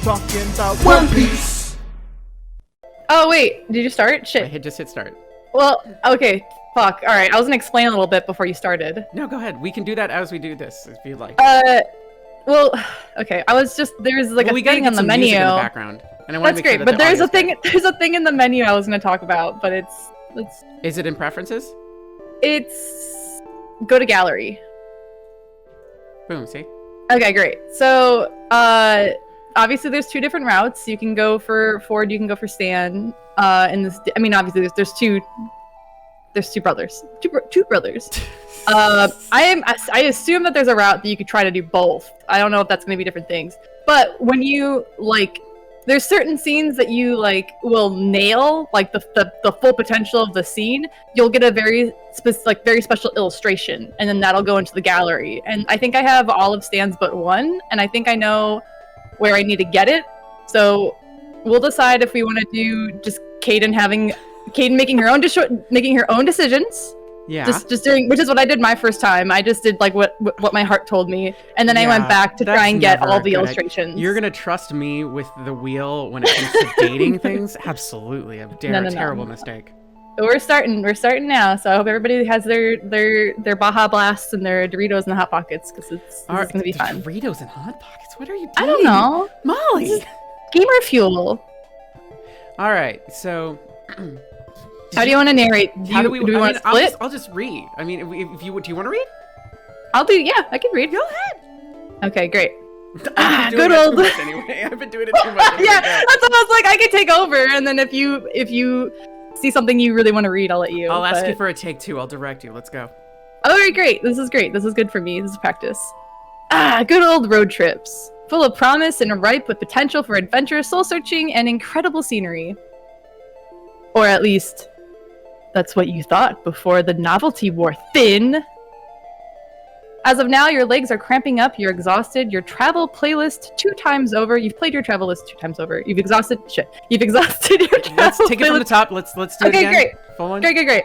talking about One Piece. Oh wait, did you start? Shit. I just hit start. Well, okay. Fuck. All right, I was gonna explain a little bit before you started. No, go ahead. We can do that as we do this, if you like. Well, okay. There's like a thing on the menu. In the background, and I want That's to make great, sure that but there's a thing. There's a thing in the menu I was gonna talk about, but it's. Is it in preferences? It's go to gallery. Boom. See. Okay, great. So, obviously there's two different routes. You can go for Ford, you can go for Stan. Obviously there's two brothers. Two brothers. I assume that there's a route that you could try to do both. I don't know if that's going to be different things. But when you there's certain scenes that you will nail, like the full potential of the scene. You'll get a very special illustration, and then that'll go into the gallery. And I think I have all of Stan's but one, and I think I know where I need to get it. So we'll decide if we want to do just Kdin making her own decisions. Yeah. Just doing, which is what I did my first time. I just did what my heart told me, and then I went back to try and get all the illustrations. You're gonna trust me with the wheel when it comes to dating things? Absolutely, a terrible mistake. But we're starting now, so I hope everybody has their Baja Blasts and their Doritos in the Hot Pockets, because it's gonna be fun. Doritos and Hot Pockets? What are you doing? I don't know, Molly. Gamer fuel. All right, so. How do you want to narrate? Do we want to split? I'll just read. I mean, do you want to read? Yeah, I can read. Go ahead. Okay, great. Good old. Anyway, I've been doing it too much. Yeah, that's almost like I can take over, and then if you see something you really want to read, I'll let you. I'll ask you for a take two. I'll direct you. Let's go. All right, great. This is great. This is good for me. This is practice. Good old road trips, full of promise and ripe with potential for adventure, soul-searching, and incredible scenery. Or at least, that's what you thought before the novelty wore thin. As of now, your legs are cramping up, you're exhausted, your travel playlist 2 times over. You've played your travel list 2 times over. You've exhausted your travel Let's take it from the top. Let's do it again. Okay, Great. Great.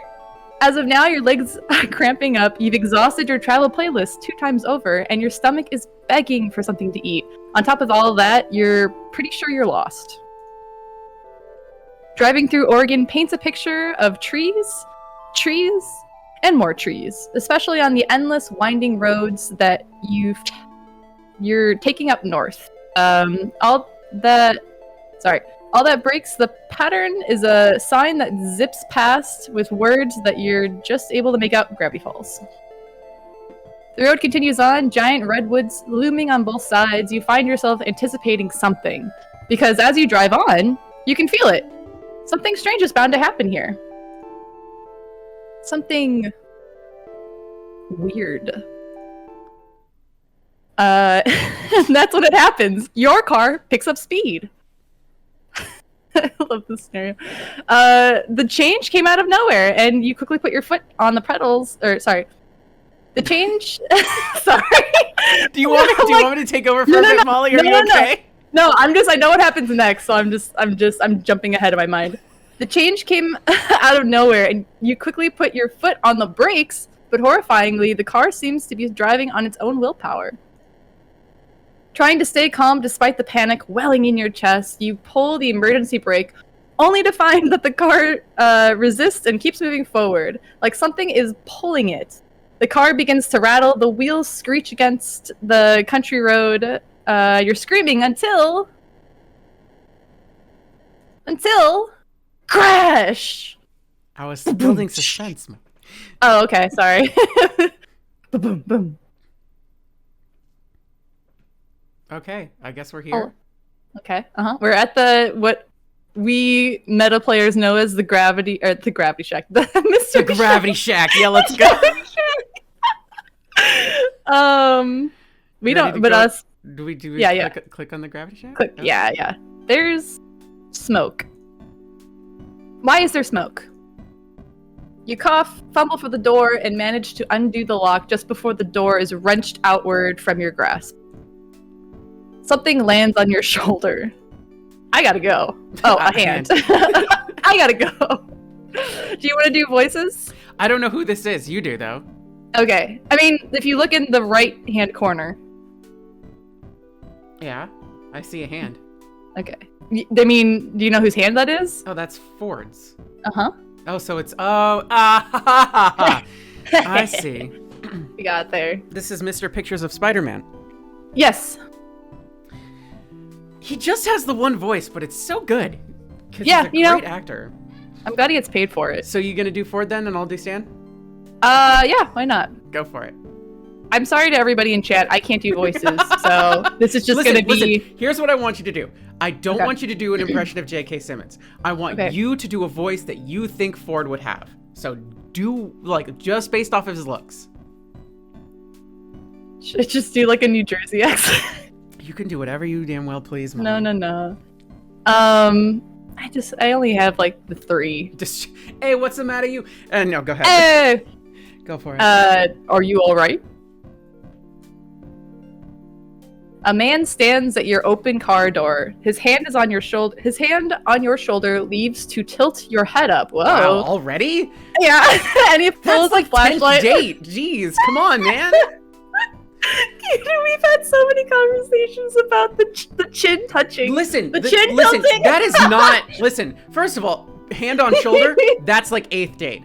As of now, your legs are cramping up, you've exhausted your travel playlist 2 times over, and your stomach is begging for something to eat. On top of all of that, you're pretty sure you're lost. Driving through Oregon paints a picture of trees, and more trees, especially on the endless winding roads that you're taking up north. All that breaks the pattern is a sign that zips past with words that you're just able to make out Gravity Falls. The road continues on, giant redwoods looming on both sides. You find yourself anticipating something, because as you drive on, you can feel it. Something strange is bound to happen here. Something weird. That's when it happens. Your car picks up speed. I love this scenario. The change came out of nowhere, and you quickly put your foot on the pedals. The change. Sorry. Do you want me to take over for a bit, Molly? Are you okay? No, I know what happens next, so I'm jumping ahead of my mind. The change came out of nowhere, and you quickly put your foot on the brakes, but horrifyingly, the car seems to be driving on its own willpower. Trying to stay calm despite the panic welling in your chest, you pull the emergency brake, only to find that the car resists and keeps moving forward, like something is pulling it. The car begins to rattle, the wheels screech against the country road. You're screaming until crash. I was building suspense. Oh, okay, sorry. Boom, boom. Okay, I guess we're here. Oh. Okay, We're at what we meta players know as the gravity shack. The gravity shack. Yeah, let's go. We don't, but us. Do we click on the gravity shack? Click, okay. Yeah. There's smoke. Why is there smoke? You cough, fumble for the door, and manage to undo the lock just before the door is wrenched outward from your grasp. Something lands on your shoulder. I gotta go. Oh, a hand. I gotta go. Do you want to do voices? I don't know who this is. You do, though. Okay. I mean, if you look in the right-hand corner. Yeah, I see a hand. Okay. I mean, do you know whose hand that is? Oh, that's Ford's. Uh-huh. Oh, so it's I see. We got there. This is Mr. Pictures of Spider-Man. Yes. He just has the one voice, but it's so good. 'Cause Yeah, he's a great actor. I'm glad he gets paid for it. So you gonna do Ford then, and I'll do Stan? Yeah, why not? Go for it. I'm sorry to everybody in chat. I can't do voices, so this is just gonna be. Listen, here's what I want you to do. I don't want you to do an impression of J.K. Simmons. I want you to do a voice that you think Ford would have. So do like just based off of his looks. Should I just do like a New Jersey accent? You can do whatever you damn well please, Mom. No. I only have like the 3. Just, hey, what's the matter, you? No, go ahead. Hey! Go for it. Are you all right? A man stands at your open car door. His hand on your shoulder leaves to tilt your head up. Whoa! Wow, already? Yeah, and he pulls That's a flashlight. date. Jeez, come on, man. We've had so many conversations about the chin touching. Listen, tilting. that is not. Listen, first of all, hand on shoulder. That's like 8th date.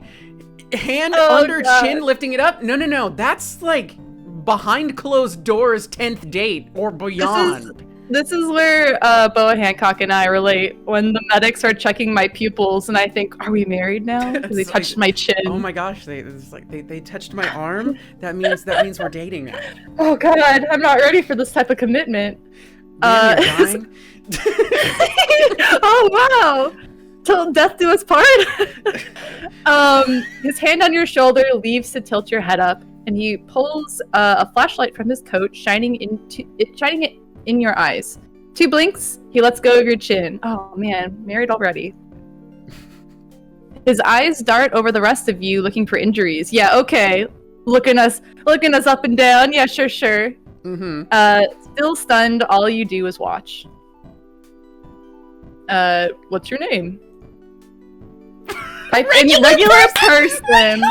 Hand under chin, lifting it up. No. That's like behind closed doors 10th date or beyond. This is where Boa Hancock and I relate. When the medics are checking my pupils, and I think, "Are we married now?" Because they touched my chin. Oh my gosh, they touched my arm. That means we're dating now. Oh God, I'm not ready for this type of commitment. Man, you're dying. Oh wow, till death do us part. His hand on your shoulder leaves to tilt your head up, and he pulls a flashlight from his coat, shining it in your eyes. 2 blinks, he lets go of your chin. Oh man, married already. His eyes dart over the rest of you, looking for injuries. Yeah, okay. Looking us up and down. Yeah, sure. Mm-hmm. Still stunned, all you do is watch. What's your name? Type in regular person.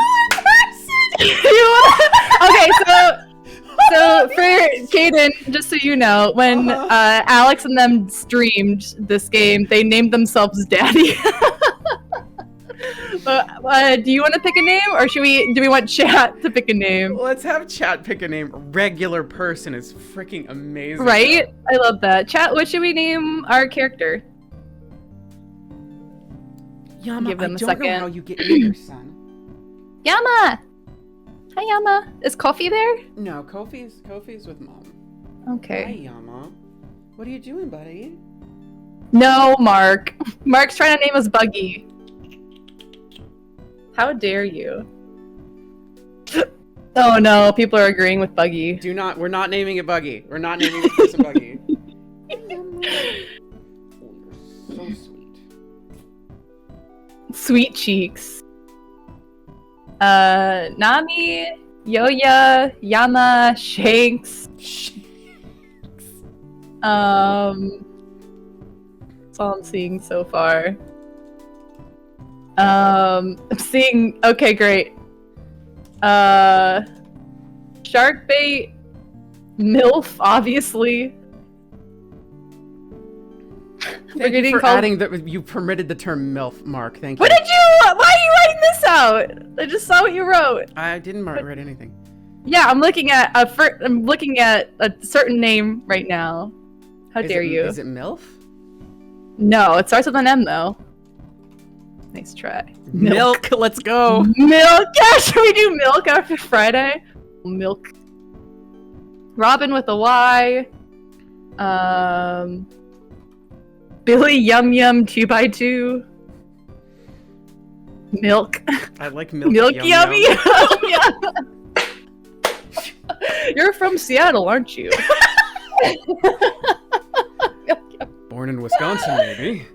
Okay, so for Kdin, just so you know, when Alex and them streamed this game, they named themselves Daddy. Do you want to pick a name, or do we want chat to pick a name? Let's have chat pick a name. Regular person is freaking amazing. Right? I love that. Chat, what should we name our character? Yama, Give them I a don't second. know how you get in here, son. Yama! Hi, Yama. Is Kofi there? No, Kofi's with Mom. Okay. Hi, Yama. What are you doing, buddy? No, Mark. Mark's trying to name us Buggy. How dare you? Oh no, people are agreeing with Buggy. We're not naming it Buggy. We're not naming this person Buggy. Oh, you're so sweet. Sweet cheeks. Nami, Yoya, Yama, Shanks. That's all I'm seeing so far. I'm seeing. Okay, great. Sharkbait, MILF, obviously. Thank you for adding that. You permitted the term MILF, Mark. Thank you. What did you? Why are you writing this out? I just saw what you wrote. I didn't write anything. Yeah, I'm looking at a certain name right now. How dare you? Is it MILF? No, it starts with an M though. Nice try. Milk. Let's go. Milk. Yeah, should we do milk after Friday? Milk. Robin with a Y. Billy Yum Yum 2x2. Milk. I like milk. Milk Yum Yummy. Yeah. You're from Seattle, aren't you? Born in Wisconsin, maybe.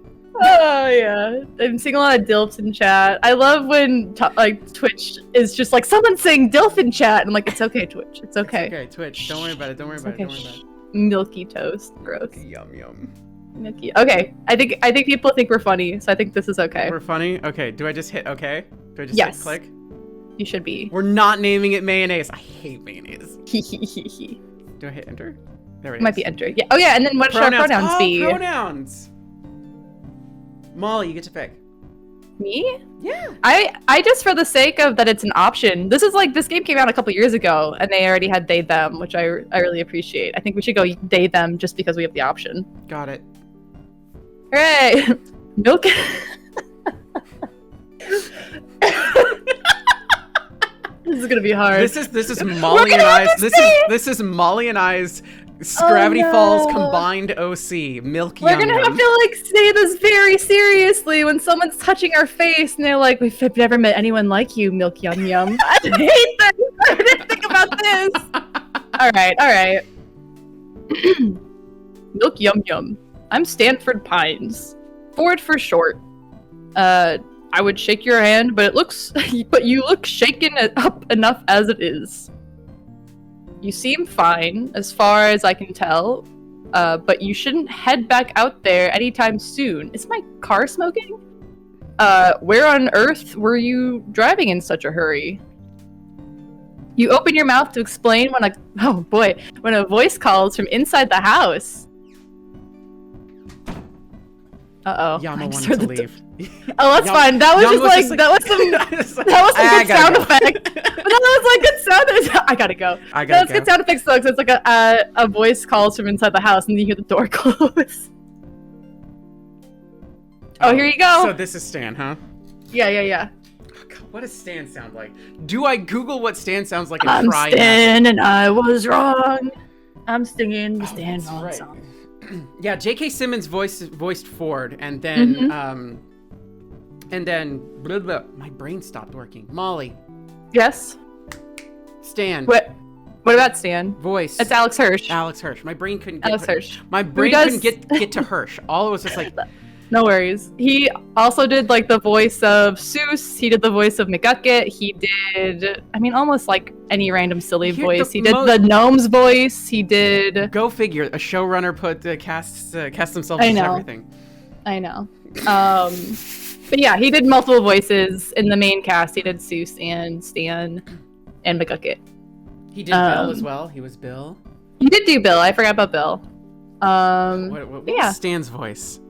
Oh yeah, I'm seeing a lot of DILFs in chat. I love when Twitch is just like someone's saying DILF in chat, and I'm like, it's okay, Twitch. It's okay. It's okay, Twitch. Don't worry about it. Don't worry about it. Don't worry about it. Milky toast, gross. Yum yum. Milky. Okay, I think people think we're funny, so I think this is okay. We're funny. Okay. Do I just hit okay? Do I just hit click? You should be. We're not naming it mayonnaise. I hate mayonnaise. Do I hit enter? There it Might is. be enter. Yeah. Oh yeah, and then what should our pronouns be? Pronouns. Molly, you get to pick. Me? Yeah. I just, for the sake of that it's an option. This game came out a couple years ago and they already had they them, which I really appreciate. I think we should go they them just because we have the option. Got it. Hooray! Milk. This is gonna be hard. This is Molly and I's. This is Molly and I's Gravity Falls combined OC. Milky. We're gonna have to like say this very seriously when someone's touching our face and they're like, "We've never met anyone like you, Milk Yum Yum." I hate this. I didn't think about this. All right. Milk Yum Yum. I'm Stanford Pines. Ford for short. I would shake your hand, but you look shaken up enough as it is. You seem fine, as far as I can tell, but you shouldn't head back out there anytime soon. Is my car smoking? Where on earth were you driving in such a hurry? You open your mouth to explain when a voice calls from inside the house. Uh-oh. Yama wanted to leave. Oh, that's fine. That was that was some good sound effect. But that was like good sound. I gotta go. That was good sound effects though, because it's like a voice calls from inside the house and you hear the door close. Oh, here you go. So this is Stan, huh? Yeah. Oh, God, what does Stan sound like? Do I Google what Stan sounds like and I'm try Stan and I was wrong. I'm singing the Stan wrong right. song. Yeah, J.K. Simmons voiced Ford, and then blah, blah, my brain stopped working. Molly. Yes. Stan. What about Stan? Voice. It's Alex Hirsch. Alex Hirsch. My brain couldn't get Alex Hirsch. My brain couldn't get to Hirsch. All it was just like. No worries. He also did like the voice of Seuss. He did the voice of McGucket. He did, almost like any random silly voice. He did the gnome's voice. He did. Go figure. A showrunner casts themselves as everything. I know. But yeah, he did multiple voices in the main cast. He did Seuss and Stan and McGucket. He did Bill as well. He was Bill. He did do Bill. I forgot about Bill. What was Stan's voice?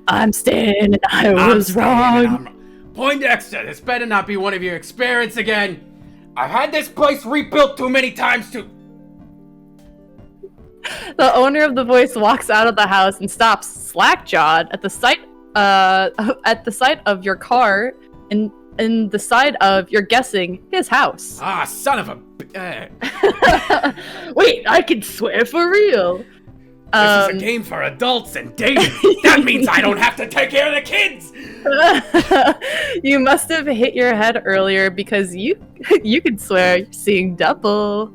I'm Stan and I was wrong. Poindexter, this better not be one of your experiments again. I've had this place rebuilt too many times to... The owner of the voice walks out of the house and stops slack-jawed at the sight of your car and the side of, you're guessing, his house. Ah, son of a... Wait, I can swear for real. This is a game for adults and dating. That means I don't have to take care of the kids. You must have hit your head earlier because you could swear you're seeing double.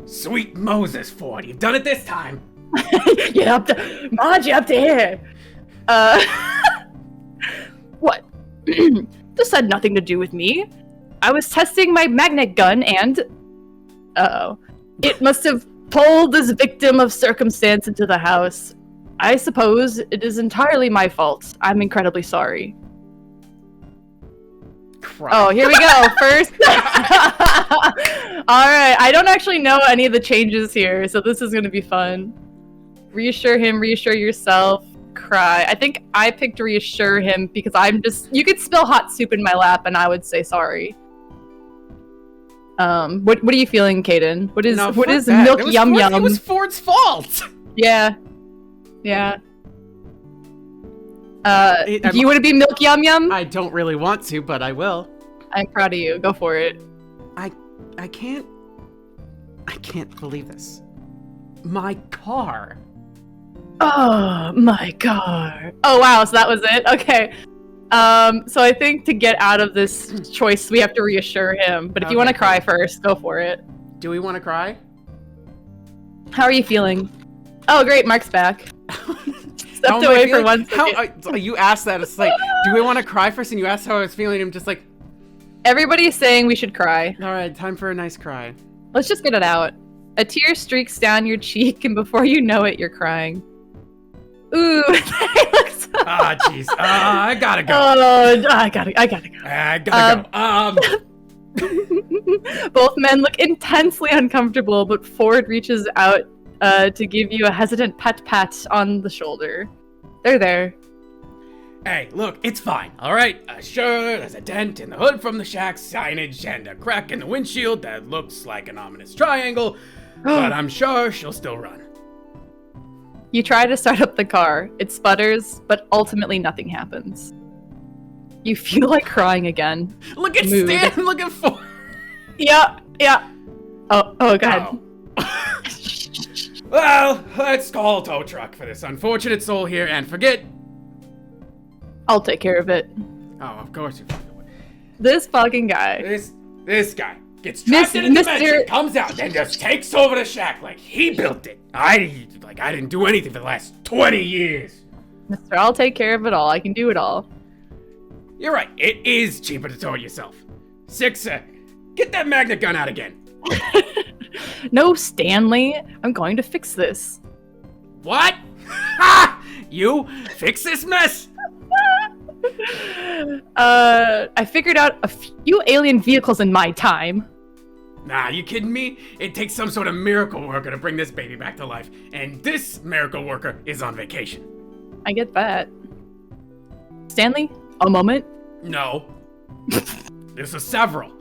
Sweet Moses, Ford, you've done it this time. Get up to, Marge, up to here. What? This had nothing to do with me. I was testing my magnet gun and, it must have pulled this victim of circumstance into the house. I suppose it is entirely my fault. I'm incredibly sorry. Cry. Oh, here we go. First. Alright, I don't actually know any of the changes here, so this is going to be fun. Reassure him, reassure yourself, cry. I think I picked reassure him because you could spill hot soup in my lap and I would say sorry. What are you feeling, Kdin? What is Milk Yum Yum? It was Ford's fault. Yeah. Do you want to be Milk Yum Yum? I don't really want to, but I will. I'm proud of you. Go for it. I can't believe this. My car. Oh, my car. Oh, wow. So that was it? Okay. So I think to get out of this choice, we have to reassure him. But if you want to cry first, go for it. Do we want to cry? How are you feeling? Oh, great. Mark's back. Stepped away for 1 second. You asked that. It's like, do we want to cry first? And you asked how I was feeling. I'm just like... Everybody's saying we should cry. All right, time for a nice cry. Let's just get it out. A tear streaks down your cheek, and before you know it, you're crying. Ooh. Jeez. I gotta go. Oh, I gotta go. I gotta go. Both men look intensely uncomfortable, but Ford reaches out to give you a hesitant pat on the shoulder. They're there. Hey, look, it's fine, alright? Sure, there's a dent in the hood from the shack's signage and a crack in the windshield that looks like an ominous triangle, but I'm sure she'll still run. You try to start up the car. It sputters, but ultimately nothing happens. You feel like crying again. Look at Stan, look at Ford. Yeah. Oh, go ahead. Oh. Well, let's call a tow truck for this unfortunate soul here and forget. I'll take care of it. Oh, of course you will. This fucking guy. This guy gets trapped in a dimension, comes out, and just takes over the shack like he built it. I didn't do anything for the last 20 years. Mister, I'll take care of it all. I can do it all. You're right. It is cheaper to tow it yourself. 6, get that magnet gun out again. No, Stanley. I'm going to fix this. What? Ha! You fix this mess? I figured out a few alien vehicles in my time. Nah, you kidding me? It takes some sort of miracle worker to bring this baby back to life, and this miracle worker is on vacation. I get that. Stanley, a moment. No. There's a several.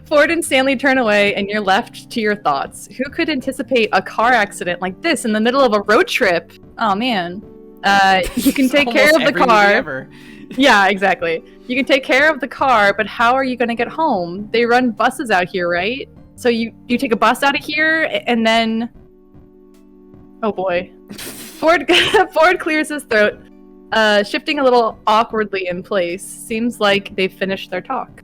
Ford and Stanley turn away, and you're left to your thoughts. Who could anticipate a car accident like this in the middle of a road trip? Oh, man. You can take care of the car. Ever. Yeah, exactly. You can take care of the car, but how are you going to get home? They run buses out here, right? So you take a bus out of here, and then... Oh, boy. Ford clears his throat, shifting a little awkwardly in place. Seems like they've finished their talk.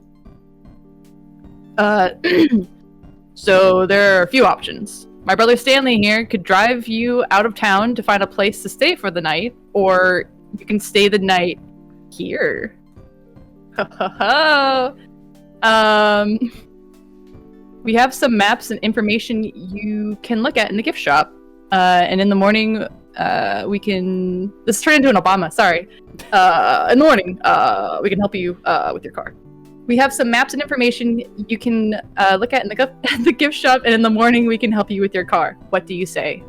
So there are a few options. My brother Stanley here could drive you out of town to find a place to stay for the night, or you can stay the night here. We have some maps and information you can look at in the gift shop. And in the morning, we can... This turned into an Obama, sorry. In the morning, we can help you with your car. We have some maps and information you can look at in the gift shop, and in the morning we can help you with your car. What do you say?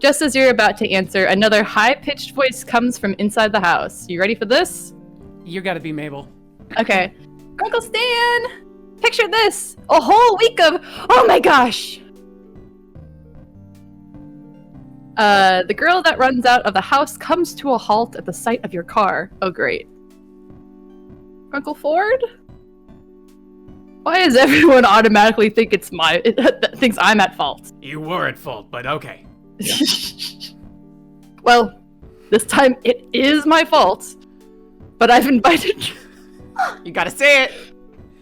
Just as you're about to answer, another high-pitched voice comes from inside the house. You ready for this? You gotta be Mabel. Okay. Uncle Stan! Picture this! A whole week of... Oh my gosh! The girl that runs out of the house comes to a halt at the sight of your car. Oh, great. Uncle Ford? Why does everyone automatically think thinks I'm at fault? You were at fault, but okay. Well, this time it is my fault. But I've invited... You gotta say it.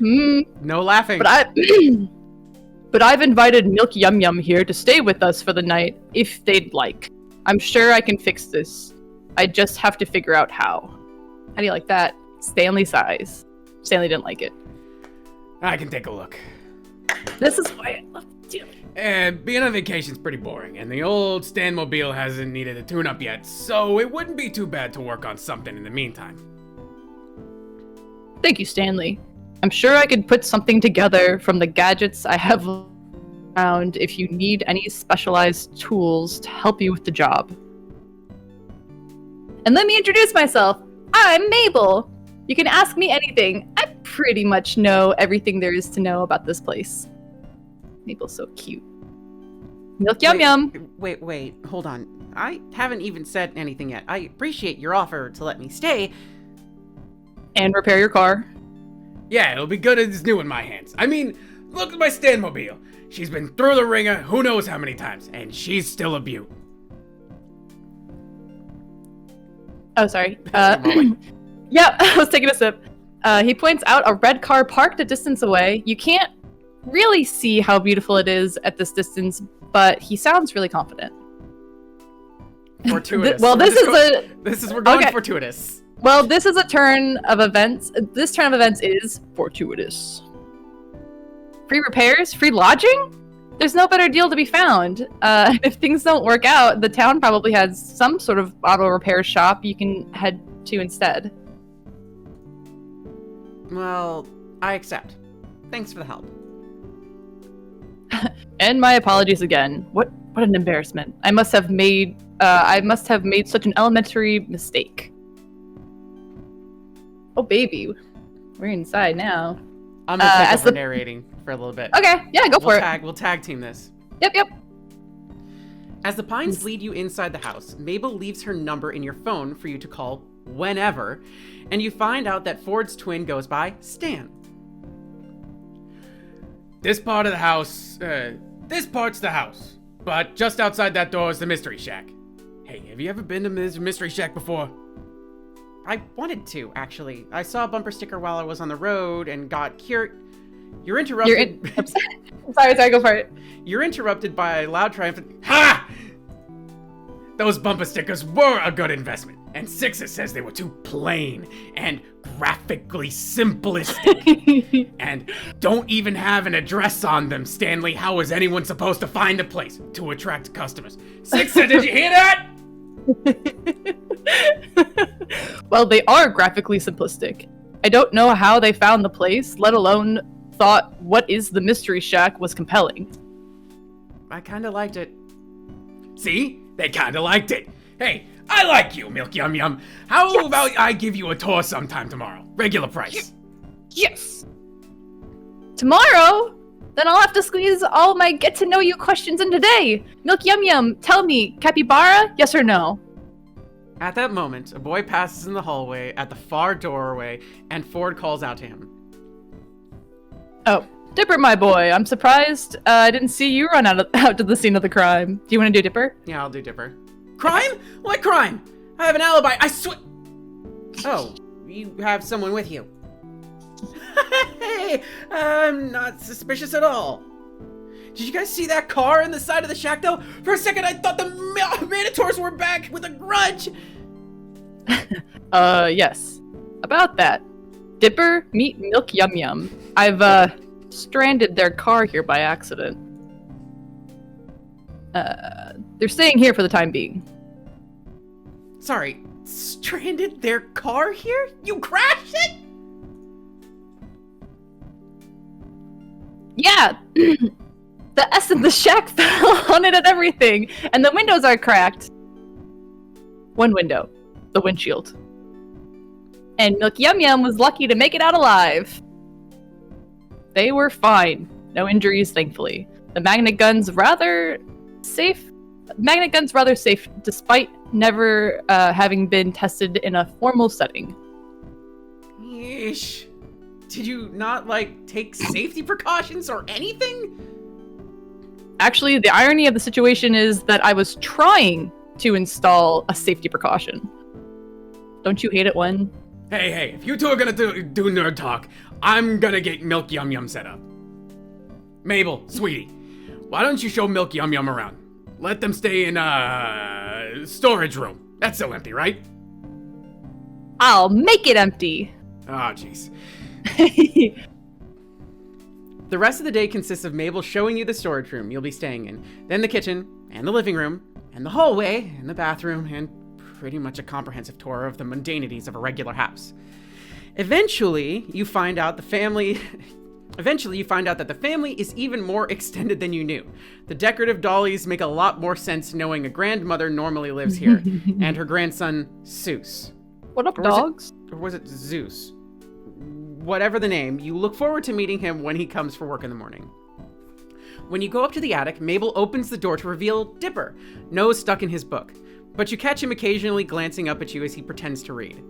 No laughing. But I've invited Milky Yum Yum here to stay with us for the night, if they'd like. I'm sure I can fix this. I just have to figure out how. How do you like that? Stanley sighs. Stanley didn't like it. I can take a look. This is why I love to do it. And being on vacation's pretty boring, and the old Stanmobile hasn't needed a tune-up yet, so it wouldn't be too bad to work on something in the meantime. Thank you, Stanley. I'm sure I could put something together from the gadgets I have around if you need any specialized tools to help you with the job. And let me introduce myself. I'm Mabel. You can ask me anything. I pretty much know everything there is to know about this place. Mabel's so cute. Milk Yum Yum. Wait, hold on. I haven't even said anything yet. I appreciate your offer to let me stay. And repair your car. Yeah, it'll be good as it's new in my hands. I mean, look at my Stanmobile. She's been through the ringer who knows how many times, and she's still a beaut. Oh, sorry. Yeah, I was taking a sip. He points out a red car parked a distance away. You can't really see how beautiful it is at this distance, but he sounds really confident. Fortuitous. We're going okay. Fortuitous. Well, this is a turn of events. This turn of events is fortuitous. Free repairs? Free lodging? There's no better deal to be found. If things don't work out, the town probably has some sort of auto repair shop you can head to instead. Well, I accept. Thanks for the help. And my apologies again. What an embarrassment. I must have made such an elementary mistake. Oh baby. We're inside now. I'm gonna take over narrating for a little bit. Okay, yeah, go for it. We'll tag team this. Yep. As the Pines lead you inside the house, Mabel leaves her number in your phone for you to call whenever, and you find out that Ford's twin goes by Stan. This part's the house, but just outside that door is the Mystery Shack. Hey, have you ever been to this Mystery Shack before? I wanted to, actually. I saw a bumper sticker while I was on the road and got cured. You're interrupted. Sorry, go for it. You're interrupted by a loud triumphant. Ha! Those bumper stickers were a good investment, and Sixer says they were too plain and graphically simplistic. And don't even have an address on them, Stanley. How is anyone supposed to find a place to attract customers? Sixer, did you hear that? Well, they are graphically simplistic. I don't know how they found the place, let alone thought what is the Mystery Shack was compelling. I kinda liked it. See? They kinda liked it. Hey, I like you, Milk Yum Yum. How about I give you a tour sometime tomorrow? Regular price. Yes! Tomorrow? Then I'll have to squeeze all my get-to-know-you questions in today. Milk Yum Yum, tell me, capybara, yes or no? At that moment, a boy passes in the hallway at the far doorway, and Ford calls out to him. Oh, Dipper, my boy, I'm surprised I didn't see you run out to the scene of the crime. Do you want to do Dipper? Yeah, I'll do Dipper. Crime? What crime? I have an alibi, I swear. Oh, you have someone with you. Hey, I'm not suspicious at all. Did you guys see that car in the side of the shack, though? For a second, I thought the Manitors were back with a grudge. Yes. About that. Dipper, meet Milk Yum Yum. I've, stranded their car here by accident. They're staying here for the time being. Sorry, stranded their car here? You crashed it? Yeah! The S in the shack fell on it and everything, and the windows are cracked. One window. The windshield. And Milk Yum Yum was lucky to make it out alive. They were fine. No injuries, thankfully. The magnet gun's rather safe. Despite never having been tested in a formal setting. Yeesh. Did you not, take safety precautions or anything? Actually, the irony of the situation is that I was trying to install a safety precaution. Don't you hate it when... Hey, if you two are gonna do nerd talk, I'm gonna get Milk Yum Yum set up. Mabel, sweetie, why don't you show Milk Yum Yum around? Let them stay in storage room. That's still empty, right? I'll make it empty. Oh, jeez. The rest of the day consists of Mabel showing you the storage room you'll be staying in, then the kitchen, and the living room, and the hallway, and the bathroom, and pretty much a comprehensive tour of the mundanities of a regular house. Eventually, you find out that the family is even more extended than you knew. The decorative dollies make a lot more sense knowing a grandmother normally lives here, and her grandson, Seuss. What up, dogs? Or was it Zeus? Whatever the name, you look forward to meeting him when he comes for work in the morning. When you go up to the attic, Mabel opens the door to reveal Dipper, nose stuck in his book. But you catch him occasionally glancing up at you as he pretends to read.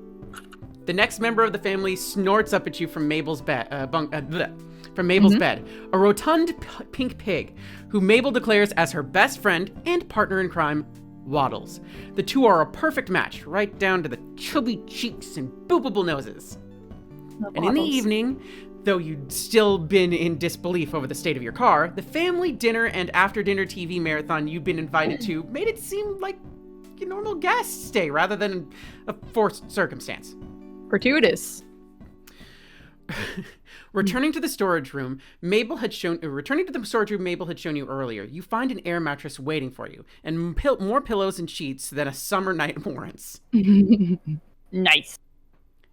The next member of the family snorts up at you from Mabel's bed, bed, a rotund pink pig, who Mabel declares as her best friend and partner in crime, Waddles. The two are a perfect match, right down to the chubby cheeks and boopable noses. And in the evening, though you'd still been in disbelief over the state of your car, the family dinner and after-dinner TV marathon you'd been invited to made it seem like a normal guest stay rather than a forced circumstance. Fortuitous. Returning to the storage room Mabel had shown you earlier, you find an air mattress waiting for you, and more pillows and sheets than a summer night warrants. Nice.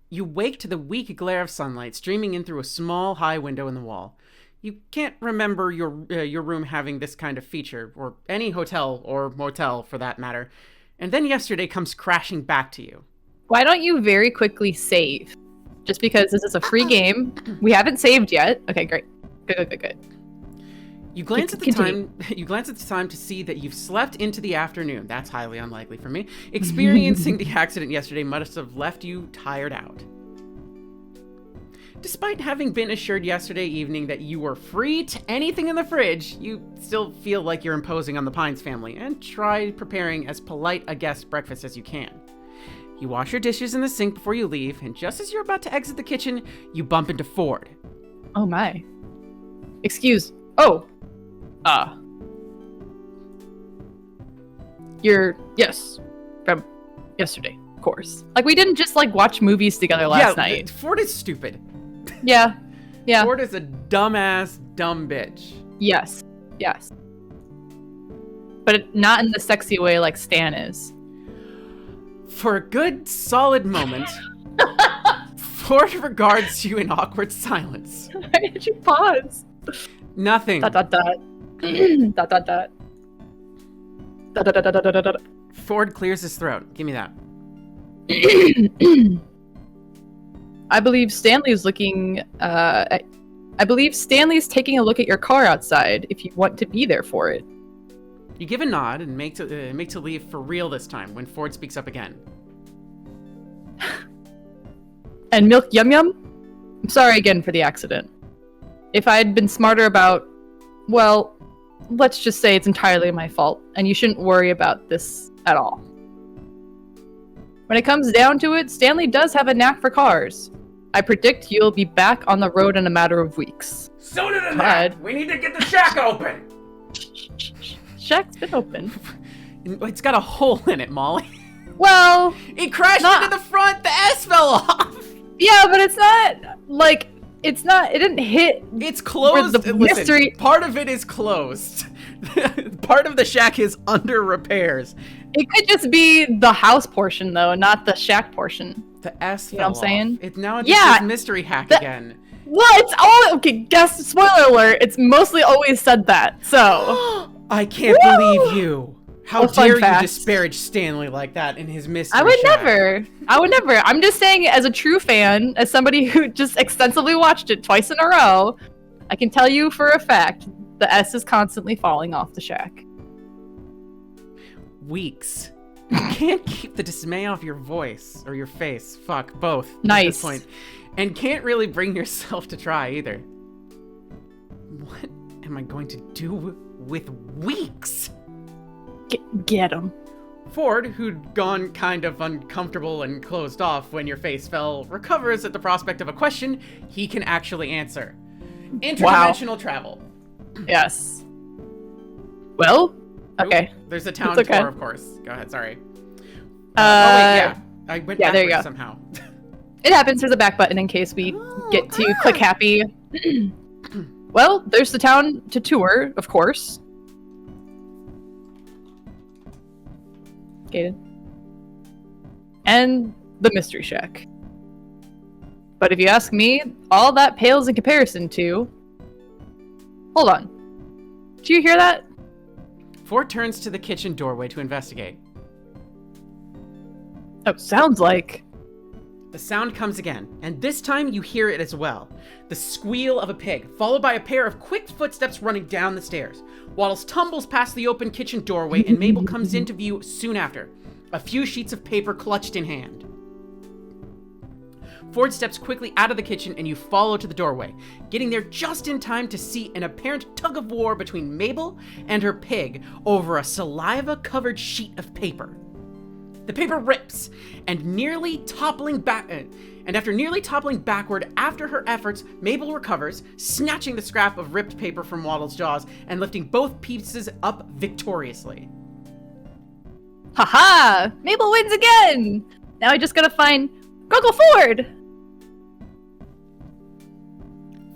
You wake to the weak glare of sunlight streaming in through a small, high window in the wall. You can't remember your room having this kind of feature, or any hotel or motel for that matter. And then yesterday comes crashing back to you. Why don't you very quickly save? Just because this is a free game. We haven't saved yet. Okay, great. Good. You glance at the time. You glance at the time to see that you've slept into the afternoon. That's highly unlikely for me. Experiencing the accident yesterday must have left you tired out. Despite having been assured yesterday evening that you were free to anything in the fridge, you still feel like you're imposing on the Pines family and try preparing as polite a guest breakfast as you can. You wash your dishes in the sink before you leave, and just as you're about to exit the kitchen, you bump into Ford. Oh my. Excuse. Oh. Yes. From yesterday, of course. Like, we didn't just, like, watch movies together last night. Ford is stupid. Yeah. Ford is a dumbass, dumb bitch. Yes. But not in the sexy way like Stan is. For a good, solid moment, Ford regards you in awkward silence. Why did you pause? Nothing. ... Ford clears his throat. Give me that. I believe Stanley's taking a look at your car outside if you want to be there for it. You give a nod and make to leave for real this time when Ford speaks up again. And Milk Yum Yum? I'm sorry again for the accident. If I'd been smarter about, well, let's just say it's entirely my fault, and you shouldn't worry about this at all. When it comes down to it, Stanley does have a knack for cars. I predict you'll be back on the road in a matter of weeks. Sooner than that, we need to get the shack open. Shack's been open. It's got a hole in it, Molly. Well, it crashed into the front. The S fell off. Yeah, but it's not like it didn't hit. It's closed. The mystery. Part of it is closed. Part of the shack is under repairs. It could just be the house portion though, not the shack portion. The S fell You know what I'm saying? It's now just mystery hack again. Well, it's all okay. Guess spoiler alert. It's mostly always said that. So I can't believe you. How dare you fact. disparage Stanley like that in his mystery I would shack. never. I'm just saying, as a true fan, as somebody who just extensively watched it twice in a row, I can tell you for a fact the S is constantly falling off the shack. Weeks. You can't keep the dismay off your voice or your face. Fuck, both. Nice. At this point. And can't really bring yourself to try either. What am I going to do with weeks? Get him. Ford, who'd gone kind of uncomfortable and closed off when your face fell, recovers at the prospect of a question he can actually answer. Interdimensional travel. Yes. Well, okay. Ooh, there's a town tour, of course. Go ahead, sorry. Oh, wait, yeah. I went there you backwards go. somehow. It happens. There's a back button in case we get to click happy. Well, there's the town to tour, of course. Kdin. And the Mystery Shack. But if you ask me, all that pales in comparison to... Hold on. Do you hear that? Ford turns to the kitchen doorway to investigate. Oh, sounds like... The sound comes again, and this time you hear it as well. The squeal of a pig, followed by a pair of quick footsteps running down the stairs. Waddles tumbles past the open kitchen doorway, and Mabel comes into view soon after, a few sheets of paper clutched in hand. Ford steps quickly out of the kitchen, and you follow to the doorway, getting there just in time to see an apparent tug-of-war between Mabel and her pig over a saliva-covered sheet of paper. The paper rips, and after nearly toppling backward after her efforts, Mabel recovers, snatching the scrap of ripped paper from Waddle's jaws and lifting both pieces up victoriously. Haha! Mabel wins again! Now I just gotta find Uncle Ford!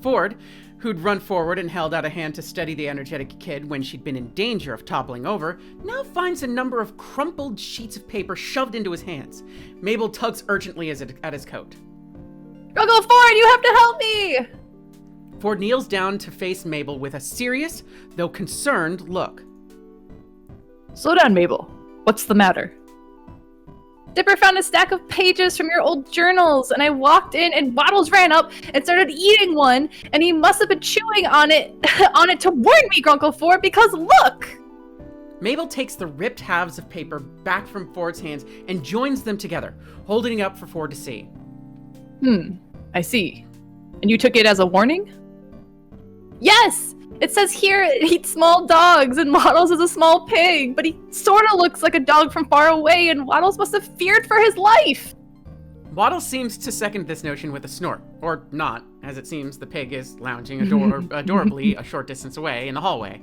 Ford, who'd run forward and held out a hand to steady the energetic kid when she'd been in danger of toppling over, now finds a number of crumpled sheets of paper shoved into his hands. Mabel tugs urgently at his coat. Uncle Ford, you have to help me! Ford kneels down to face Mabel with a serious, though concerned look. Slow down, Mabel. What's the matter? Dipper found a stack of pages from your old journals, and I walked in, and Waddles ran up and started eating one, and he must have been chewing on it to warn me, Grunkle Ford, because look! Mabel takes the ripped halves of paper back from Ford's hands and joins them together, holding it up for Ford to see. I see. And you took it as a warning? Yes! It says here it eats small dogs, and Waddles is a small pig, but he sort of looks like a dog from far away, and Waddles must have feared for his life! Waddles seems to second this notion with a snort, or not, as it seems the pig is lounging adorably a short distance away in the hallway.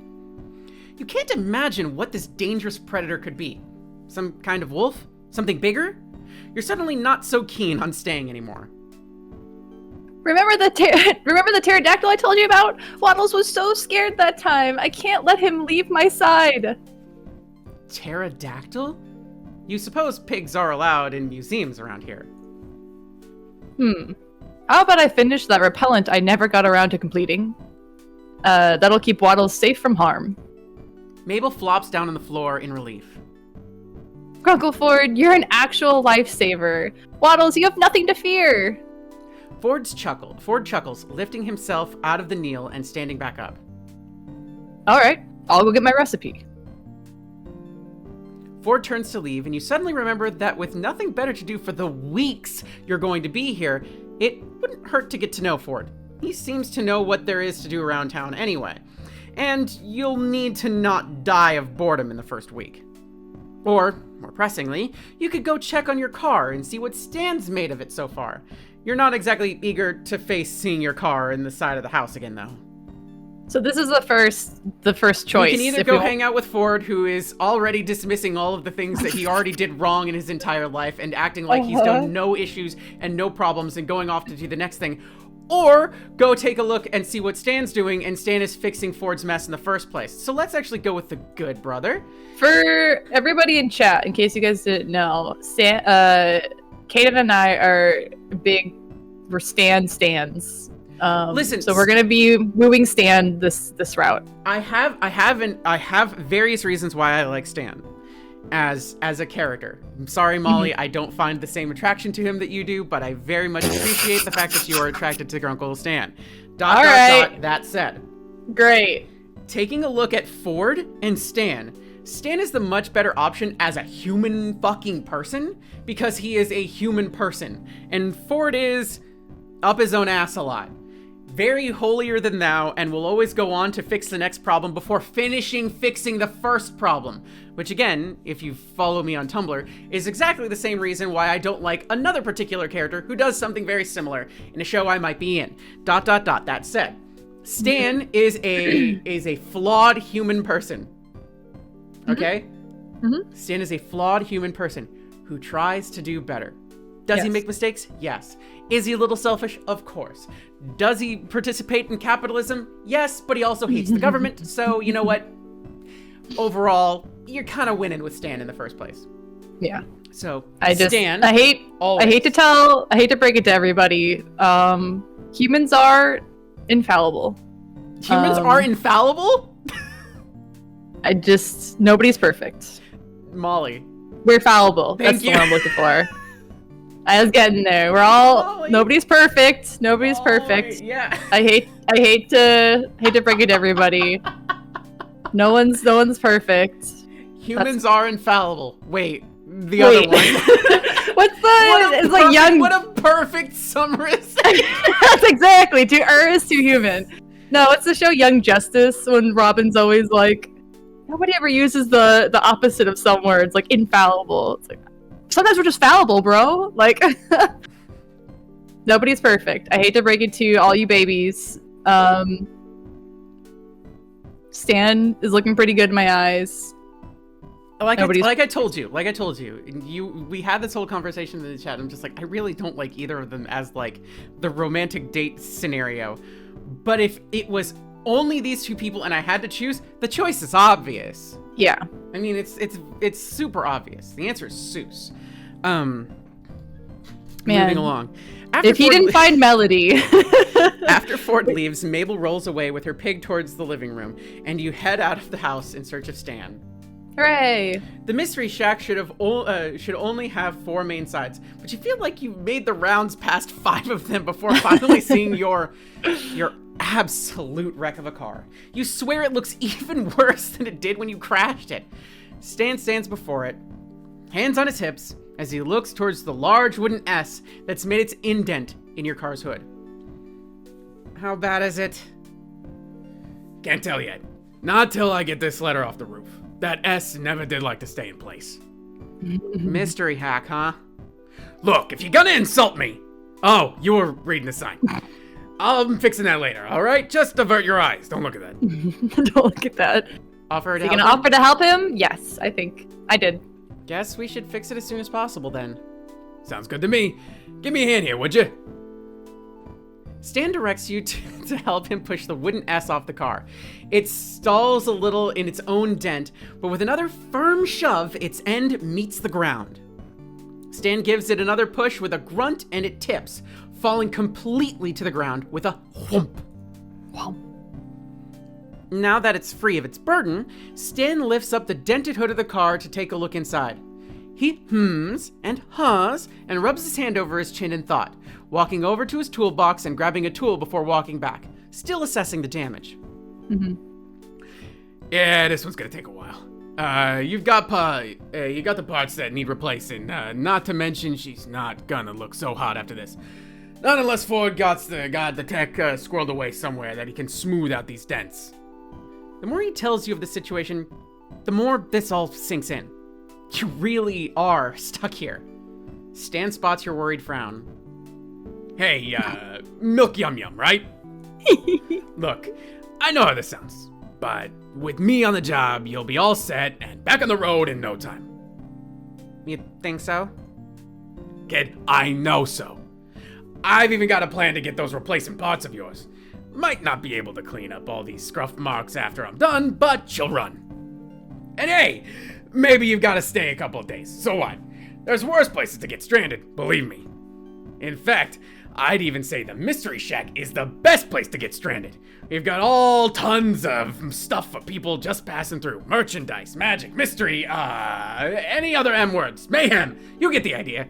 You can't imagine what this dangerous predator could be. Some kind of wolf? Something bigger? You're suddenly not so keen on staying anymore. Remember the pterodactyl I told you about? Waddles was so scared that time. I can't let him leave my side. Pterodactyl? You suppose pigs are allowed in museums around here? How about I finish that repellent I never got around to completing? That'll keep Waddles safe from harm. Mabel flops down on the floor in relief. Grunkle Ford, you're an actual lifesaver. Waddles, you have nothing to fear. Ford chuckles, lifting himself out of the kneel and standing back up. All right, I'll go get my recipe. Ford turns to leave, and you suddenly remember that with nothing better to do for the weeks you're going to be here, it wouldn't hurt to get to know Ford. He seems to know what there is to do around town anyway. And you'll need to not die of boredom in the first week. Or, more pressingly, you could go check on your car and see what Stan's made of it so far. You're not exactly eager to face seeing your car in the side of the house again, though. So this is the first choice. You can either go hang out with Ford, who is already dismissing all of the things that he already did wrong in his entire life and acting like he's done no issues and no problems and going off to do the next thing. Or go take a look and see what Stan's doing, and Stan is fixing Ford's mess in the first place. So let's actually go with the good brother. For everybody in chat, in case you guys didn't know, Kdin and I are we're Stans. Listen, so we're gonna be moving Stan this route. I have various reasons why I like Stan as a character. I'm sorry, Molly, I don't find the same attraction to him that you do, but I very much appreciate the fact that you are attracted to Grunkle Stan. That said. Great. Taking a look at Ford and Stan is the much better option as a human fucking person, because he is a human person, and Ford is up his own ass a lot. Very holier than thou, and will always go on to fix the next problem before fixing the first problem. Which again, if you follow me on Tumblr, is exactly the same reason why I don't like another particular character who does something very similar in a show I might be in. ... That said, Stan is a flawed human person. Okay? Stan is a flawed human person who tries to do better. Does he make mistakes? Yes. Is he a little selfish? Of course. Does he participate in capitalism? Yes, but he also hates the government, so you know what? Overall, you're kind of winning with Stan in the first place. Yeah. So, I hate to break it to everybody. Humans are infallible. Humans are infallible? Nobody's perfect. Molly. We're fallible. That's the one I'm looking for. I was getting there. We're all nobody's perfect. Nobody's perfect. Yeah. I hate to break it to everybody. No one's perfect. Humans are infallible. Wait, the other one. It's like young. What a perfect summary. That's exactly. To err is to human. No, it's the show Young Justice, when Robin's always like, nobody ever uses the opposite of some words, like infallible. It's like, sometimes we're just fallible, bro. Like, nobody's perfect. I hate to break it to all you babies. Stan is looking pretty good in my eyes. Like I told you, we had this whole conversation in the chat. I'm just like, I really don't like either of them as like the romantic date scenario. But if it was only these two people and I had to choose, the choice is obvious. Yeah. I mean, it's super obvious. The answer is Seuss. Man. moving along. After If he Ford didn't find Melody. After Ford leaves, Mabel rolls away with her pig towards the living room, and you head out of the house in search of Stan. Hooray. The mystery shack should only have 4 main sides, but you feel like you made the rounds past 5 of them before finally seeing your absolute wreck of a car. You swear it looks even worse than it did when you crashed it. Stan stands before it, hands on his hips, as he looks towards the large wooden S that's made its indent in your car's hood. How bad is it? Can't tell yet. Not till I get this letter off the roof. That S never did like to stay in place. Mystery hack, huh? Look, if you're gonna insult me... Oh, you were reading the sign. I'm fixing that later, alright? Just avert your eyes. Don't look at that. Don't look at that. Offer to You help gonna him? offer to help him? Yes, I think. I did. Guess we should fix it as soon as possible then. Sounds good to me. Give me a hand here, would you? Stan directs you to help him push the wooden S off the car. It stalls a little in its own dent, but with another firm shove, its end meets the ground. Stan gives it another push with a grunt and it tips, falling completely to the ground with a whomp. Whomp. Now that it's free of its burden, Stan lifts up the dented hood of the car to take a look inside. He hums and haws and rubs his hand over his chin in thought, walking over to his toolbox and grabbing a tool before walking back, still assessing the damage. Yeah, this one's gonna take a while. You got the parts that need replacing. Not to mention, she's not gonna look so hot after this. Not unless Ford got the tech squirreled away somewhere that he can smooth out these dents. The more he tells you of the situation, the more this all sinks in. You really are stuck here. Stan spots your worried frown. Hey, Milk Yum Yum, right? Look, I know how this sounds, but with me on the job, you'll be all set and back on the road in no time. You think so? Kid, I know so. I've even got a plan to get those replacement parts of yours. Might not be able to clean up all these scruff marks after I'm done, but she'll run. And hey, maybe you've got to stay a couple of days. So what? There's worse places to get stranded, believe me. In fact, I'd even say the Mystery Shack is the best place to get stranded. We've got all tons of stuff for people just passing through. Merchandise, magic, mystery, any other M words. Mayhem. You get the idea.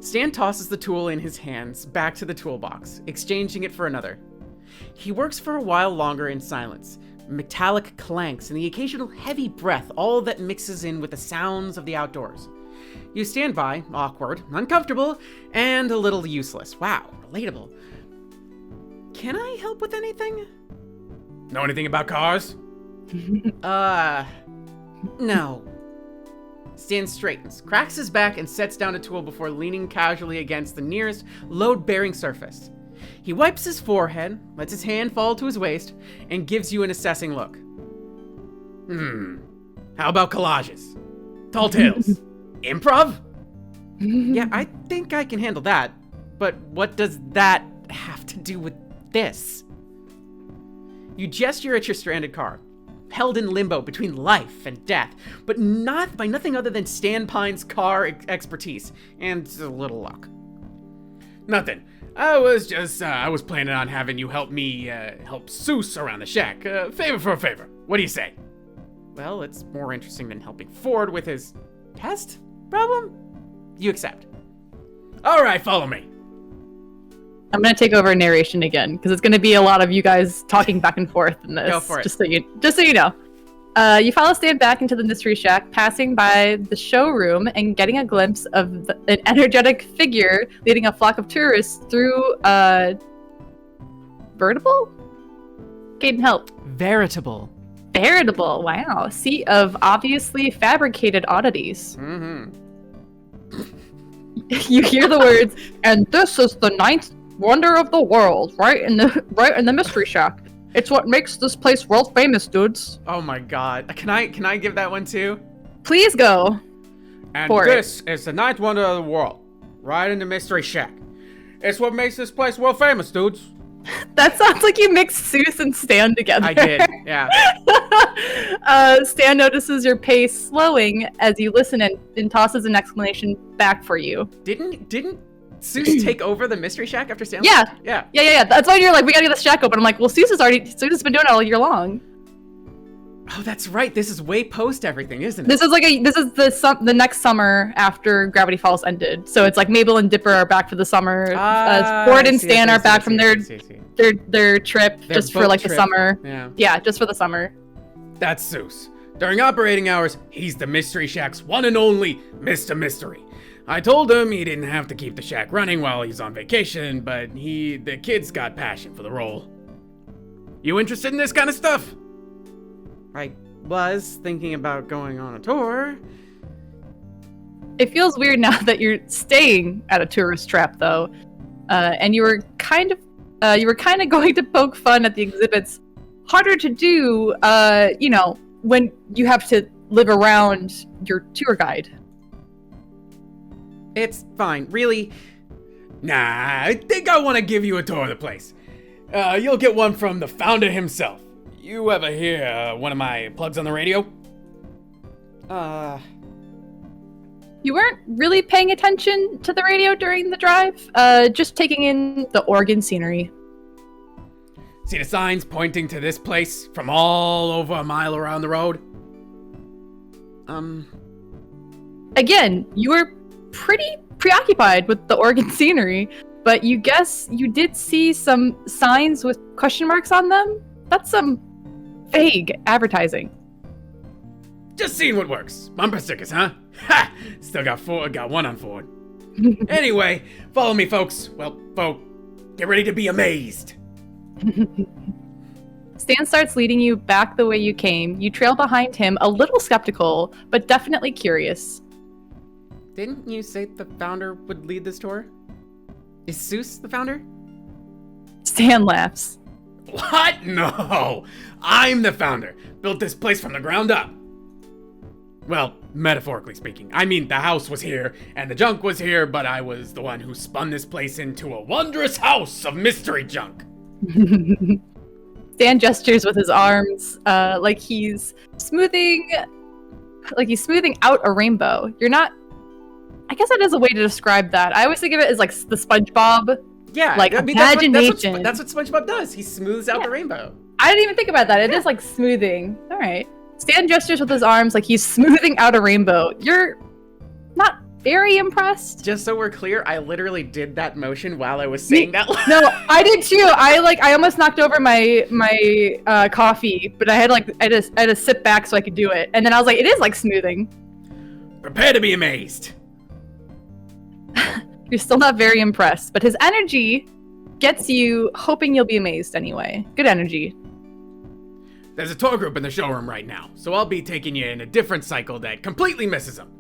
Stan tosses the tool in his hands back to the toolbox, exchanging it for another. He works for a while longer in silence, metallic clanks and the occasional heavy breath, all that mixes in with the sounds of the outdoors. You stand by, awkward, uncomfortable, and a little useless. Wow, relatable. Can I help with anything? Know anything about cars? No. Stan straightens, cracks his back, and sets down a tool before leaning casually against the nearest load-bearing surface. He wipes his forehead, lets his hand fall to his waist, and gives you an assessing look. How about collages? Tall tales? Improv? Yeah, I think I can handle that. But what does that have to do with this? You gesture at your stranded car, held in limbo between life and death, but not by nothing other than Stan Pine's car expertise and a little luck. Nothing. I was planning on having you help me, help Seuss around the shack. Favor for a favor. What do you say? Well, it's more interesting than helping Ford with his pest problem. You accept. All right, follow me. I'm gonna take over narration again because it's gonna be a lot of you guys talking back and forth in this. Go for it. Just so you know. You follow Stan back into the Mystery Shack, passing by the showroom and getting a glimpse of an energetic figure leading a flock of tourists through veritable? Kdin, help. Veritable. Veritable, wow. Sea of obviously fabricated oddities. You hear the words, and this is the 9th wonder of the world, right in the Mystery Shack. It's what makes this place world famous, dudes. Oh my god. Can I give that one too? Please go. And For this is the 9th wonder of the world, right in the Mystery Shack. It's what makes this place world famous, dudes. That sounds like you mixed Seuss and Stan together. I did, yeah. Stan notices your pace slowing as you listen and tosses an exclamation back for you. Didn't Seuss take over the Mystery Shack after Stan? Yeah. Yeah. That's why you're like, we gotta get this shack open. I'm like, well, Seuss has been doing it all year long. Oh, that's right. This is way post everything, isn't it? This is the next summer after Gravity Falls ended. So it's like Mabel and Dipper are back for the summer. Ford and Stan are back from their trip just for like the summer. Yeah, just for the summer. That's Seuss. During operating hours, he's the Mystery Shack's one and only Mr. Mystery. I told him he didn't have to keep the shack running while he's on vacation, but the kid's got passion for the role. You interested in this kind of stuff? I was thinking about going on a tour. It feels weird now that you're staying at a tourist trap, though, and you were kind of going to poke fun at the exhibits. Harder to do, when you have to live around your tour guide. It's fine, really. Nah, I think I want to give you a tour of the place. You'll get one from the founder himself. You ever hear one of my plugs on the radio? You weren't really paying attention to the radio during the drive, just taking in the Oregon scenery. See the signs pointing to this place from all over a mile around the road? Again, you were pretty preoccupied with the Oregon scenery, but you guess you did see some signs with question marks on them? That's some vague advertising. Just seeing what works. Bumper stickers, huh? Ha! Still got one on Ford. Anyway, follow me, folks. Well, get ready to be amazed. Stan starts leading you back the way you came. You trail behind him, a little skeptical, but definitely curious. Didn't you say the founder would lead this tour? Is Seuss the founder? Stan laughs. What? No! I'm the founder. Built this place from the ground up. Well, metaphorically speaking. I mean, the house was here, and the junk was here, but I was the one who spun this place into a wondrous house of mystery junk. Stan gestures with his arms, like he's smoothing out a rainbow. You're not... I guess that is a way to describe that. I always think of it as like the SpongeBob. Yeah, like, I mean, imagination. That's what SpongeBob does. He smooths out the rainbow. I didn't even think about that. It is like smoothing. All right. Stan gestures with his arms like he's smoothing out a rainbow. You're not very impressed. Just so we're clear, I literally did that motion while I was saying that. No, I did too. I almost knocked over my coffee, but I had to sit back so I could do it. And then I was like, it is like smoothing. Prepare to be amazed. You're still not very impressed, but his energy gets you hoping you'll be amazed anyway. Good energy. There's a tour group in the showroom right now, so I'll be taking you in a different cycle that completely misses them.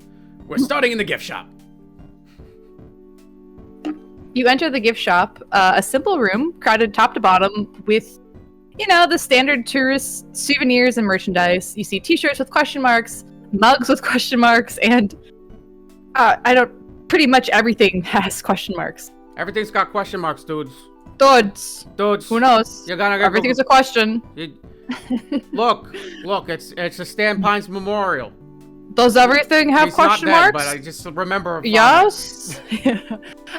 We're starting in the gift shop. You enter the gift shop, a simple room, crowded top to bottom with, the standard tourist souvenirs and merchandise. You see t-shirts with question marks, mugs with question marks, and pretty much everything has question marks. Everything's got question marks, dudes. Dudes. Who knows? You're gonna get Everything's a question. Look, it's a Stan Pines memorial. Does everything have He's question not dead, marks? but I just remember. Yes.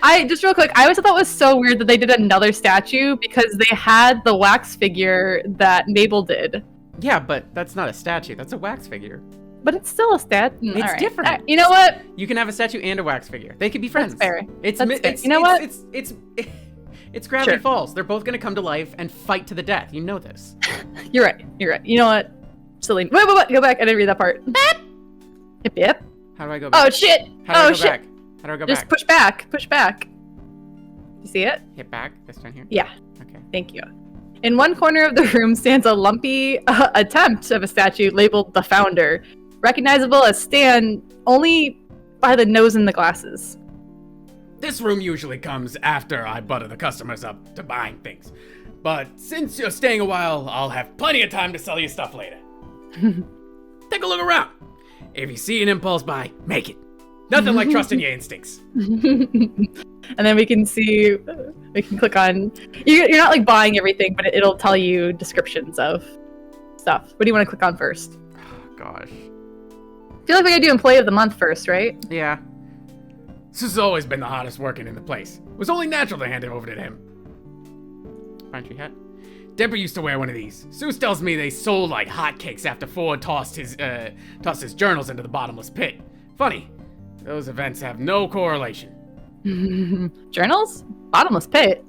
I just real quick. I always thought that was so weird that they did another statue because they had the wax figure that Mabel did. Yeah, but that's not a statue. That's a wax figure. But it's still a statue. It's different. You know what? You can have a statue and a wax figure. They could be friends. That's fair. It's you know what? It's Gravity Falls. They're both gonna come to life and fight to the death. You know this. You're right. You know what? Silly. Wait. Go back. I didn't read that part. Yep. How do I go back? Oh shit. How do I go back? How do I go Just back? push back. Push back. You see it? Hit back. This down here. Yeah. Okay. Thank you. In one corner of the room stands a lumpy attempt of a statue labeled the Founder, recognizable as Stan only by the nose and the glasses. This room usually comes after I butter the customers up to buying things. But since you're staying a while, I'll have plenty of time to sell you stuff later. Take a look around. If you see an impulse buy, make it. Nothing like trusting your instincts. And then we can click on, you're not like buying everything, but it'll tell you descriptions of stuff. What do you want to click on first? Gosh. I feel like we gotta do employee of the month first, right? Yeah. This has always been the hardest working in the place. It was only natural to hand it over to him. Pine tree hat. Dipper used to wear one of these. Seuss tells me they sold like hotcakes after Ford tossed his journals into the bottomless pit. Funny, those events have no correlation. Journals? Bottomless pit.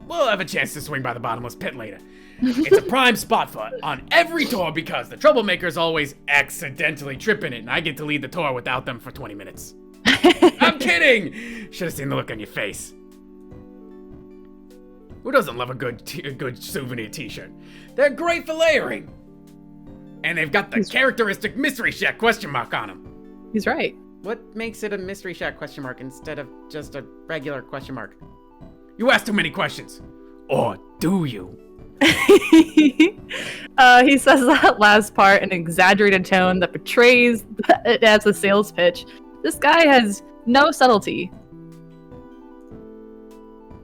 We'll have a chance to swing by the bottomless pit later. It's a prime spot for it on every tour because the troublemakers always accidentally trip in it, and I get to lead the tour without them for 20 minutes. I'm kidding! Should have seen the look on your face. Who doesn't love a good souvenir t-shirt? They're great for layering. And they've got the characteristic mystery shack question mark on them. He's right. What makes it a mystery shack question mark instead of just a regular question mark? You ask too many questions. Or do you? He says that last part in an exaggerated tone that portrays it as a sales pitch. This guy has no subtlety.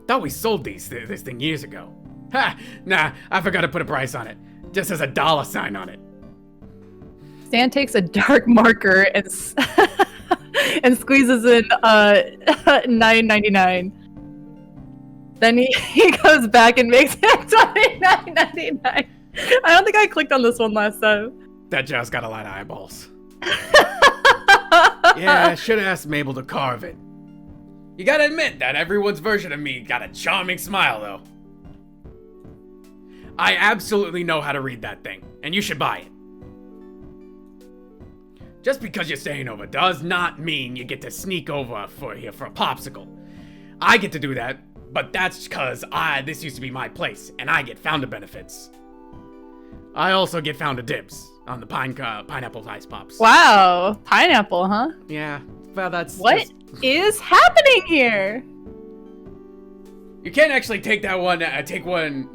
Thought we sold this thing years ago. Ha! Nah, I forgot to put a price on it. Just has a $sign on it. Stan takes a dark marker and and squeezes in $9.99. Then he goes back and makes it $29.99. I don't think I clicked on this one last time. That just got a lot of eyeballs. Yeah, I should have asked Mabel to carve it. You gotta admit that everyone's version of me got a charming smile, though. I absolutely know how to read that thing, and you should buy it. Just because you're staying over does not mean you get to sneak over for a popsicle. I get to do that, but that's because this used to be my place, and I get founder benefits. I also get founder dibs on the pineapple ice pops. Wow, pineapple, huh? Yeah, well, that's What is happening here? You can't actually take that one. Take one.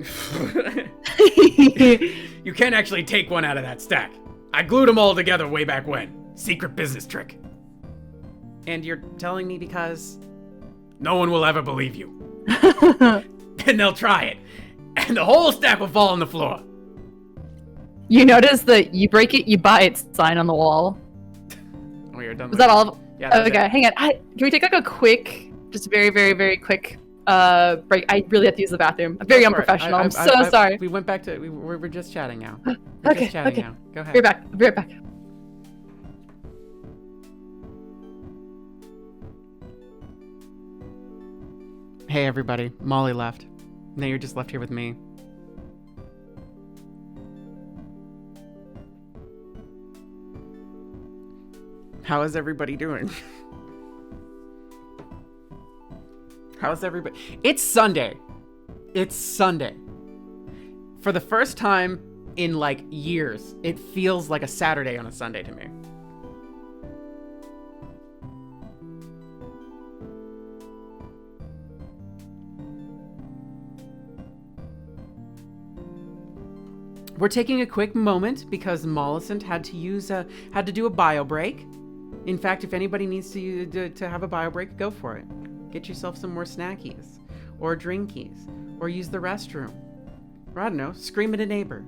You can't actually take one out of that stack. I glued them all together way back when. Secret business trick. And you're telling me because... No one will ever believe you. And they'll try it. And the whole stack will fall on the floor. You notice the you break it, you buy it sign on the wall. Oh, you're done. Is that all? Yeah, that's okay, it. hang on. Can we take like a quick, just very, very, very quick break? I really have to use the bathroom. I'm very Go for it. unprofessional. I'm so sorry. We went back to... We're just chatting now. Okay, Just chatting okay. now. Go ahead. Be right back. I'll be right back. Hey, everybody. Molly left. Now you're just left here with me. How is everybody doing? How's everybody? It's Sunday. It's Sunday. For the first time in like years, it feels like a Saturday on a Sunday to me. We're taking a quick moment because Mollicent had to do a bio break. In fact, if anybody needs to have a bio break, go for it. Get yourself some more snackies, or drinkies, or use the restroom. Or I don't know, scream at a neighbor.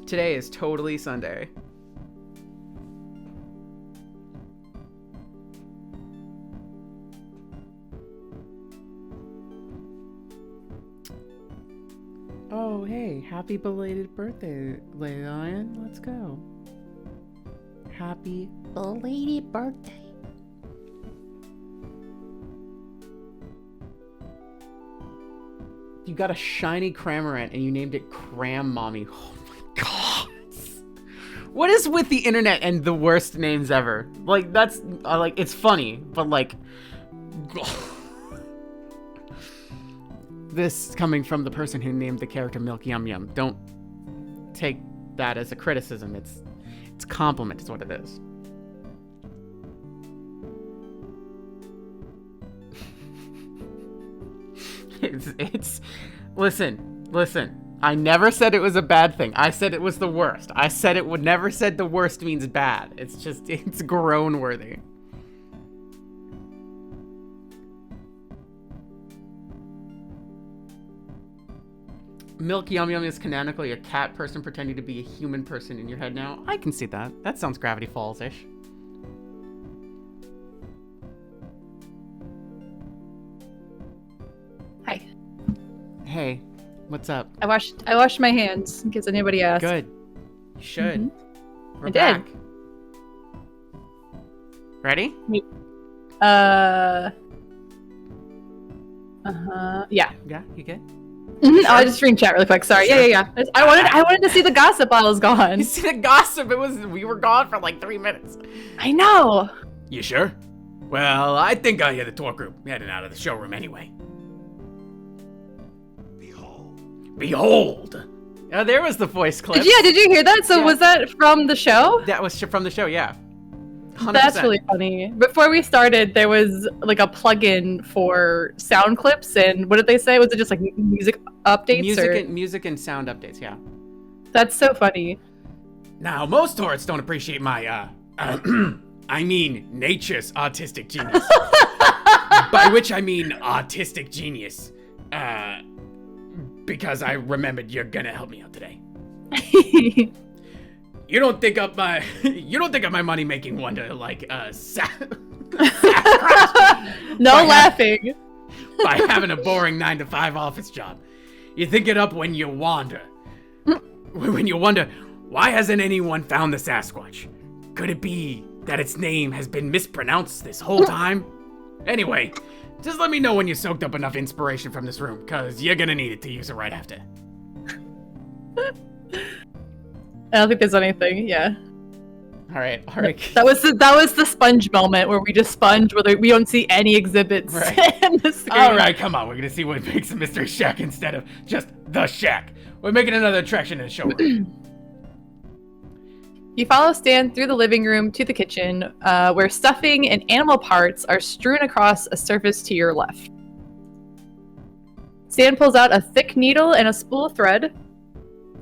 Today is totally Sunday. Oh, hey, happy belated birthday, Lion. Let's go. Happy belated birthday. You got a shiny Cramorant and you named it Cram Mommy. Oh my god. What is with the internet and the worst names ever? Like, that's, like, it's funny, but like... This coming from the person who named the character Milky Yum Yum. Don't take that as a criticism. It's a compliment is what it is. It's listen. I never said it was a bad thing. I said it was the worst. I said it would never said the worst means bad. It's just, it's groan worthy. Milky Yum Yum is canonically a cat person pretending to be a human person in your head now. I can see that. That sounds Gravity Falls-ish. Hi. Hey, what's up? I washed my hands in case anybody asked. Good. You should. Mm-hmm. We're I back. did. Ready? Yeah. Yeah, you good? Oh, I just read chat really quick. Sorry. Sure. Yeah. I wanted to see the gossip while I was gone. You see the gossip? We were gone for like 3 minutes. I know. You sure? Well, I think I hear the tour group heading out of the showroom anyway. Behold! Oh, there was the voice clip. Yeah, did you hear that? So Yeah. was that from the show? That was from the show, yeah. 100%. That's really funny. Before we started, there was like a plugin for sound clips, and what did they say? Was it just like music updates? Music and sound updates, yeah. That's so funny. Now, most tourists don't appreciate my, I mean nature's artistic genius. By which I mean autistic genius. Because I remembered you're gonna help me out today. You don't think of my money-making wonder like, No laughing. by having a boring 9-to-5 office job. You think it up when you wander. When you wonder, why hasn't anyone found the Sasquatch? Could it be that its name has been mispronounced this whole time? Anyway, just let me know when you soaked up enough inspiration from this room, cause you're gonna need it to use it right after. I don't think there's anything. Yeah. All right. That was the sponge moment where we just sponge where we don't see any exhibits Right. in the screen. Alright, come on, we're gonna see what makes a mystery shack instead of just the shack. We're making another attraction in the showroom. You follow Stan through the living room to the kitchen, where stuffing and animal parts are strewn across a surface to your left. Stan pulls out a thick needle and a spool of thread,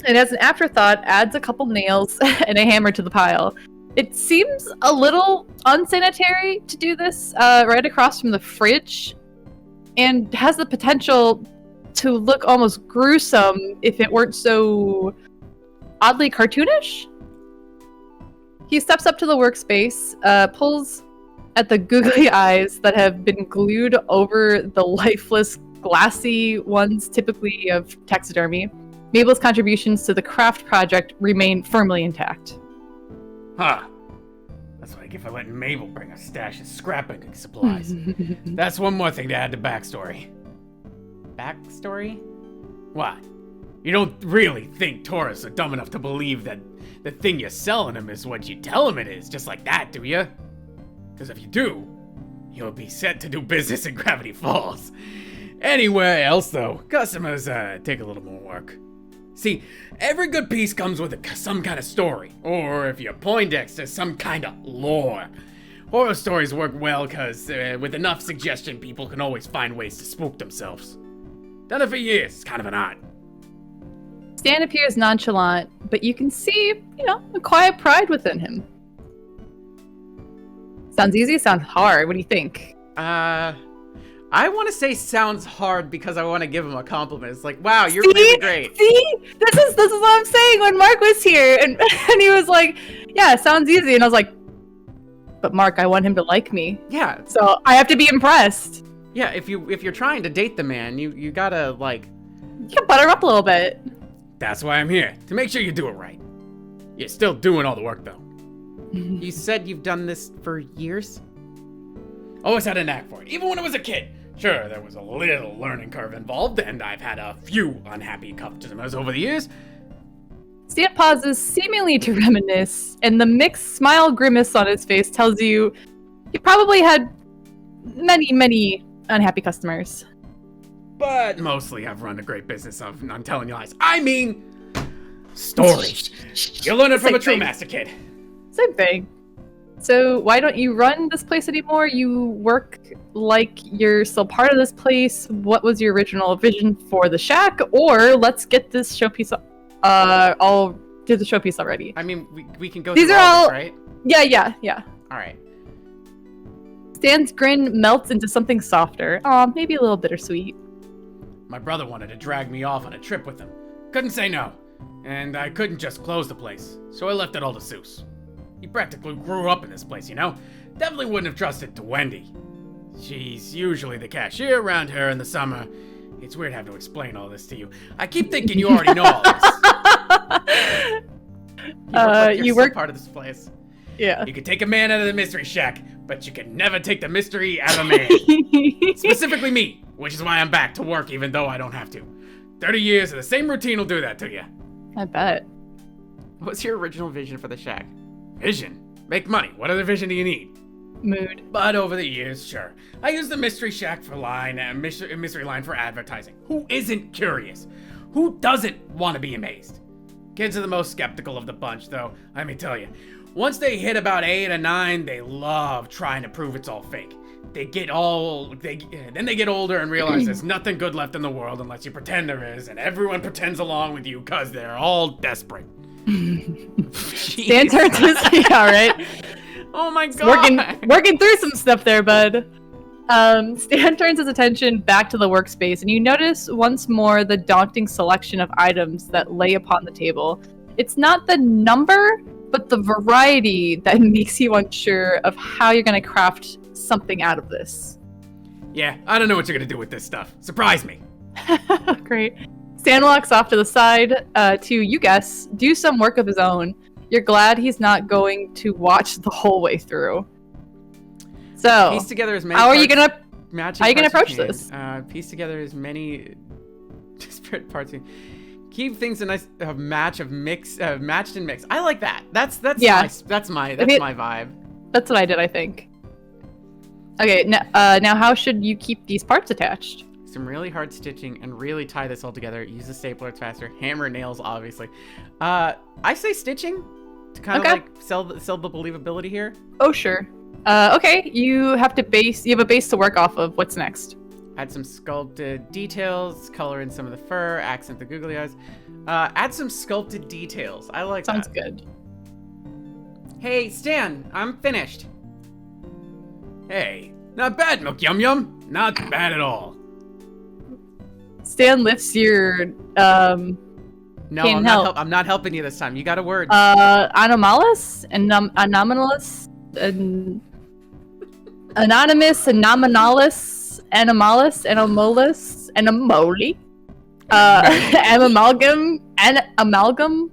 and as an afterthought, adds a couple nails and a hammer to the pile. It seems a little unsanitary to do this right across from the fridge, and has the potential to look almost gruesome if it weren't so oddly cartoonish. He steps up to the workspace, pulls at the googly eyes that have been glued over the lifeless, glassy ones typically of taxidermy. Mabel's contributions to the craft project remain firmly intact. Huh. That's like if I let Mabel bring a stash of scrapping supplies. That's one more thing to add to backstory. Backstory? What? You don't really think tourists are dumb enough to believe that the thing you're selling them is what you tell them it is, just like that, do you? Because if you do, you'll be set to do business in Gravity Falls. Anywhere else, though, customers take a little more work. See, every good piece comes with some kind of story, or if you're Poindexter, some kind of lore. Horror stories work well because with enough suggestion, people can always find ways to spook themselves. Done it for years, it's kind of an art. Stan appears nonchalant, but you can see, a quiet pride within him. Sounds easy, sounds hard. What do you think? I want to say sounds hard because I want to give him a compliment. It's like, wow, you're really great. See? This is what I'm saying. When Mark was here and he was like, yeah, it sounds easy. And I was like, but Mark, I want him to like me. Yeah. So I have to be impressed. Yeah, if you're trying to date the man, you gotta like... You can butter him up a little bit. That's why I'm here, to make sure you do it right. You're still doing all the work, though. You said you've done this for years? Always had a knack for it, even when I was a kid. Sure, there was a little learning curve involved, and I've had a few unhappy customers over the years. Stan pauses, seemingly to reminisce, and the mixed smile grimace on his face tells you he probably had many, many unhappy customers. But mostly I've run a great business of not telling you lies. I mean, stories. You learn it from a true master kid. Same thing. So why don't you run this place anymore? You work like you're still part of this place. What was your original vision for the shack? Or let's get this showpiece. I'll do the showpiece already. I mean, we can go These through are all all- this, right? Yeah. All right. Stan's grin melts into something softer. Aw, maybe a little bittersweet. My brother wanted to drag me off on a trip with him. Couldn't say no. And I couldn't just close the place, so I left it all to Seuss. He practically grew up in this place, you know? Definitely wouldn't have trusted to Wendy. She's usually the cashier around here in the summer. It's weird having to explain all this to you. I keep thinking you already know all this. You're work- part of this place. Yeah. You can take a man out of the mystery shack, but you can never take the mystery out of a man. Specifically me, which is why I'm back to work even though I don't have to. 30 years of the same routine will do that to you. I bet. What's your original vision for the shack? Vision. Make money. What other vision do you need? Mood. But over the years, sure. I used the mystery shack for line and mystery line for advertising. Who isn't curious? Who doesn't want to be amazed? Kids are the most skeptical of the bunch, though, let me tell you. Once they hit about 8 or 9, they love trying to prove it's all fake. Then they get older and realize there's nothing good left in the world unless you pretend there is, and everyone pretends along with you because they're all desperate. Stan turns his right. Oh my god! Working through some stuff there, bud. Stan turns his attention back to the workspace, and you notice once more the daunting selection of items that lay upon the table. It's not the number, but the variety that makes you unsure of how you're going to craft something out of this. Yeah, I don't know what you're gonna do with this stuff. Surprise me. Great. Stan walks off to the side to, you guess, do some work of his own. You're glad he's not going to watch the whole way through. So, Piece together as many how are you parts- gonna matching how are you gonna parts approach as you can. Piece together as many disparate parts. Keep things a nice matched and mix. I like that. That's Yeah. nice. That's my vibe. That's what I did, I think. Okay, now how should you keep these parts attached? Some really hard stitching and really tie this all together. Use a stapler, it's faster. Hammer nails, obviously. I say stitching to kind of Okay. like sell the believability here. Oh, sure. Okay, you have a base to work off of. What's next? Add some sculpted details, color in some of the fur, accent the googly eyes. Add some sculpted details. I like Sounds that. good. Hey, Stan, I'm finished. Hey, not bad, Milk Yum Yum. Not bad at all. Stan lifts your No, Can't help. I'm not helping you this time. You got a word. anomalous and anomalous and anonymous and nominalis anomalous anomalous and amoli amalgam and amalgam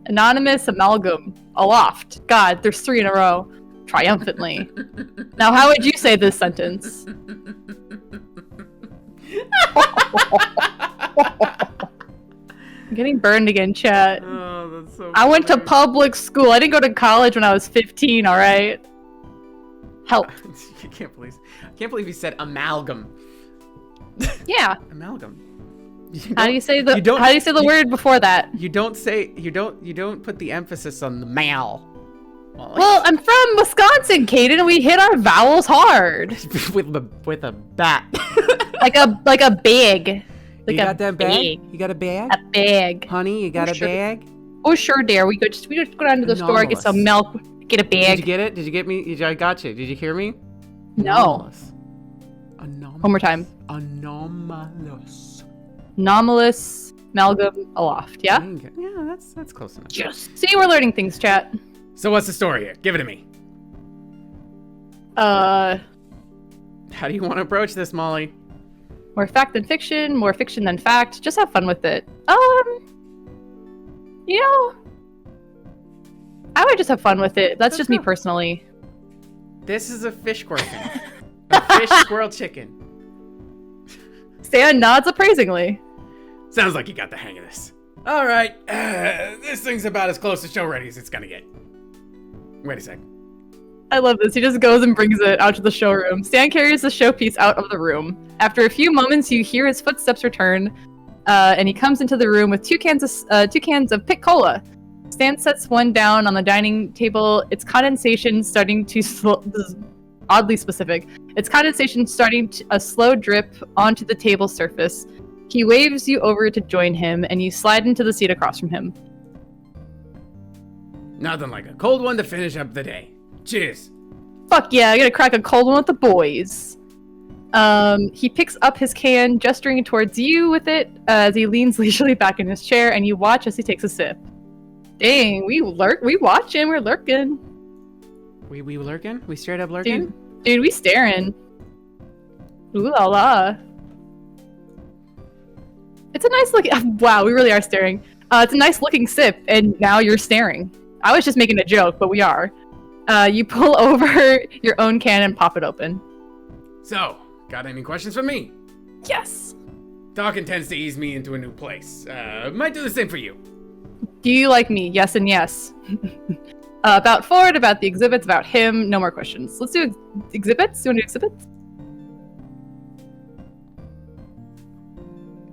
anonymous amalgam aloft. God, there's 3 in a row. Triumphantly. Now, how would you say this sentence? I'm getting burned again, chat. Oh, that's so I went to funny. public school. I didn't go to college when I was 15, alright? Help. I can't believe you said amalgam. Yeah. Amalgam. How do you say the you how do you say the word before that? You don't put the emphasis on the mal. Well, I'm from Wisconsin, Kdin, and we hit our vowels hard. with a bat. like a bag. Like You a got that bag? You got a bag? A bag. Honey, you got Oh, a sure. bag? Oh sure, dear. We just go down to the store, get some milk, get a Did bag. you get it? Did you get me? I got you. Did you hear me? No. Anomalous. One more time. Anomalous. Anomalous, amalgam, aloft. Yeah? Yeah, that's close enough. Yes. See, we're learning things, chat. So what's the story here? Give it to me. How do you want to approach this, Molly? More fact than fiction, more fiction than fact. Just have fun with it. You know, I would just have fun with it. That's just me personally. This is a fish squirrel. A fish squirrel chicken. Stan nods appraisingly. Sounds like you got the hang of this. All right, this thing's about as close to show ready as it's gonna get. Wait a sec. I love this. He just goes and brings it out to the showroom. Stan carries the showpiece out of the room. After a few moments, you hear his footsteps return, and he comes into the room with two cans of Pit Cola. Stan sets one down on the dining table. Its condensation starting to this is oddly specific. Its condensation starting a slow drip onto the table surface. He waves you over to join him, and you slide into the seat across from him. Nothing like a cold one to finish up the day. Cheers. Fuck yeah, I gotta crack a cold one with the boys. He picks up his can, gesturing towards you with it as he leans leisurely back in his chair, and you watch as he takes a sip. Dang, we watching, we're lurking. We lurking? We straight up lurking? Dude, we staring. Ooh la la. It's a nice looking. Wow, we really are staring. It's a nice looking sip, and now you're staring. I was just making a joke, but we are. You pull over your own can and pop it open. So, got any questions for me? Yes. Talking tends to ease me into a new place. Might do the same for you. Do you like me? Yes and yes. About Ford, about the exhibits, about him. No more questions. Let's do exhibits. You want to do exhibits?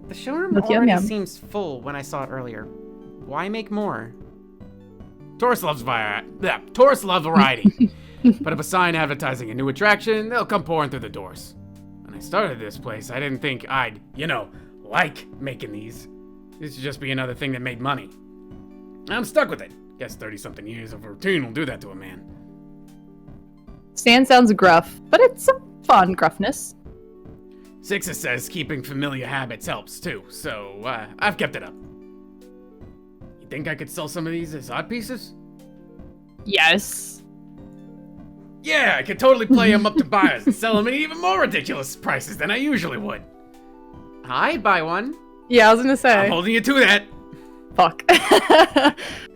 The showroom Look, yum, already yum. seems full when I saw it earlier. Why make more? Tourists love variety. Put up a sign advertising a new attraction, they'll come pouring through the doors. When I started this place, I didn't think I'd, like making these. This should just be another thing that made money. I'm stuck with it. Guess 30-something years of routine will do that to a man. Stan sounds gruff, but it's a fun gruffness. Sixes says keeping familiar habits helps too, so I've kept it up. You think I could sell some of these as odd pieces? Yes. Yeah, I could totally play them up to buyers and sell them at even more ridiculous prices than I usually would. I'd buy one. Yeah, I was gonna say. I'm holding you to that. Fuck.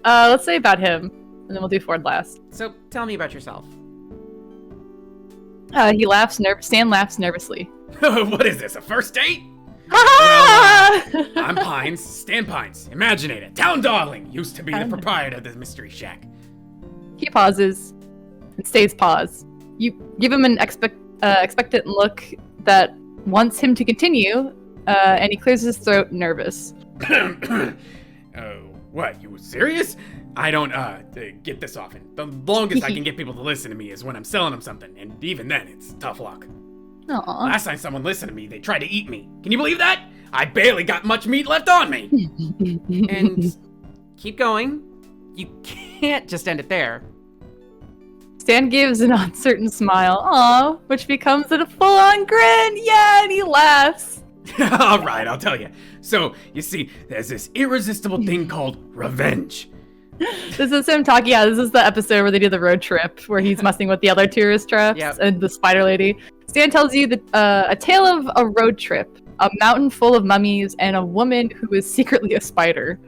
Let's say about him, and then we'll do Ford last. So tell me about yourself. He laughs. Stan laughs nervously. What is this, a first date? I'm Pines, Stan Pines, Imaginator, town darling, used to be the proprietor of the Mystery Shack. He pauses and stays paused. You give him an expectant look that wants him to continue, and he clears his throat, nervous. What, you serious? I don't, get this often. The longest I can get people to listen to me is when I'm selling them something, and even then, it's tough luck. Aww. Last time someone listened to me, they tried to eat me. Can you believe that? I barely got much meat left on me. And keep going. You can't just end it there. Stan gives an uncertain smile, aww, which becomes a full-on grin. Yeah, and he laughs. All right, I'll tell you. So, you see, there's this irresistible thing called revenge. This is him talking. Yeah, this is the episode where they do the road trip, where he's messing with the other tourist traps and the spider lady. Stan tells you that a tale of a road trip, a mountain full of mummies, and a woman who is secretly a spider.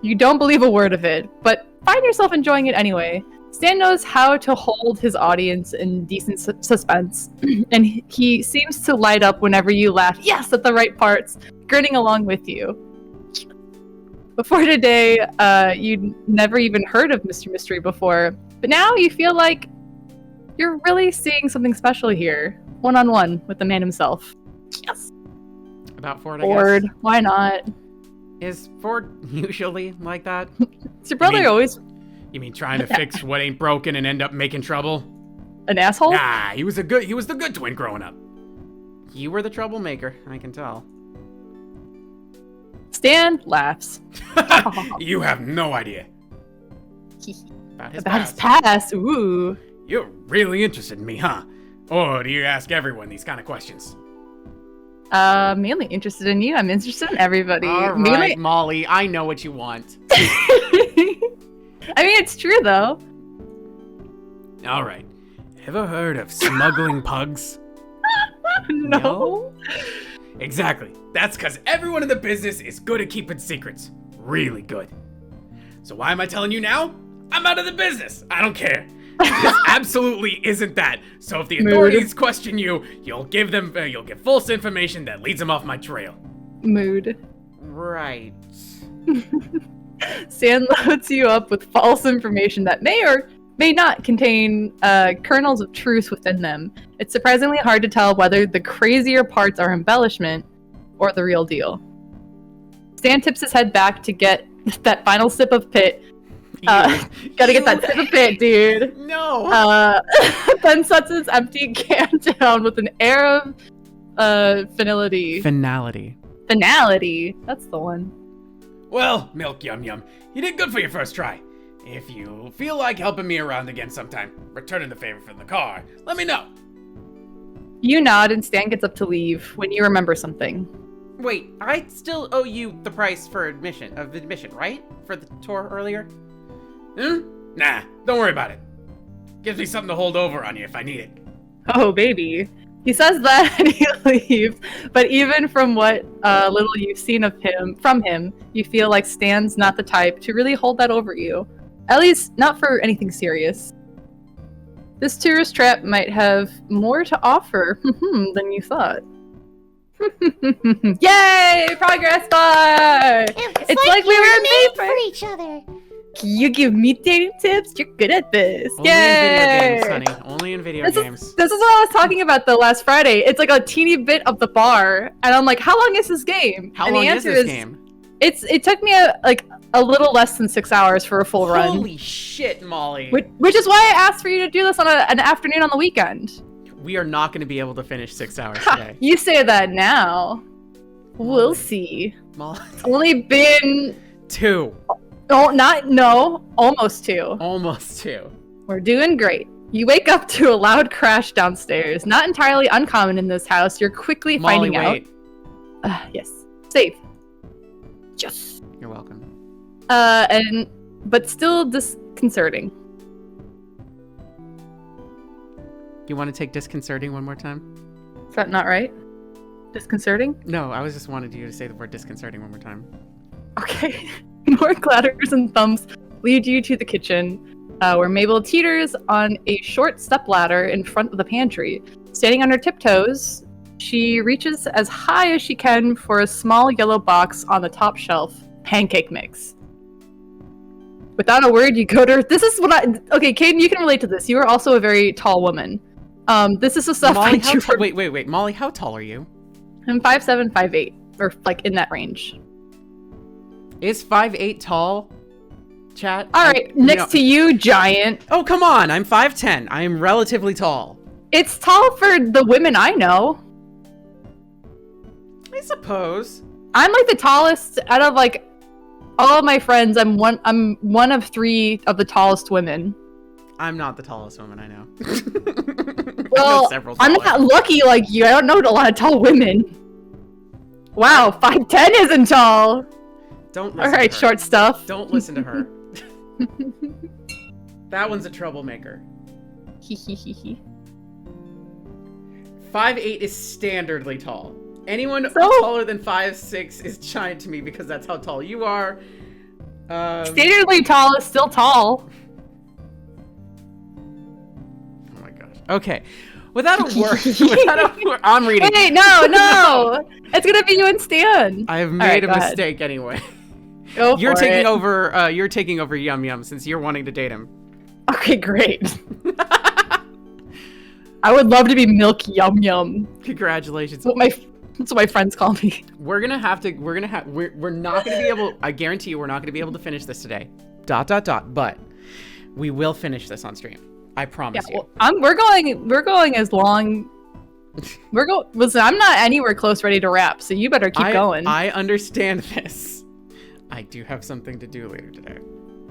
You don't believe a word of it, but find yourself enjoying it anyway. Stan knows how to hold his audience in decent suspense, and he seems to light up whenever you laugh, yes, at the right parts, grinning along with you. Before today, you'd never even heard of Mr. Mystery before, but now you feel like you're really seeing something special here, one-on-one with the man himself. Yes. About Ford, Ford, I guess. why not? Is Ford usually like that? Is your brother always You mean trying to fix what ain't broken and end up making trouble? an asshole? Nah, he was the good twin growing up. You were the troublemaker, I can tell. Stan laughs. You have no idea. About his About his past. past, ooh. You're really interested in me, huh? Or do you ask everyone these kind of questions? Mainly interested in you. I'm interested in everybody. All Mainly- right, Molly, I know what you want. I mean, it's true though. All right. Ever heard of smuggling pugs? No. Exactly. That's because everyone in the business is good at keeping secrets. Really good. So why am I telling you now? I'm out of the business. I don't care. This absolutely isn't that. So if the authorities question you, you'll give false information that leads them off my trail. Mood. Right. Stan loads you up with false information that may or may not contain kernels of truth within them. It's surprisingly hard to tell whether the crazier parts are embellishment or the real deal. Stan tips his head back to get that final sip of pit. Gotta get that sip of pit, dude. No. Then sets his empty can down with an air of finality. Finality. That's the one. Well, Milk Yum Yum, you did good for your first try. If you feel like helping me around again sometime, returning the favor from the car, let me know. You nod and Stan gets up to leave when you remember something. Wait, I still owe you the price for admission, right? For the tour earlier? Nah, don't worry about it. Gives me something to hold over on you if I need it. Oh, baby. He says that and he leaves, but even from what little you've seen of from him, you feel like Stan's not the type to really hold that over you. At least, not for anything serious. This tourist trap might have more to offer than you thought. Yay! Progress bar! It's like we were made for each other. You give me dating tips? You're good at this. Only in video games, honey. Only in video games. This is what I was talking about the last Friday. It's like a teeny bit of the bar, and I'm like, how long is this game? How and long the is answer this game? It took me a little less than 6 hours for a full run. Holy shit, Molly. Which is why I asked for you to do this on an afternoon on the weekend. We are not going to be able to finish 6 hours today. You say that now. We'll see. Molly. It's only been 2. Almost 2. Almost 2. We're doing great. You wake up to a loud crash downstairs. Not entirely uncommon in this house. You're quickly Molly, finding wait. out. Yes. Safe. Yes. You're welcome. But still disconcerting. You want to take disconcerting one more time? Is that not right? Disconcerting? No, I was just wanted you to say the word disconcerting one more time. Okay. More clatters and thumps lead you to the kitchen, where Mabel teeters on a short stepladder in front of the pantry. Standing on her tiptoes, she reaches as high as she can for a small yellow box on the top shelf. Pancake mix. Without a word, you go to her. This is what okay, Kdin, you can relate to this. You are also a very tall woman. This is the stuff Molly, I do. Wait. Molly, how tall are you? I'm 5'7", 5'8", or like in that range. Is 5'8" tall? Chat? All right, next to you, giant. Oh, come on. I'm 5'10". I am relatively tall. It's tall for the women I know. I suppose. I'm like the tallest out of like all of my friends. I'm one of 3 of the tallest women. I'm not the tallest woman I know. Well, I'm not lucky like you. I don't know a lot of tall women. Wow, 5'10" isn't tall. Don't listen All right, to her. short stuff. Don't listen to her. That one's a troublemaker. 5'8" is standardly tall. Anyone taller than 5'6" is giant to me because that's how tall you are. Standardly tall is still tall. Oh my gosh. Okay. Without a word, I'm reading. Wait, no. It's gonna be you and Stan. I have made a mistake anyway. Go You're for taking it. over. You're taking over Yum Yum since you're wanting to date him. Okay, great. I would love to be Milk Yum Yum. Congratulations. That's what my friends call me. We're not gonna be able. I guarantee you, we're not gonna be able to finish this today. ... But we will finish this on stream. I promise you. Well, we're going as long. Listen, I'm not anywhere close ready to wrap, so you better keep going. I understand this. I do have something to do later today.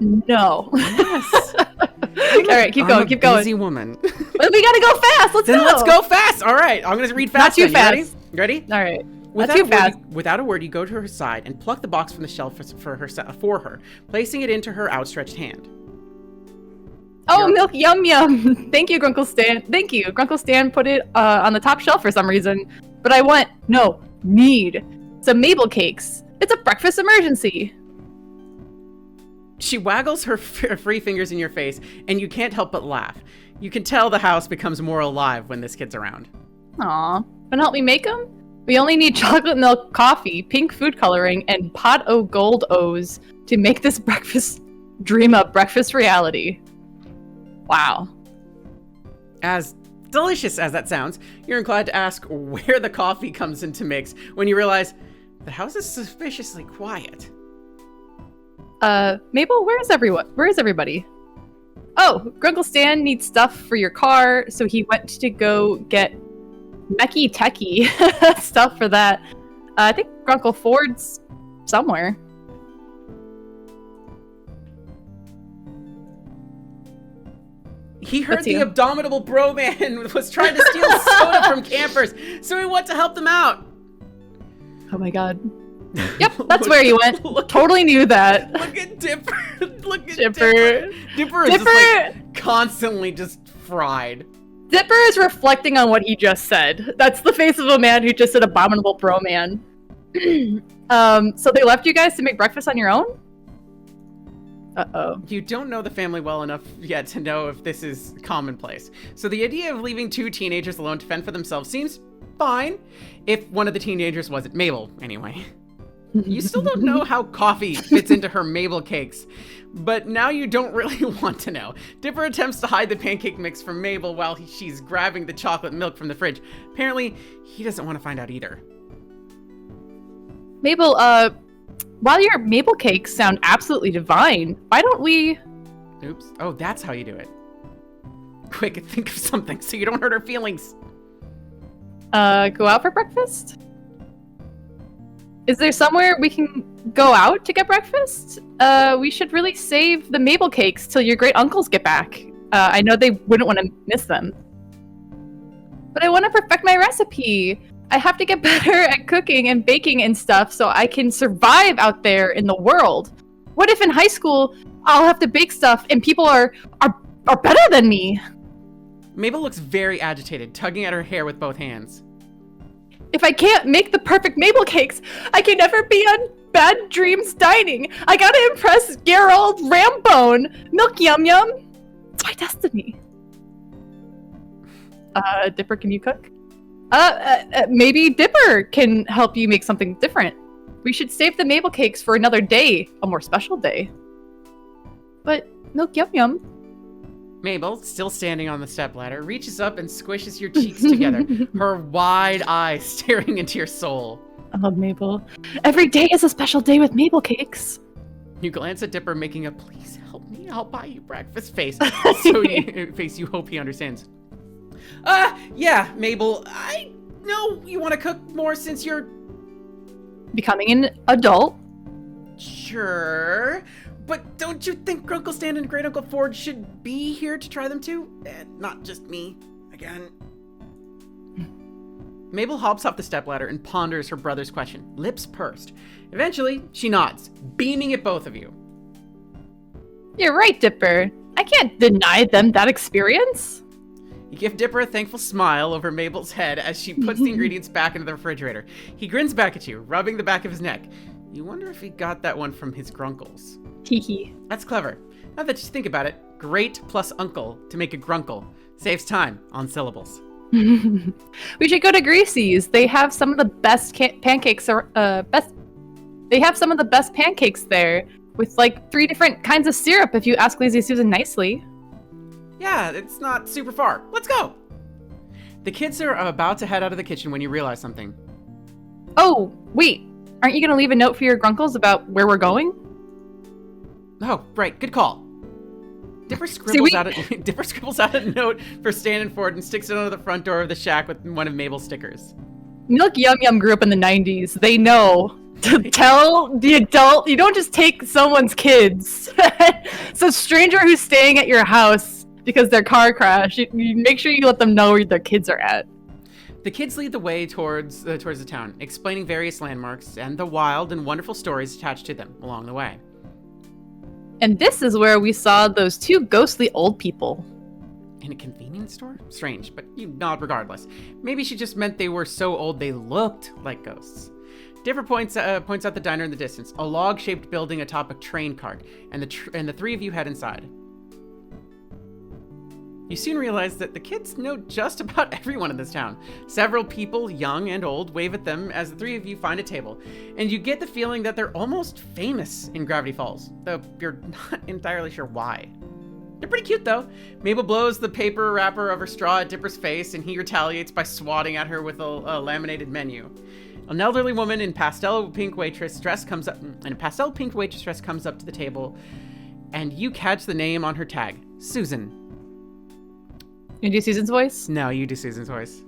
No. Yes. All right, keep going. Keep going. Busy woman. But we gotta go fast. Let's go fast. All right, I'm gonna read fast. Not too fast. You ready? All right. Without Not too fast. Without a word, you go to her side and pluck the box from the shelf for her, placing it into her outstretched hand. Oh, Milk Yum Yum. Thank you, Grunkle Stan. Thank you. Grunkle Stan put it on the top shelf for some reason. But I need some Mabel cakes. It's a breakfast emergency. She waggles her free fingers in your face, and you can't help but laugh. You can tell the house becomes more alive when this kid's around. Aw. Wanna help me make them? We only need chocolate milk coffee, pink food coloring, and pot o' gold O's to make this breakfast dream a breakfast reality. Wow. As delicious as that sounds, you're inclined to ask where the coffee comes into mix when you realize the house is suspiciously quiet. Mabel, where is everyone? Where is everybody? Oh, Grunkle Stan needs stuff for your car, so he went to go get Mecky Techie stuff for that. I think Grunkle Ford's somewhere. He heard That's the you. abominable bro man was trying to steal soda from campers, so he went to help them out. Oh my god. Yep, that's where you went. Totally knew that. Look at Dipper. Look at Dipper. Dipper. Dipper is just like constantly just fried. Dipper is reflecting on what he just said. That's the face of a man who just said abominable bro man. So they left you guys to make breakfast on your own? Uh-oh. You don't know the family well enough yet to know if this is commonplace. So the idea of leaving two teenagers alone to fend for themselves seems fine. If one of the teenagers wasn't Mabel, anyway. You still don't know how coffee fits into her Mabel cakes, but now you don't really want to know. Dipper attempts to hide the pancake mix from Mabel while she's grabbing the chocolate milk from the fridge. Apparently, he doesn't want to find out either. Mabel, while your Mabel cakes sound absolutely divine, why don't we... Oops. Oh, that's how you do it. Quick, think of something so you don't hurt her feelings. Go out for breakfast? Is there somewhere we can go out to get breakfast? We should really save the Mabel cakes till your great uncles get back. I know they wouldn't want to miss them. But I want to perfect my recipe. I have to get better at cooking and baking and stuff so I can survive out there in the world. What if in high school I'll have to bake stuff and people are better than me? Mabel looks very agitated, tugging at her hair with both hands. If I can't make the perfect Mabel cakes, I can never be on Bad Dreams Dining. I gotta impress Gerald Rambone. Milk Yum Yum. It's my destiny. Dipper, can you cook? Maybe Dipper can help you make something different. We should save the Mabel cakes for another day, a more special day. But Milk Yum Yum. Mabel, still standing on the stepladder, reaches up and squishes your cheeks together, her wide eyes staring into your soul. I love Mabel. Every day is a special day with Mabel cakes. You glance at Dipper, making a "please help me, I'll buy you breakfast" face, so you hope he understands. Yeah, Mabel, I know you want to cook more since you're... Becoming an adult. Sure, but don't you think Grunkle Stan and Great Uncle Ford should be here to try them too? And not just me, again. Mabel hops off the stepladder and ponders her brother's question, lips pursed. Eventually, she nods, beaming at both of you. You're right, Dipper. I can't deny them that experience. You give Dipper a thankful smile over Mabel's head as she puts the ingredients back into the refrigerator. He grins back at you, rubbing the back of his neck. You wonder if he got that one from his grunkles. Hee. That's clever. Now that you think about it, great plus uncle to make a grunkle. Saves time on syllables. We should go to Gracie's. They have some of the best pancakes. They have some of the best pancakes there, with like 3 different kinds of syrup. If you ask Lazy Susan nicely. Yeah, it's not super far. Let's go. The kids are about to head out of the kitchen when you realize something. Oh, wait. Aren't you gonna leave a note for your grunkles about where we're going? Oh, right. Good call. Dipper scribbles out a note for Stan and Ford and sticks it under the front door of the shack with one of Mabel's stickers. Milk Yum Yum grew up in the 90s. They know to tell the adult. You don't just take someone's kids. It's a stranger who's staying at your house because their car crashed. You make sure you let them know where their kids are at. The kids lead the way towards the town, explaining various landmarks and the wild and wonderful stories attached to them along the way. And this is where we saw those 2 ghostly old people. In a convenience store? Strange, but you nod regardless. Maybe she just meant they were so old they looked like ghosts. Dipper points out the diner in the distance, a log-shaped building atop a train cart, and the 3 of you head inside. You soon realize that the kids know just about everyone in this town. Several people, young and old, wave at them as the 3 of you find a table, and you get the feeling that they're almost famous in Gravity Falls, though you're not entirely sure why. They're pretty cute, though. Mabel blows the paper wrapper of her straw at Dipper's face, and he retaliates by swatting at her with a laminated menu. An elderly woman in pastel pink waitress dress comes up, to the table, and you catch the name on her tag, Susan. You do Susan's voice? No, you do Susan's voice.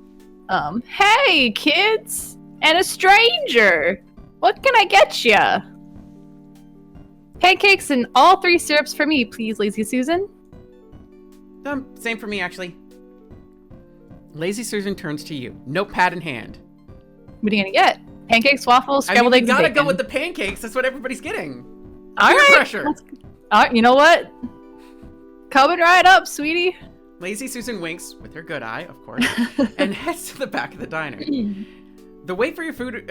Hey, kids! And a stranger! What can I get ya? Pancakes and all 3 syrups for me, please, Lazy Susan. Same for me, actually. Lazy Susan turns to you, notepad in hand. What are you gonna get? Pancakes, waffles, scrambled eggs, you and gotta bacon. go with the pancakes. That's what everybody's getting. All Peer right. pressure. All right, you know what? Coming right up, sweetie. Lazy Susan winks, with her good eye, of course, and heads to the back of the diner. The wait for your food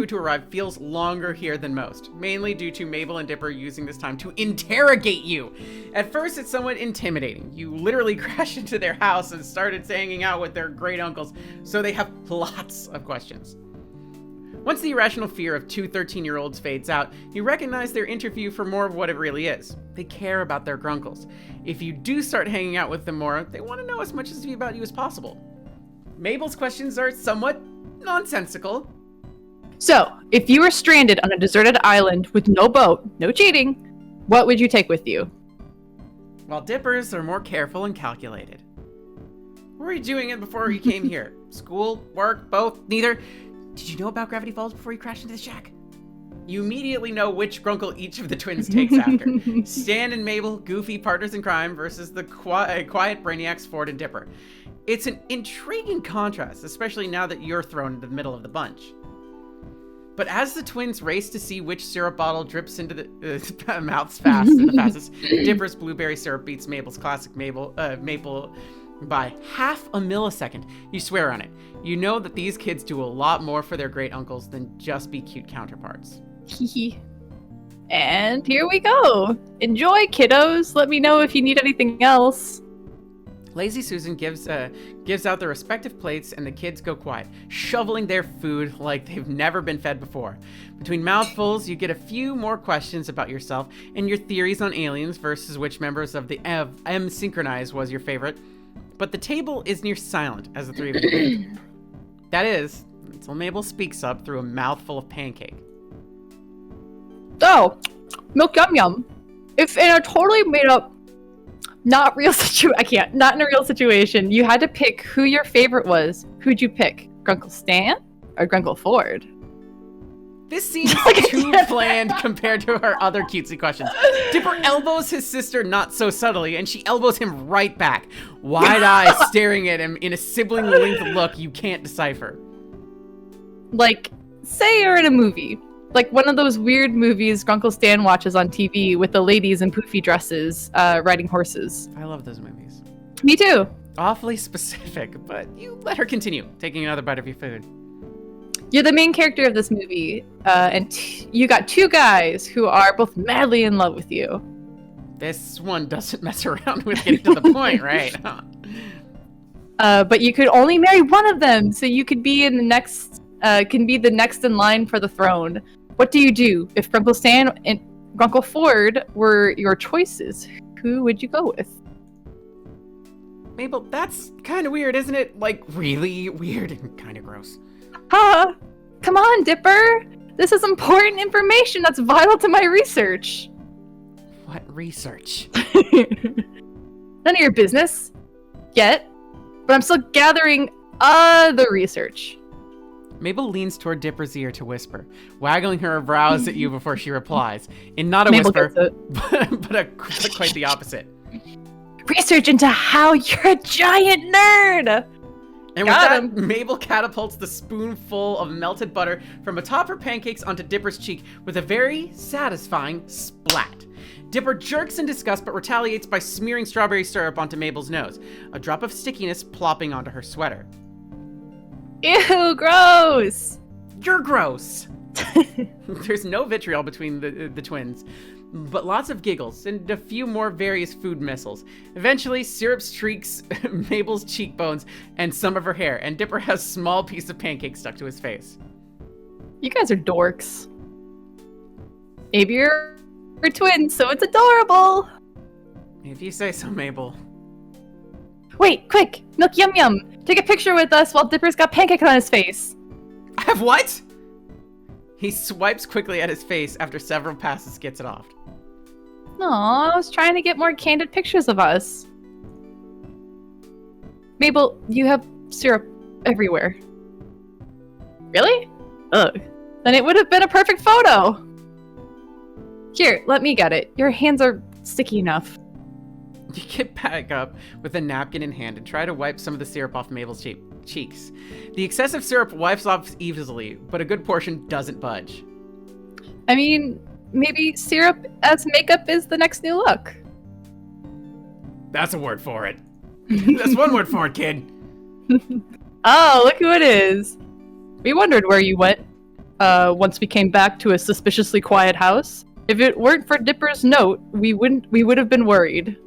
to arrive feels longer here than most, mainly due to Mabel and Dipper using this time to interrogate you. At first, it's somewhat intimidating. You literally crashed into their house and started hanging out with their great uncles, so they have lots of questions. Once the irrational fear of 2 13-year-olds fades out, you recognize their interview for more of what it really is. They care about their grunkles. If you do start hanging out with them more, they want to know as much about you as possible. Mabel's questions are somewhat nonsensical. So, if you were stranded on a deserted island with no boat, no cheating, what would you take with you? While Dippers are more careful and calculated. What were you doing it before you came here? School? Work? Both? Neither? Did you know about Gravity Falls before you crashed into the shack? You immediately know which grunkle each of the twins takes after. Stan and Mabel, goofy partners in crime, versus the quiet brainiacs Ford and Dipper. It's an intriguing contrast, especially now that you're thrown into the middle of the bunch. But as the twins race to see which syrup bottle drips into the mouths the fastest, Dipper's blueberry syrup beats Mabel's classic maple by half a millisecond. You swear on it. You know that these kids do a lot more for their great uncles than just be cute counterparts. And here we go. Enjoy, kiddos. Let me know if you need anything else. Lazy Susan gives out their respective plates, and the kids go quiet, shoveling their food like they've never been fed before. Between mouthfuls, you get a few more questions about yourself and your theories on aliens versus which members of the M synchronized was your favorite. But the table is near silent as the 3 of you leave. That is, until Mabel speaks up through a mouthful of pancake. So, milk yum yum. If in a totally made up not in a real situation, you had to pick who your favorite was, who'd you pick? Grunkle Stan or Grunkle Ford? This seems too bland compared to our other cutesy questions. Dipper elbows his sister not so subtly, and she elbows him right back, wide eyes staring at him in a sibling-linked look you can't decipher. Like, say you're in a movie. Like one of those weird movies Grunkle Stan watches on TV with the ladies in poofy dresses riding horses. I love those movies. Me too. Awfully specific, but you let her continue, taking another bite of your food. You're the main character of this movie, and you got 2 guys who are both madly in love with you. This one doesn't mess around with getting to the point, right? But you could only marry one of them, so you could be in the next in line for the throne. What do you do if Grunkle Stan and Grunkle Ford were your choices? Who would you go with? Mabel, that's kind of weird, isn't it? Like, really weird and kind of gross. Huh? Come on, Dipper. This is important information that's vital to my research. What research? None of your business. Yet. But I'm still gathering other research. Mabel leans toward Dipper's ear to whisper, waggling her brows at you before she replies, in not a Mabel whisper, but quite the opposite. Research into how you're a giant nerd! And with that, Mabel catapults the spoonful of melted butter from atop her pancakes onto Dipper's cheek with a very satisfying splat. Dipper jerks in disgust but retaliates by smearing strawberry syrup onto Mabel's nose, a drop of stickiness plopping onto her sweater. Ew, gross! You're gross! There's no vitriol between the twins, but lots of giggles and a few more various food missiles. Eventually, syrup streaks Mabel's cheekbones and some of her hair, and Dipper has a small piece of pancake stuck to his face. You guys are dorks. Maybe you're twins, so it's adorable. If you say so, Mabel. Wait, quick! Milk Yum Yum! Take a picture with us while Dipper's got pancake on his face! I have what? He swipes quickly at his face after several passes gets it off. Aw, I was trying to get more candid pictures of us. Mabel, you have syrup everywhere. Really? Ugh. Then it would have been a perfect photo! Here, let me get it. Your hands are sticky enough. You get back up with a napkin in hand and try to wipe some of the syrup off Mabel's cheeks. The excessive syrup wipes off easily, but a good portion doesn't budge. I mean, maybe syrup as makeup is the next new look. That's a word for it. That's one word for it, kid. Oh, look who it is. We wondered where you went, once we came back to a suspiciously quiet house. If it weren't for Dipper's note, we would have been worried.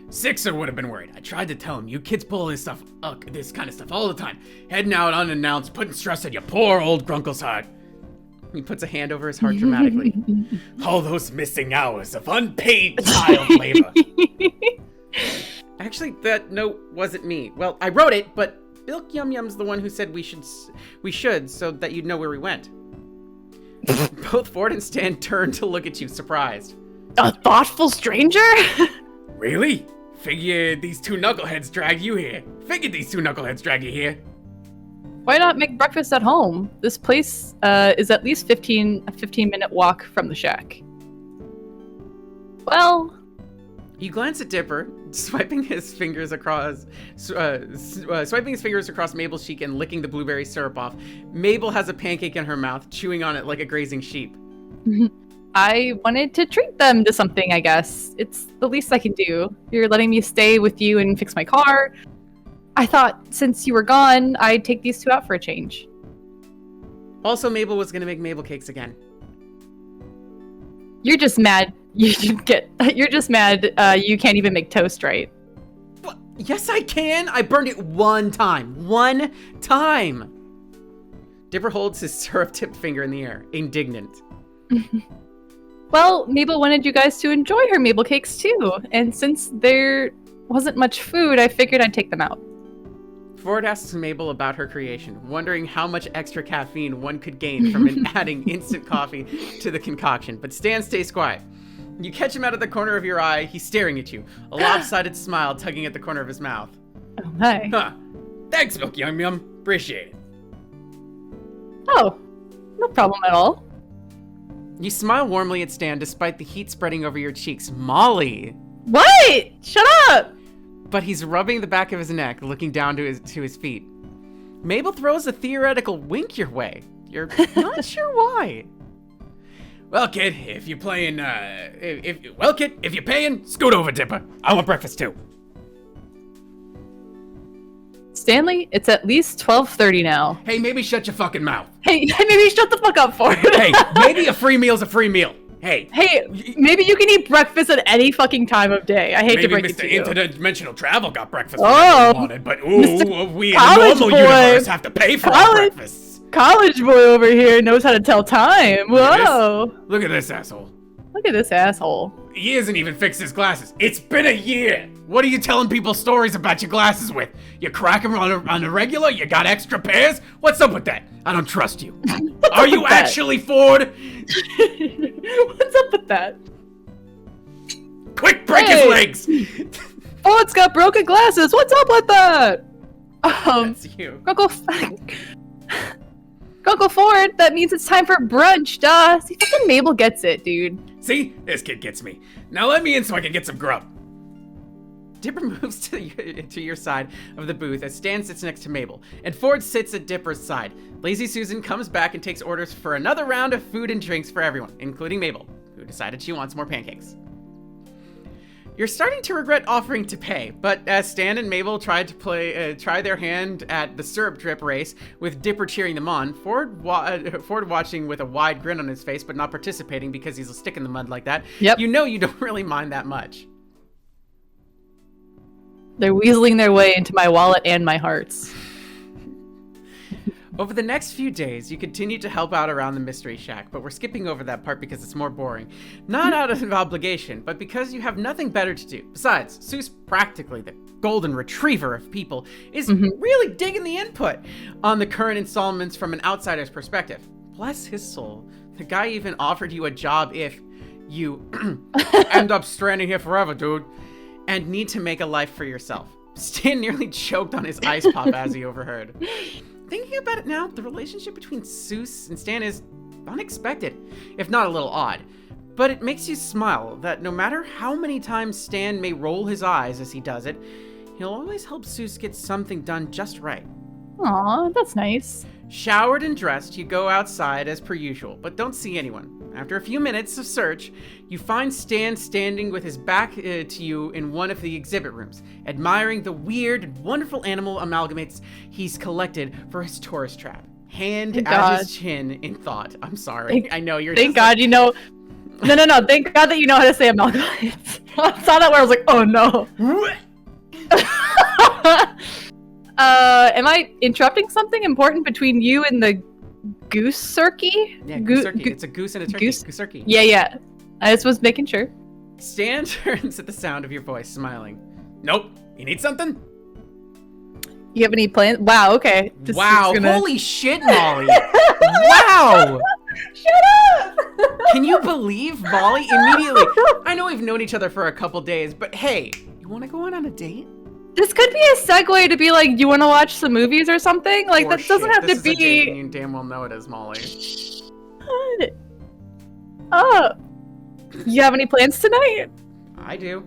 Sixer would have been worried. I tried to tell him, you kids pull this kind of stuff all the time. Heading out unannounced, putting stress on your poor old grunkle's heart. He puts a hand over his heart dramatically. All those missing hours of unpaid child labor. Actually, that note wasn't me. Well, I wrote it, but Milk Yum Yum's the one who said we should, so that you'd know where we went. Both Ford and Stan turn to look at you, surprised. A thoughtful stranger? Really? Figured these two knuckleheads dragged you here. Why not make breakfast at home? This place is at least a 15-minute walk from the shack. Well... You glance at Dipper, swiping his fingers across Mabel's cheek and licking the blueberry syrup off. Mabel has a pancake in her mouth, chewing on it like a grazing sheep. I wanted to treat them to something, I guess. It's the least I can do. You're letting me stay with you and fix my car. I thought since you were gone, I'd take these two out for a change. Also, Mabel was gonna make Mabel cakes again. You're just mad. You're just mad. You can't even make toast right. What? Yes, I can. I burned it one time. One time. Dipper holds his syrup-tipped finger in the air, indignant. Well, Mabel wanted you guys to enjoy her Mabel cakes too, and since there wasn't much food, I figured I'd take them out. Ford asks Mabel about her creation, wondering how much extra caffeine one could gain from adding instant coffee to the concoction, but Stan stays quiet. You catch him out of the corner of your eye, he's staring at you, a lopsided smile tugging at the corner of his mouth. Oh, hi. Huh. Thanks, Milk Yum Yum. Appreciate it. Oh, no problem at all. You smile warmly at Stan despite the heat spreading over your cheeks. Molly! What? Shut up! But he's rubbing the back of his neck, looking down to his feet. Mabel throws a theoretical wink your way. You're not sure why. Well, kid, if you're playing, if you're paying, scoot over, Dipper. I want breakfast too. Stanley, it's at least 12:30 now. Hey, maybe shut your fucking mouth. Hey, maybe shut the fuck up, Ford. Hey, maybe a free meal's a free meal. Hey, maybe you can eat breakfast at any fucking time of day. I hate to break it to you. Maybe Mr. Interdimensional Travel got breakfast whenever he wanted, but we in the normal boy. universe have to pay for our breakfasts. College boy over here knows how to tell time. Whoa. Look at this asshole. Look at this asshole. He hasn't even fixed his glasses. It's been a year. What are you telling people stories about your glasses with? You crack them on a regular? You got extra pairs? What's up with that? I don't trust you. Are you actually Ford? What's up with that? Quick, break his legs! Oh, it's got broken glasses. What's up with that? That's you. Uncle Ford, that means it's time for brunch, duh. See, fucking Mabel gets it, dude. See? This kid gets me. Now let me in so I can get some grub. Dipper moves to your side of the booth as Stan sits next to Mabel, and Ford sits at Dipper's side. Lazy Susan comes back and takes orders for another round of food and drinks for everyone, including Mabel, who decided she wants more pancakes. You're starting to regret offering to pay, but as Stan and Mabel try their hand at the syrup drip race, with Dipper cheering them on, Ford watching with a wide grin on his face, but not participating because he's a stick in the mud like that. Yep. You know you don't really mind that much. They're weaseling their way into my wallet and my hearts. Over the next few days, you continue to help out around the Mystery Shack, but we're skipping over that part because it's more boring. Not out of obligation, but because you have nothing better to do. Besides, Seuss, practically the golden retriever of people, is really digging the input on the current installments from an outsider's perspective. Bless his soul. The guy even offered you a job if you end up stranded here forever, dude, and need to make a life for yourself. Stan nearly choked on his ice pop as he overheard. Thinking about it now, the relationship between Seuss and Stan is unexpected, if not a little odd. But it makes you smile that no matter how many times Stan may roll his eyes as he does it, he'll always help Seuss get something done just right. Aw, that's nice. Showered and dressed, you go outside as per usual, but don't see anyone. After a few minutes of search, you find Stan standing with his back to you in one of the exhibit rooms, admiring the weird and wonderful animal amalgamates he's collected for his tourist trap. Hand at his chin in thought. I'm sorry. I know you're Thank God you know. No. Thank God that you know how to say amalgamates. I saw that where I was like, oh no. Am I interrupting something important between you and the goose turkey? Yeah, goose turkey. It's a goose and a turkey. Goose turkey. Yeah. I just was making sure. Stan turns at the sound of your voice, smiling. Nope. You need something? You have any plans? Wow, okay. Wow, holy shit, Molly. Wow. Shut up! Can you believe Molly immediately? I know we've known each other for a couple days, but hey, you want to go on a date? This could be a segue to be like, do you want to watch some movies or something? Like, that doesn't have to be. Date, and you damn well know it is, Molly. What? Oh. You have any plans tonight? I do.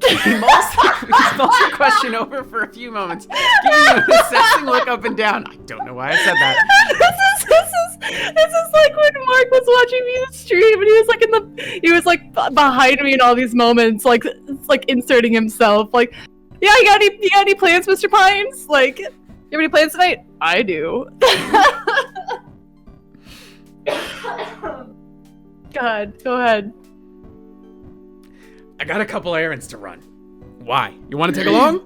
He mulls your question over for a few moments, giving you an assessing look up and down. I don't know why I said that. This is like when Mark was watching me stream and he was like behind me in all these moments, like inserting himself. Like, yeah, you got any plans, Mr. Pines? Like, you have any plans tonight? I do. God, go ahead. I got a couple errands to run. Why? You want to take along?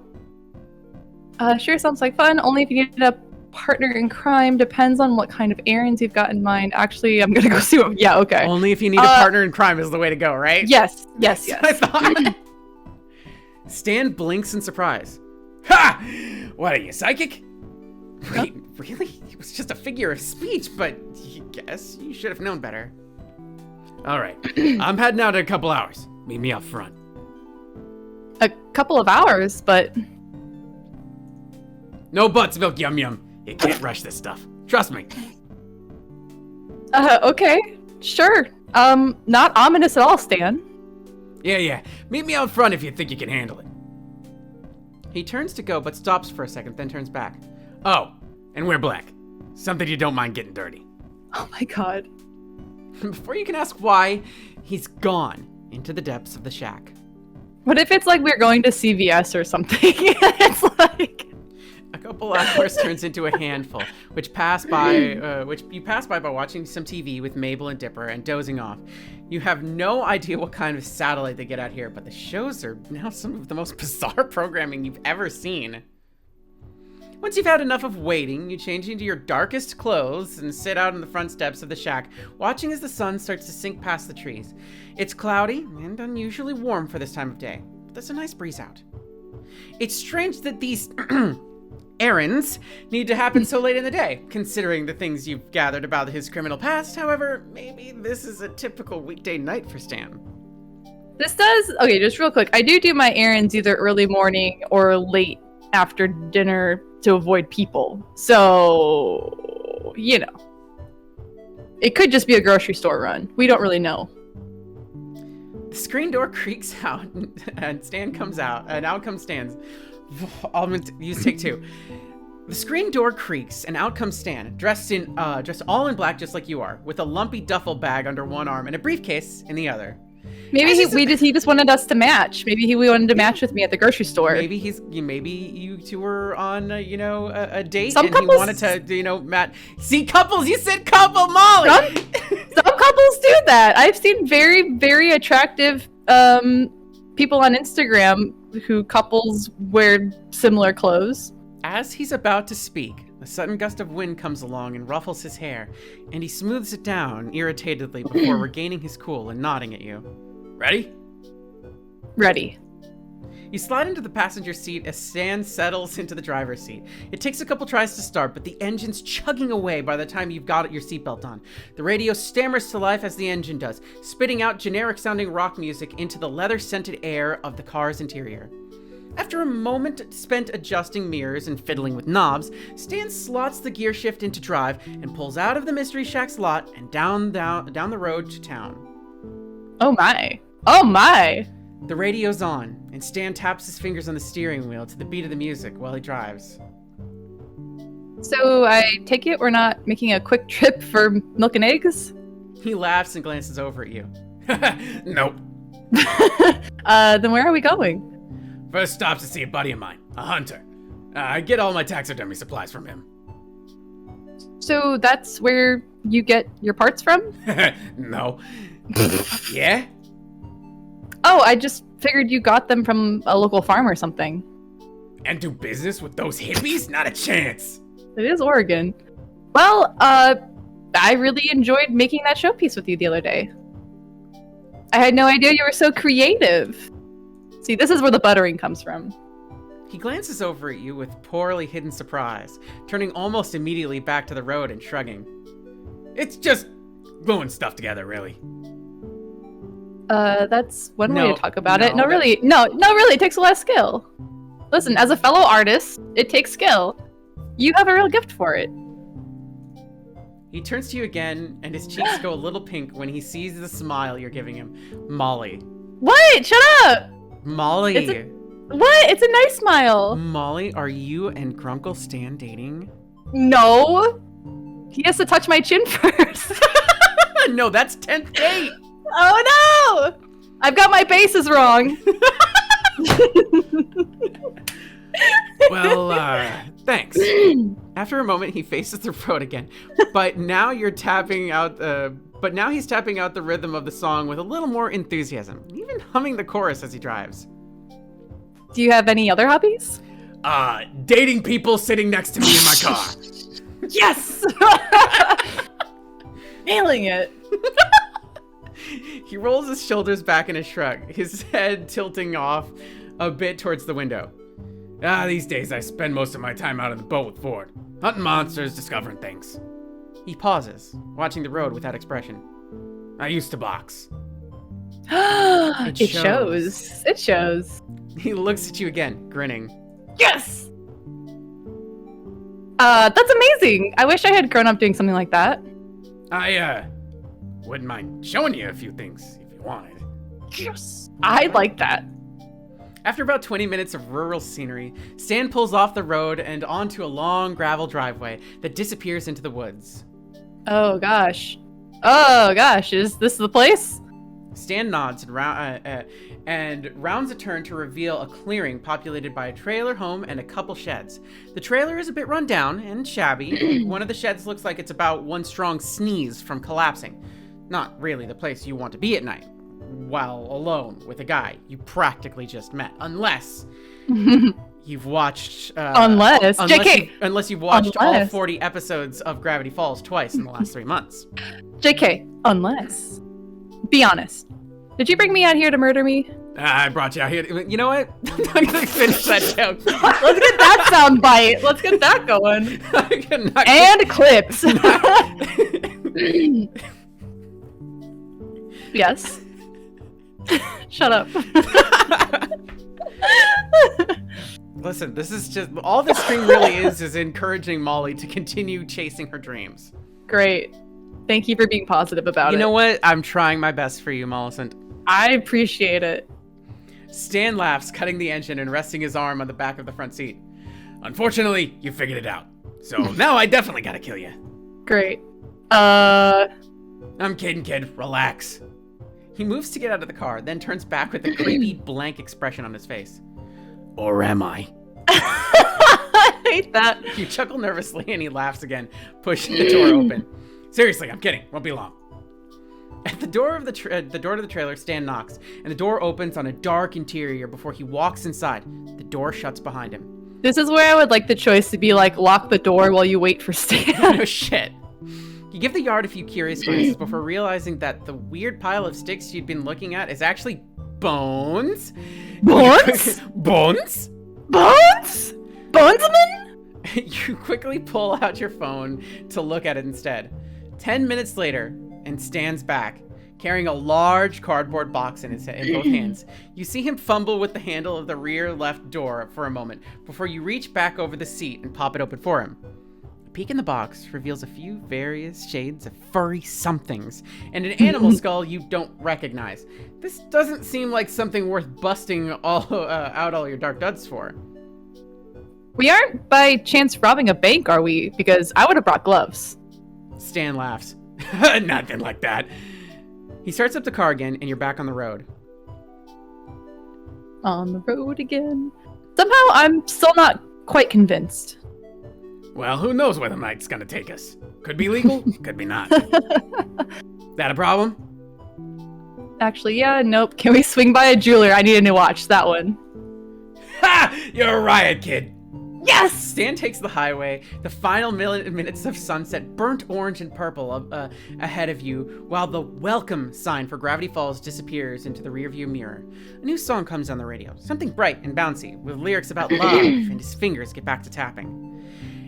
Sure, sounds like fun. Only if you need a partner in crime. Depends on what kind of errands you've got in mind. Actually, I'm gonna go see what. Yeah, okay. Only if you need a partner in crime is the way to go, right? Yes. I thought. Stan blinks in surprise. Ha! What are you, psychic? Wait, really? It was just a figure of speech, but I guess you should have known better. All right, I'm heading out in a couple hours. Meet me up front. A couple of hours, but... No buts, Milk Yum Yum. You can't rush this stuff. Trust me. Okay. Sure. Not ominous at all, Stan. Yeah. Meet me out front if you think you can handle it. He turns to go, but stops for a second, then turns back. Oh, and we're black. Something you don't mind getting dirty. Oh my god. Before you can ask why, he's gone into the depths of the shack. What if it's like we're going to CVS or something? It's like... A couple hours turns into a handful, which you pass by by watching some TV with Mabel and Dipper and dozing off. You have no idea what kind of satellite they get out here, but the shows are now some of the most bizarre programming you've ever seen. Once you've had enough of waiting, you change into your darkest clothes and sit out on the front steps of the shack, watching as the sun starts to sink past the trees. It's cloudy and unusually warm for this time of day, but there's a nice breeze out. It's strange that these errands need to happen so late in the day, considering the things you've gathered about his criminal past. However, maybe this is a typical weekday night for Stan. This does... Okay, just real quick. I do my errands either early morning or late after dinner to avoid people. So, you know. It could just be a grocery store run. We don't really know. The screen door creaks out and Stan comes out, and out comes Stan. I'll use take two. The screen door creaks and out comes Stan, dressed all in black just like you are, with a lumpy duffel bag under one arm and a briefcase in the other. Maybe he just wanted us to match. Maybe he wanted to match with me at the grocery store. Maybe you two were on a date Some and couples, he wanted to match. See, couples, you said couple, Molly. Some couples do that. I've seen very, very attractive people on Instagram who couples wear similar clothes. As he's about to speak, A sudden gust of wind comes along and ruffles his hair, and he smooths it down irritatedly before regaining his cool and nodding at you. Ready? Ready. You slide into the passenger seat as Stan settles into the driver's seat. It takes a couple tries to start, but the engine's chugging away by the time you've got your seatbelt on. The radio stammers to life as the engine does, spitting out generic-sounding rock music into the leather-scented air of the car's interior. After a moment spent adjusting mirrors and fiddling with knobs, Stan slots the gear shift into drive and pulls out of the Mystery Shack's lot and down the road to town. Oh my. Oh my. The radio's on, and Stan taps his fingers on the steering wheel to the beat of the music while he drives. So I take it we're not making a quick trip for milk and eggs? He laughs and glances over at you. Nope. Then where are we going? First stop's to see a buddy of mine, a hunter. I get all my taxidermy supplies from him. So that's where you get your parts from? No. Yeah? Oh, I just figured you got them from a local farm or something. And do business with those hippies? Not a chance. It is Oregon. Well, I really enjoyed making that showpiece with you the other day. I had no idea you were so creative. See, this is where the buttering comes from. He glances over at you with poorly hidden surprise, turning almost immediately back to the road and shrugging. It's just gluing stuff together, really. That's one way No, to talk about no, it. No, really, it takes a lot of skill. Listen, as a fellow artist, it takes skill. You have a real gift for it. He turns to you again, and his cheeks go a little pink when he sees the smile you're giving him. Molly. What? Shut up! Molly! What? It's a nice smile. Molly, are you and Grunkle Stan dating? No. He has to touch my chin first. No, that's 10th date! Oh no! I've got my bases wrong. Well, thanks. After a moment, he faces the road again, but now he's tapping out the rhythm of the song with a little more enthusiasm, even humming the chorus as he drives. Do you have any other hobbies? Dating people sitting next to me in my car. Yes! Nailing it. He rolls his shoulders back in a shrug, his head tilting off a bit towards the window. These days I spend most of my time out on the boat with Ford, hunting monsters, discovering things. He pauses, watching the road without expression. I used to box. It shows. It shows. He looks at you again, grinning. Yes! That's amazing. I wish I had grown up doing something like that. I, wouldn't mind showing you a few things if you wanted. Yes! I like that. After about 20 minutes of rural scenery, Stan pulls off the road and onto a long gravel driveway that disappears into the woods. Oh gosh. Oh gosh, is this the place? Stan nods and rounds a turn to reveal a clearing populated by a trailer home and a couple sheds. The trailer is a bit run down and shabby. One of the sheds looks like it's about one strong sneeze from collapsing. Not really the place you want to be at night, while alone with a guy you practically just met. Unless you've watched... Unless you've watched all 40 episodes of Gravity Falls twice in the last 3 months. JK, unless. Be honest. Did you bring me out here to murder me? I brought you out here. You know what? I'm not gonna finish that joke. Let's get that sound bite. Let's get that going. And clips. Yes. Shut up. Listen, this is just all this stream really is encouraging Molly to continue chasing her dreams. Great. Thank you for being positive about it. You know what? I'm trying my best for you, Mollicent. I appreciate it. Stan laughs, cutting the engine and resting his arm on the back of the front seat. Unfortunately, you figured it out. So now I definitely gotta kill you. Great. I'm kidding, kid. Relax. He moves to get out of the car, then turns back with a creepy, blank expression on his face. Or am I? I hate that. You chuckle nervously and he laughs again, pushing the door open. Seriously, I'm kidding. Won't be long. At the door of the door to the trailer, Stan knocks, and the door opens on a dark interior before he walks inside. The door shuts behind him. This is where I would like the choice to be like, lock the door while you wait for Stan. No shit. You give the yard a few curious glances before realizing that the weird pile of sticks you'd been looking at is actually bones. Bones? Bones? Bones? Bonesman? You quickly pull out your phone to look at it instead. 10 minutes later, and stands back, carrying a large cardboard box in both hands. You see him fumble with the handle of the rear left door for a moment before you reach back over the seat and pop it open for him. A peek in the box reveals a few various shades of furry somethings and an animal skull you don't recognize. This doesn't seem like something worth busting out all your dark duds for. We aren't by chance robbing a bank, are we? Because I would have brought gloves. Stan laughs. Nothing like that. He starts up the car again, and you're back on the road. On the road again. Somehow, I'm still not quite convinced. Well, who knows where the night's gonna take us? Could be legal, could be not. That a problem? Actually, yeah, nope. Can we swing by a jeweler? I need a new watch. That one. Ha! You're a riot kid. Yes! Stan takes the highway, the final minutes of sunset burnt orange and purple ahead of you, while the welcome sign for Gravity Falls disappears into the rearview mirror. A new song comes on the radio, something bright and bouncy, with lyrics about love, and his fingers get back to tapping.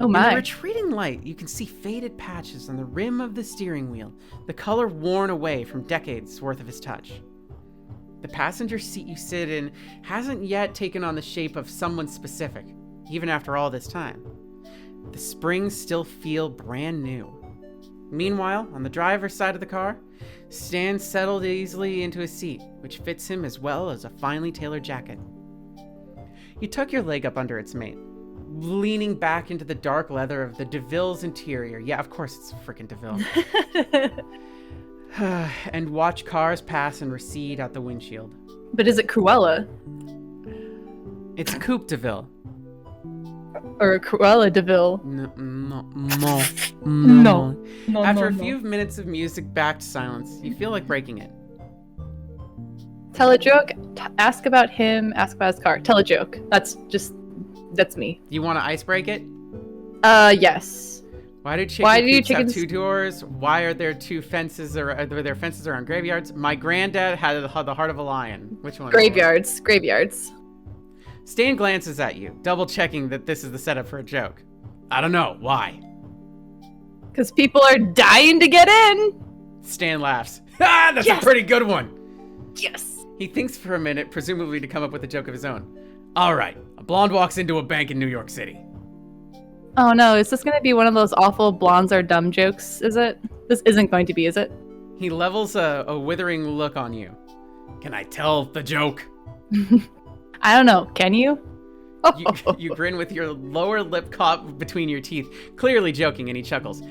Oh my. In the retreating light, you can see faded patches on the rim of the steering wheel, the color worn away from decades worth of his touch. The passenger seat you sit in hasn't yet taken on the shape of someone specific, even after all this time. The springs still feel brand new. Meanwhile, on the driver's side of the car, Stan settled easily into his seat, which fits him as well as a finely tailored jacket. You tuck your leg up under its mate, leaning back into the dark leather of the DeVille's interior. Yeah, of course it's frickin' DeVille. And watch cars pass and recede out the windshield. But is it Cruella? It's Coupe DeVille. Or Cruella DeVille? No. No. After a few minutes of music back to silence, you feel like breaking it. Tell a joke, ask about him, ask about his car. Tell a joke. That's me. You want to ice break it? Yes. Why do chickens have two doors? Why are there two fences, or are there fences around graveyards? My granddad had the heart of a lion. Which one? Graveyards. Stan glances at you, double checking that this is the setup for a joke. I don't know, why? Because people are dying to get in. Stan laughs. Ah, that's a pretty good one. Yes. He thinks for a minute, presumably to come up with a joke of his own. All right, a blonde walks into a bank in New York City. Oh no, is this going to be one of those awful blondes are dumb jokes, is it? This isn't going to be, is it? He levels a withering look on you. Can I tell the joke? I don't know, can you? You grin with your lower lip caught between your teeth, clearly joking, and he chuckles.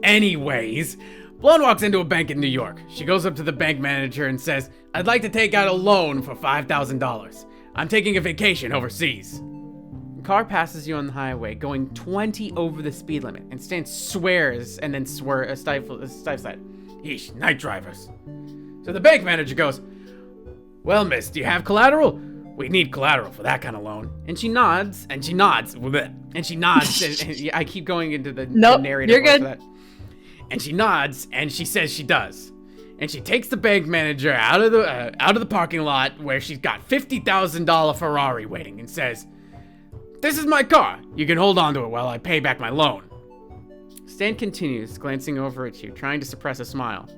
Anyways, blonde walks into a bank in New York. She goes up to the bank manager and says, I'd like to take out a loan for $5,000. I'm taking a vacation overseas. The car passes you on the highway, going 20 over the speed limit, and Stan swears and then stifles that. Yeesh, night drivers. So the bank manager goes, well, miss, do you have collateral? We need collateral for that kind of loan. And she nods, and she nods, and I keep going into the narrative. You're good. For that. And she nods, and she says she does. And she takes the bank manager out of the parking lot where she's got $50,000 Ferrari waiting and says, this is my car. You can hold on to it while I pay back my loan. Stan continues, glancing over at you, trying to suppress a smile.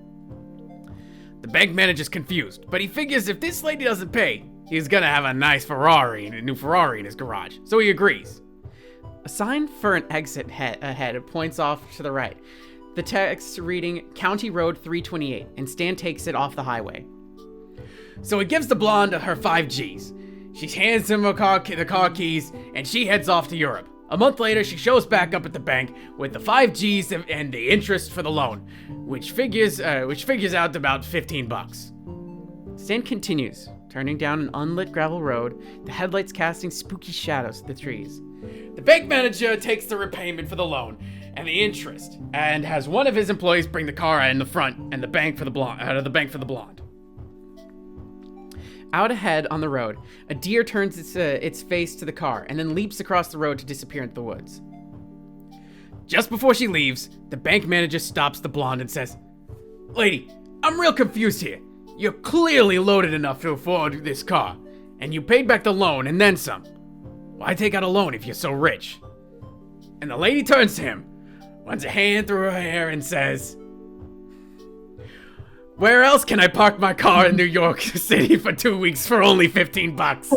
The bank manager's confused, but he figures if this lady doesn't pay, he's gonna have a nice Ferrari and a new Ferrari in his garage. So he agrees. A sign for an exit ahead points off to the right. The text reading County Road 328, and Stan takes it off the highway. So he gives the blonde her 5 Gs. She hands him the car keys, and she heads off to Europe. A month later, she shows back up at the bank with the 5 Gs and the interest for the loan, which figures out to about $15. Stan continues, turning down an unlit gravel road, the headlights casting spooky shadows to the trees. The bank manager takes the repayment for the loan and the interest, and has one of his employees bring the car in the front and the bank for the blonde. Out ahead on the road, a deer turns its face to the car and then leaps across the road to disappear into the woods. Just before she leaves, the bank manager stops the blonde and says, "Lady, I'm real confused here. You're clearly loaded enough to afford this car, and you paid back the loan and then some. Why take out a loan if you're so rich?" And the lady turns to him, runs a hand through her hair and says, "Where else can I park my car in New York City for 2 weeks for only $15?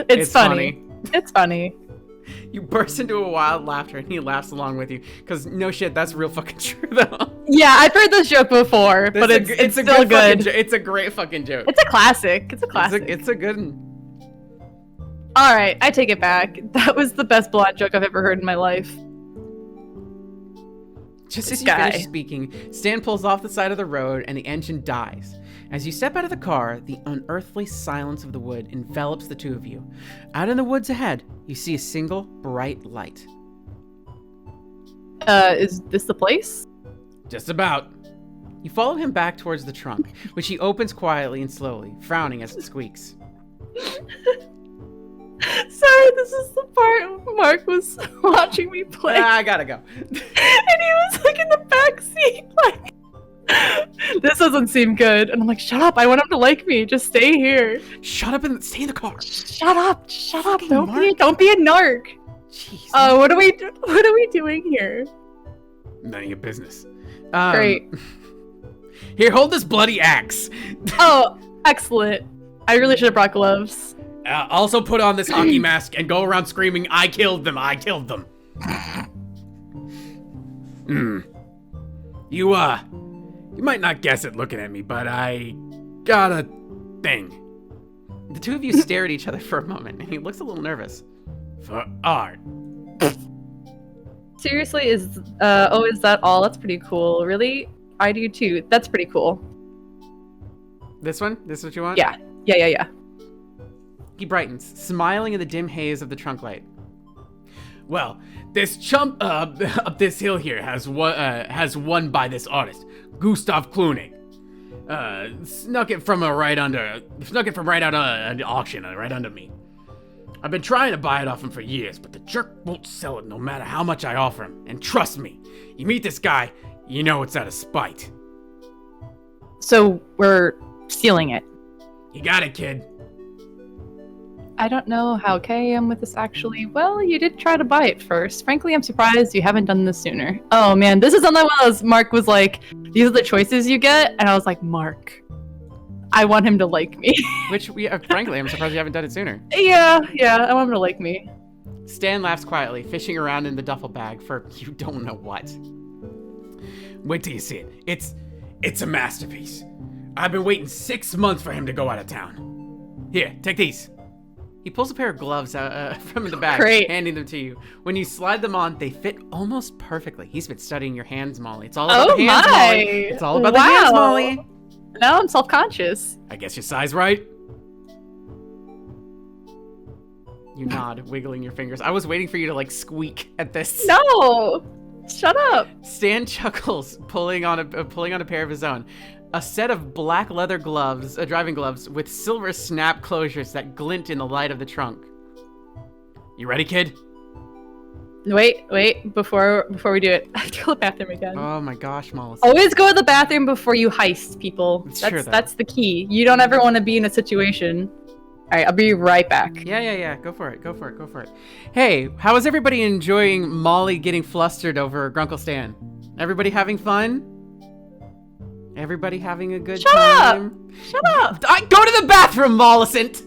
It's funny. It's funny. You burst into a wild laughter and he laughs along with you. Because no shit, that's real fucking true though. Yeah, I've heard this joke before, but it's still good. It's a great fucking joke. It's a classic. It's a classic. It's a good one. All right, I take it back. That was the best blonde joke I've ever heard in my life. Just This as you guy. finish speaking, Stan pulls off the side of the road and the engine dies. As you step out of the car, the unearthly silence of the wood envelops the two of you. Out in the woods ahead, you see a single bright light. Is this the place? Just about. You follow him back towards the trunk, which he opens quietly and slowly, frowning as it squeaks. Sorry, this is the part Mark was watching me play. I gotta go. And he was like in the back seat, like, this doesn't seem good. And I'm like, shut up, I want him to like me. Just stay here. Shut up and stay in the car. Shut up. Fucking Don't be a narc. Jeez. What are we doing here? None of your business. Great. Here, hold this bloody axe. Oh, excellent. I really should have brought gloves. Also put on this hockey mask and go around screaming, "I killed them, I killed them." You might not guess it looking at me, but I got a thing The two of you stare at each other for a moment, and he looks a little nervous. for art. Seriously, is that all? That's pretty cool. Really? I do too. That's pretty cool. This one? This is what you want? Yeah. He brightens, smiling in the dim haze of the trunk light. Well, this chump up this hill here has won by this artist, Gustav Cluning. Snuck it from right out of an auction, right under me. I've been trying to buy it off him for years, but the jerk won't sell it no matter how much I offer him. And trust me, you meet this guy, you know it's out of spite. So we're stealing it. You got it, kid. I don't know how okay I am with this actually. Well, you did try to buy it first. Frankly, I'm surprised you haven't done this sooner. Oh man, this is on that one as Mark was like, these are the choices you get, and I was like, Mark, I want him to like me. Which, frankly, I'm surprised you haven't done it sooner. Yeah, I want him to like me. Stan laughs quietly, fishing around in the duffel bag for you don't know what. Wait till you see it. It's a masterpiece. I've been waiting 6 months for him to go out of town. Here, take these. He pulls a pair of gloves out from the bag, Great. handing them to you. When you slide them on, they fit almost perfectly. He's been studying your hands, Molly. It's all about the hands, Molly. It's all about the hands, Molly. Now I'm self-conscious. I guess your size right? You nod, wiggling your fingers. I was waiting for you to, like, squeak at this. No! Shut up! Stan chuckles, pulling on a pair of his own. A set of black leather gloves, driving gloves, with silver snap closures that glint in the light of the trunk. You ready, kid? Wait, before we do it, I have to go to the bathroom again. Oh my gosh, Molly. Always go to the bathroom before you heist, people. It's true, though. That's the key. You don't ever want to be in a situation. Alright, I'll be right back. Yeah. Go for it. Hey, how is everybody enjoying Molly getting flustered over Grunkle Stan? Everybody having fun? Everybody having a good time? Shut up! Go to the bathroom, Mollicent!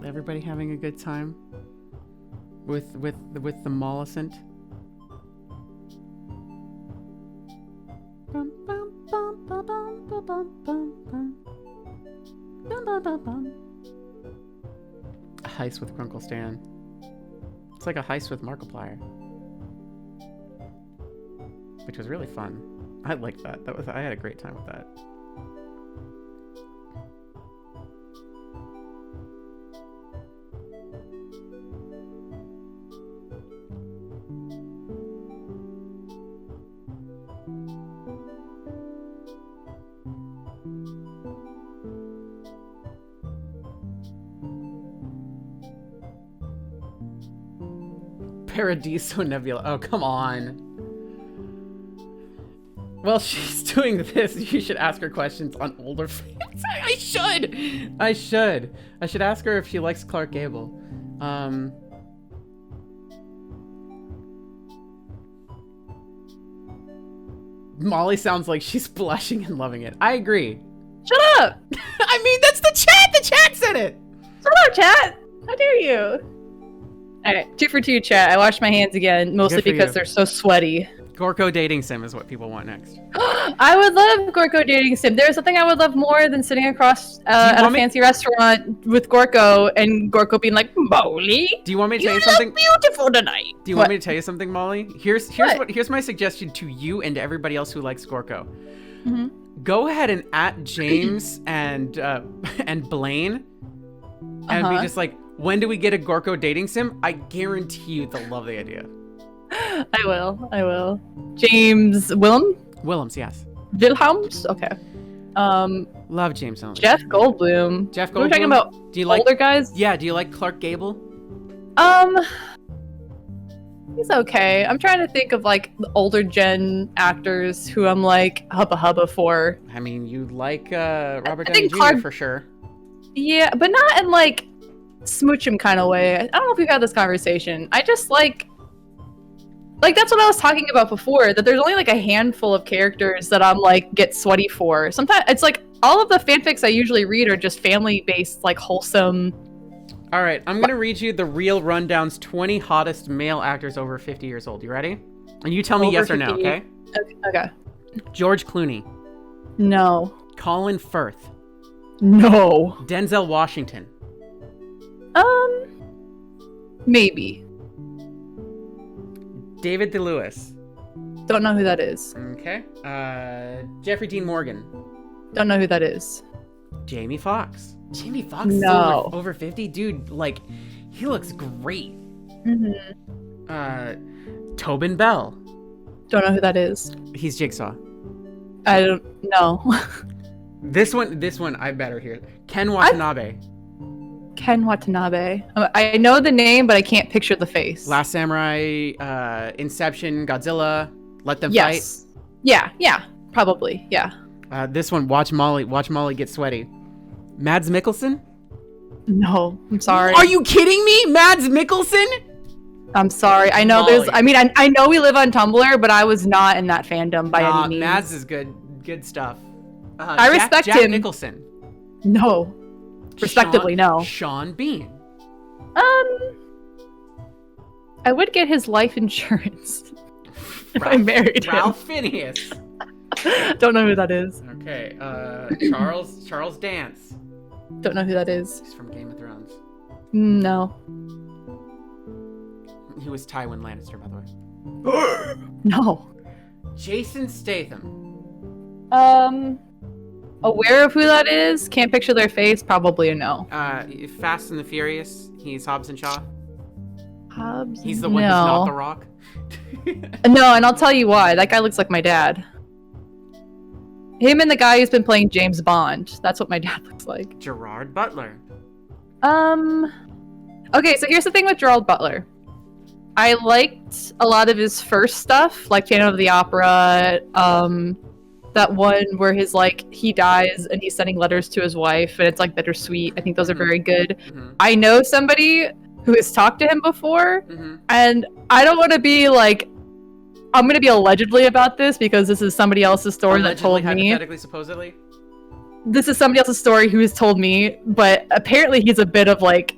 Everybody having a good time with the Mollicent? Bum, bum, bum, bum, bum, bum, bum, bum. Bum, bum, bum, bum. A heist with Grunkle Stan. It's like a heist with Markiplier, which was really fun. I liked that. I had a great time with that. Paradiso Nebula. Oh, come on. Well, she's doing this. You should ask her questions on older fans. I should ask her if she likes Clark Gable. Molly sounds like she's blushing and loving it. I agree. Shut up! I mean, that's the chat. The chat said it. Shut up, chat! How dare you? Alright, 2 for 2, chat. I washed my hands again, mostly Good for because you. they're so sweaty. Gorko dating sim is what people want next. I would love Gorko dating sim. There's something I would love more than sitting across at a want me- fancy restaurant with Gorko and Gorko being like, Molly, Do you want me to tell you look something? beautiful tonight. Do you What? want me to tell you something, Molly? Here's my suggestion to you and to everybody else who likes Gorko. Mhm. Go ahead and at James and Blaine, and be just like, when do we get a Gorko dating sim? I guarantee you they'll love the idea. I will. James Willems, yes. Wilhelms? Okay. Love James Owens. Jeff Goldblum. Jeff We're talking Goldblum? about Do you like? older guys? Yeah. Do you like Clark Gable? He's okay. I'm trying to think of like the older gen actors who I'm like hubba for. I mean, you like Robert I Downey think Jr. Clark- for sure. Yeah, but not in like smooch him kind of way. I don't know if we've had this conversation. I just like that's what I was talking about before, that there's only like a handful of characters that I'm like get sweaty for. Sometimes it's like all of the fanfics I usually read are just family based, like wholesome. All right, I'm gonna read you the real rundown's 20 hottest male actors over 50 years old. You ready? And you tell me Over yes or no, 50. okay? Okay. George Clooney, No. Colin Firth, No. Denzel Washington, Maybe. David DeLewis, Don't know who that is. okay? Jeffrey Dean Morgan, Don't know who that is. Jamie Foxx. Jamie Foxx is No. over 50? Dude, like, he looks great. Tobin Bell. Don't know who that is. He's Jigsaw. I don't know. This one I better hear. Ken Watanabe. Ken Watanabe. I know the name, but I can't picture the face. Last Samurai, Inception, Godzilla, Let Them Yes. Yeah, probably. Yeah. Fight. This one, Watch Molly Get Sweaty. Mads Mikkelsen? No, I'm sorry. Are you kidding me? Mads Mikkelsen? I'm sorry. I know Molly. I know we live on Tumblr, but I was not in that fandom by any means. Mads is good stuff. I respect Jack him. Nicholson. No. Respectively, no. Sean Bean. I would get his life insurance if I married him. Ralph Phineas. Don't know who that is. Okay, Charles Dance. Don't know who that is. He's from Game of Thrones. No. He was Tywin Lannister, by the way. No. Jason Statham. Aware of who that is? Can't picture their face? Probably a no. Fast and the Furious. He's Hobbs and Shaw. Hobbs? He's the one who's not The Rock. No, and I'll tell you why. That guy looks like my dad. Him and the guy who's been playing James Bond. That's what my dad looks like. Gerard Butler. Okay, so here's the thing with Gerald Butler. I liked a lot of his first stuff, like Phantom of the Opera, that one where his, like, he dies and he's sending letters to his wife, and it's, like, bittersweet. I think those are very good. Mm-hmm. I know somebody who has talked to him before, Mm-hmm. and I don't want to be, like, I'm going to be allegedly about this because this is somebody else's story that told me. Hypothetically, supposedly. This is somebody else's story who has told me, but apparently he's a bit of, like,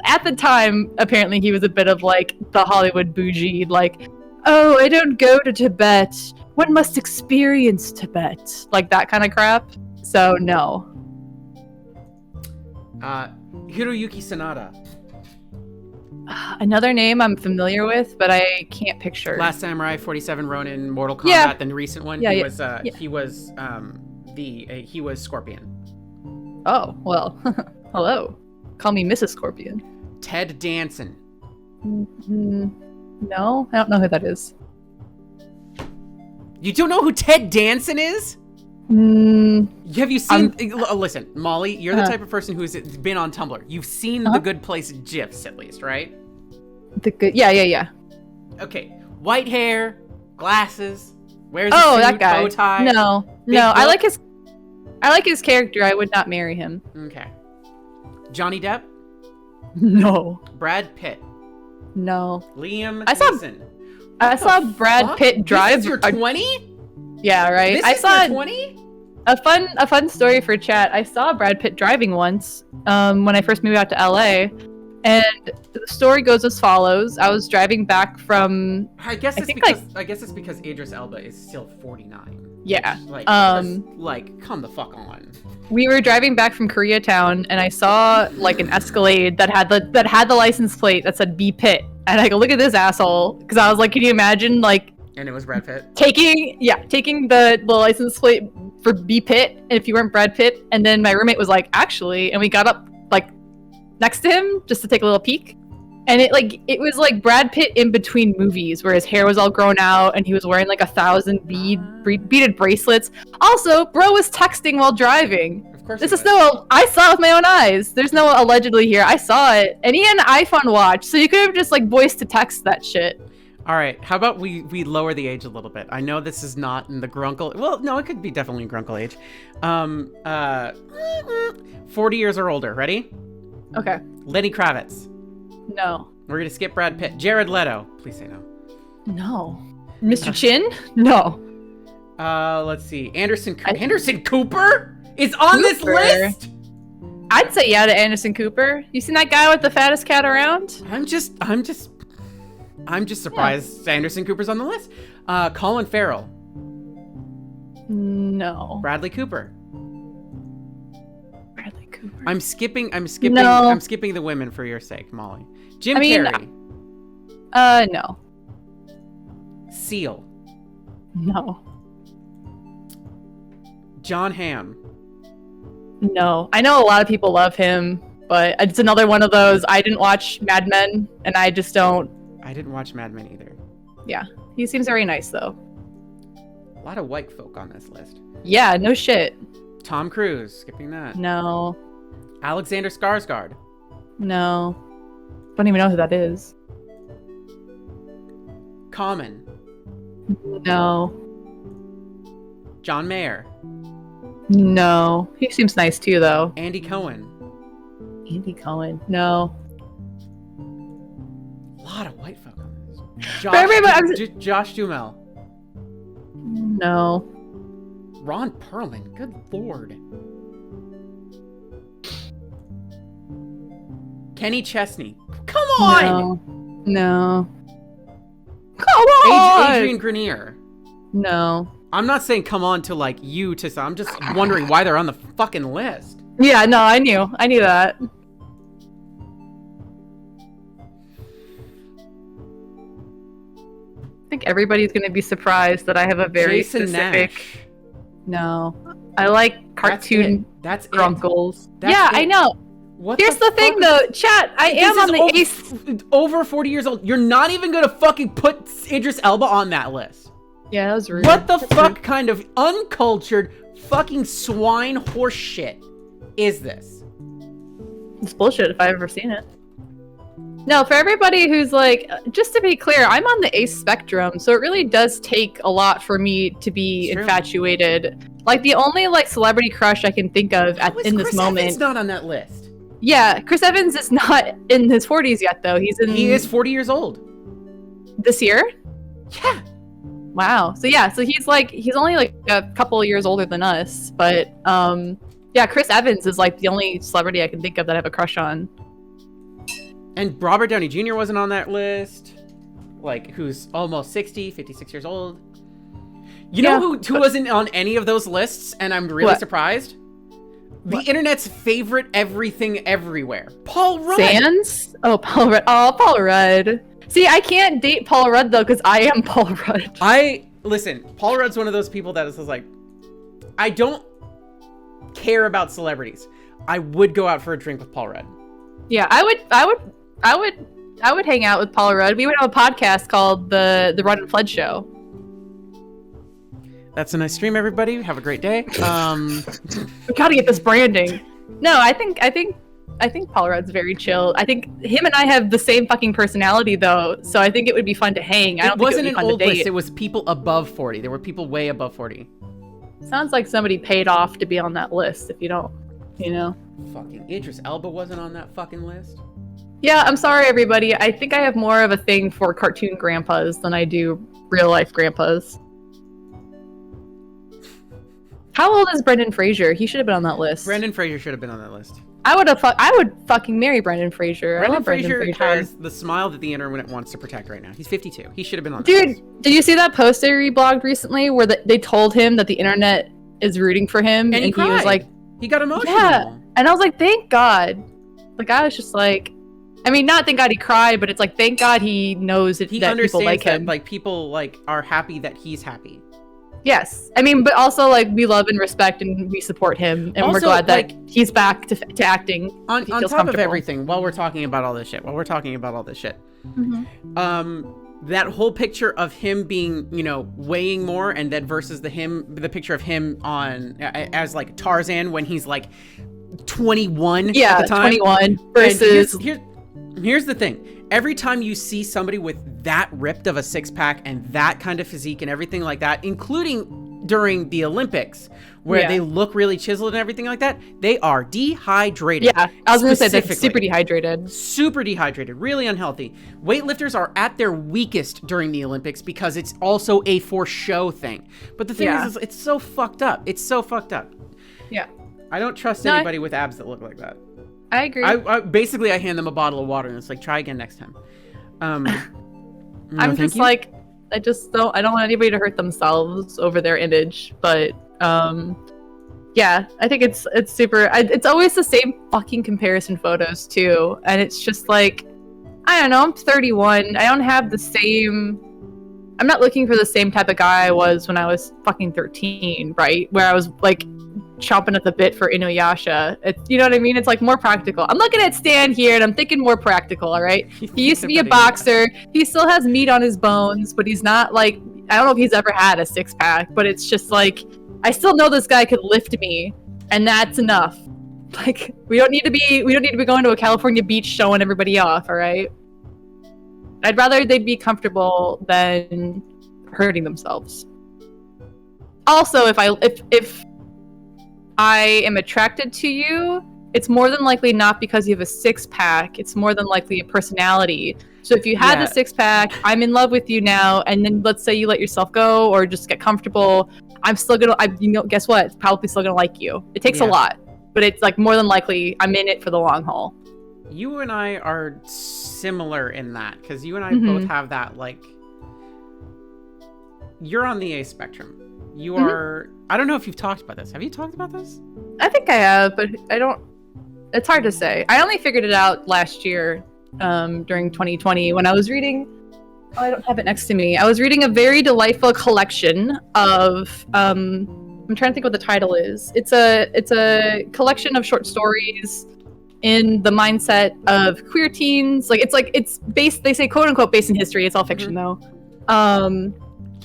at the time, apparently he was a bit of, like, the Hollywood bougie, like, oh, I don't go to Tibet. One must experience Tibet. Like, that kind of crap. So, no. Hiroyuki Sanada. Another name I'm familiar with, but I can't picture. Last Samurai, 47 Ronin, Mortal Kombat, Yeah. then the recent one. Yeah, he yeah. he was Scorpion. Oh, well. Hello. Call me Mrs. Scorpion. Ted Danson. No, I don't know who that is. You don't know who Ted Danson is? Have you seen? Listen, Molly, you're the type of person who's been on Tumblr. You've seen the Good Place GIFs, at least, right? The good. Yeah. Okay, white hair, glasses, wears a Oh, suit, that guy. bow tie. No. big I book. like his character. I would not marry him. Okay. Johnny Depp, No. Brad Pitt, No. Liam I saw- Neeson. I saw Brad Fuck? Pitt drive. This is your 20? Yeah, right. This I is saw your 20? a fun story for chat. I saw Brad Pitt driving once when I first moved out to LA, and the story goes as follows: I was driving back from I guess it's think, because Idris Elba is still 49. yeah. Like, come the fuck on. We were driving back from Koreatown, and I saw like an Escalade that had the license plate that said B Pitt, and I go, look at this asshole, because I was like, can you imagine like And it was Brad Pitt. taking the license plate for B Pitt if you weren't Brad Pitt? And then my roommate was like, actually, and we got up like next to him just to take a little peek, and it was like Brad Pitt in between movies where his hair was all grown out and he was wearing like 1,000 beaded bracelets. Also, bro was texting while driving. Of course. This he is was. I saw it with my own eyes. There's no allegedly here. I saw it, and he had an iPhone watch, so you could have just like voice to text that shit. All right, how about we lower the age a little bit? I know this is not in the grunkle. Well, no, it could be definitely grunkle age. 40 years or older. Ready? Okay. Lenny Kravitz. No. We're gonna skip Brad Pitt. Jared Leto. Please say no. No. Mr. Chin? No. Let's see. Anderson Cooper is on this Cooper? list. I'd say yeah to Anderson Cooper. You seen that guy with the fattest cat around? I'm just surprised Anderson Cooper's on the list. Colin Farrell. No. Bradley Cooper. Bradley Cooper. I'm skipping No. I'm skipping the women for your sake, Molly. Jim Carrey. No. Seal. No. John Hamm. No. I know a lot of people love him, but it's another one of those, I didn't watch Mad Men, and I just don't. I didn't watch Mad Men either. Yeah. He seems very nice, though. A lot of white folk on this list. Yeah, no shit. Tom Cruise, skipping that. No. Alexander Skarsgård. No. Don't even know who that is. Common. No. John Mayer. No. He seems nice, too, though. Andy Cohen. Andy Cohen. No. A lot of white folk on this. Josh Duhamel. No. Ron Perlman. Good lord. Kenny Chesney. Come on! No. Come on! Adrian Grenier. No. I'm not saying come on to like you to I'm just wondering why they're on the fucking list. Yeah, no, I knew that. I think everybody's gonna be surprised that I have a very Jason specific. Nash. No, I like cartoon That's it. grunkles. That's Yeah, it. I know. What Here's the thing, fuck? though, chat. I This am is on the ace. over 40 years old. You're not even gonna fucking put Idris Elba on that list. Yeah, that was rude. What the fuck kind of uncultured fucking swine horse shit is this? It's bullshit if I've ever seen it. No, for everybody who's like, just to be clear, I'm on the ace spectrum, so it really does take a lot for me to be It's true. infatuated. Like the only like celebrity crush I can think of in this Chris moment. Evans not on that list. Yeah, Chris Evans is not in his 40s yet, though. He is 40 years old. this year. Yeah. Wow. So yeah, so he's only like a couple of years older than us, but yeah, Chris Evans is like the only celebrity I can think of that I have a crush on. And Robert Downey Jr. wasn't on that list. Like, who's almost 60, 56 years old. You know who wasn't on any of those lists, and I'm really surprised? The internet's favorite everything everywhere. Paul Rudd. Sans? Oh, Paul Rudd. Oh, Paul Rudd. See, I can't date Paul Rudd, though, because I am Paul Rudd. Listen, Paul Rudd's one of those people that is like, I don't care about celebrities. I would go out for a drink with Paul Rudd. Yeah, I would hang out with Paul Rudd. We would have a podcast called the Rudd and Flood Show. That's a nice stream, everybody. Have a great day. We gotta get this branding. No, I think I think Paul Rudd's very chill. I think him and I have the same fucking personality though, so I think it would be fun to hang. I don't think it would be fun to date. It wasn't an old list. It was people above 40. There were people way above 40. Sounds like somebody paid off to be on that list. If you don't, you know. Fucking Idris Elba wasn't on that fucking list. Yeah, I'm sorry, everybody. I think I have more of a thing for cartoon grandpas than I do real life grandpas. How old is Brendan Fraser? He should have been on that list. Brendan Fraser should have been on that list. I would fucking marry Brendan Fraser. Brendan Fraser has the smile that the internet wants to protect right now. He's 52. He should have been on that list. Dude, did you see that post they reblogged recently where they told him that the internet is rooting for him? And he was like... He got emotional. Yeah. And I was like, thank God. Like, I was just like... I mean, not thank God he cried, but it's like, thank God he knows that people like him. Like, people, like, are happy that he's happy. Yes. I mean, but also, like, we love and respect and we support him. And we're glad that he's back to acting. On top of everything, while we're talking about all this shit, that whole picture of him being, you know, weighing more, and then versus the picture of him on, as, like, Tarzan when he's, like, 21 at the time. 21 versus... Here's the thing. Every time you see somebody with that ripped of a six-pack and that kind of physique and everything like that, including during the Olympics, where they look really chiseled and everything like that, they are dehydrated. Yeah, I was going to say they're super dehydrated. Super dehydrated, really unhealthy. Weightlifters are at their weakest during the Olympics because it's also a for show thing. But the thing is, it's so fucked up. It's so fucked up. Yeah. I don't trust anybody with abs that look like that. I agree. I hand them a bottle of water and it's like, try again next time. I'm just like, I don't want anybody to hurt themselves over their image, but yeah, I think it's super. It's always the same fucking comparison photos too, and it's just like, I don't know. I'm 31. I don't have the same. I'm not looking for the same type of guy I was when I was fucking 13, right? Where I was like chomping at the bit for Inuyasha. You know what I mean? It's like more practical. I'm looking at Stan here and I'm thinking more practical, all right? He used to be a boxer. He still has meat on his bones, but he's not like, I don't know if he's ever had a six-pack, but it's just like, I still know this guy could lift me, and that's enough. Like, we don't need to be going to a California beach showing everybody off, all right? I'd rather they'd be comfortable than hurting themselves. Also, if I am attracted to you, it's more than likely not because you have a six-pack. It's more than likely a personality. So if you had the six-pack, I'm in love with you now, and then let's say you let yourself go or just get comfortable, I'm still gonna, guess what? It's probably still gonna like you. It takes a lot, but it's like more than likely I'm in it for the long haul. You and I are similar in that, because you and I both have that, like, you're on the A spectrum. You are, I don't know if you've talked about this. Have you talked about this? I think I have, but it's hard to say. I only figured it out last year, during 2020, when I was reading, I don't have it next to me. I was reading a very delightful collection of, I'm trying to think what the title is. It's a collection of short stories in the mindset of queer teens. It's based, they say quote unquote based in history. It's all fiction though.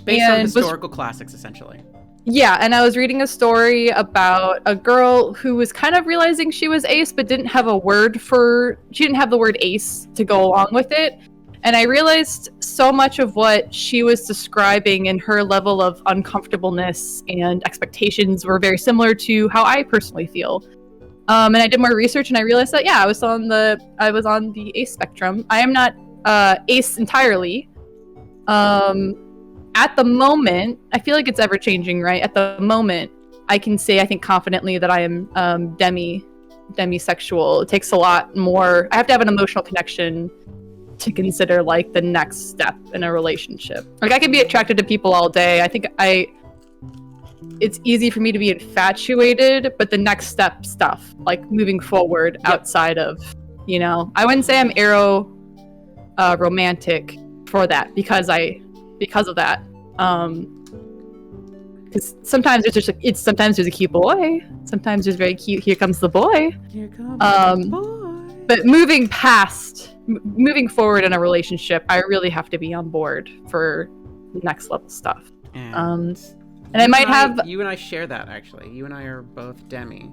Based on historical classics, essentially. Yeah, and I was reading a story about a girl who was kind of realizing she was ace, but didn't have the word ace to go along with it. And I realized so much of what she was describing and her level of uncomfortableness and expectations were very similar to how I personally feel. And I did more research and I realized that, I was on the ace spectrum. I am not ace entirely. At the moment, I feel like it's ever changing, right? At the moment, I can say, I think confidently that I am demisexual. It takes a lot more. I have to have an emotional connection to consider like the next step in a relationship. Like I can be attracted to people all day. I think it's easy for me to be infatuated, but the next step stuff, like moving forward outside of, I wouldn't say I'm romantic for that because of that. Because sometimes there's just sometimes there's a cute boy, sometimes there's very cute, here comes the boy. Here comes the boy. But moving forward in a relationship, I really have to be on board for next level stuff. And I might have... You and I share that, actually. You and I are both demi.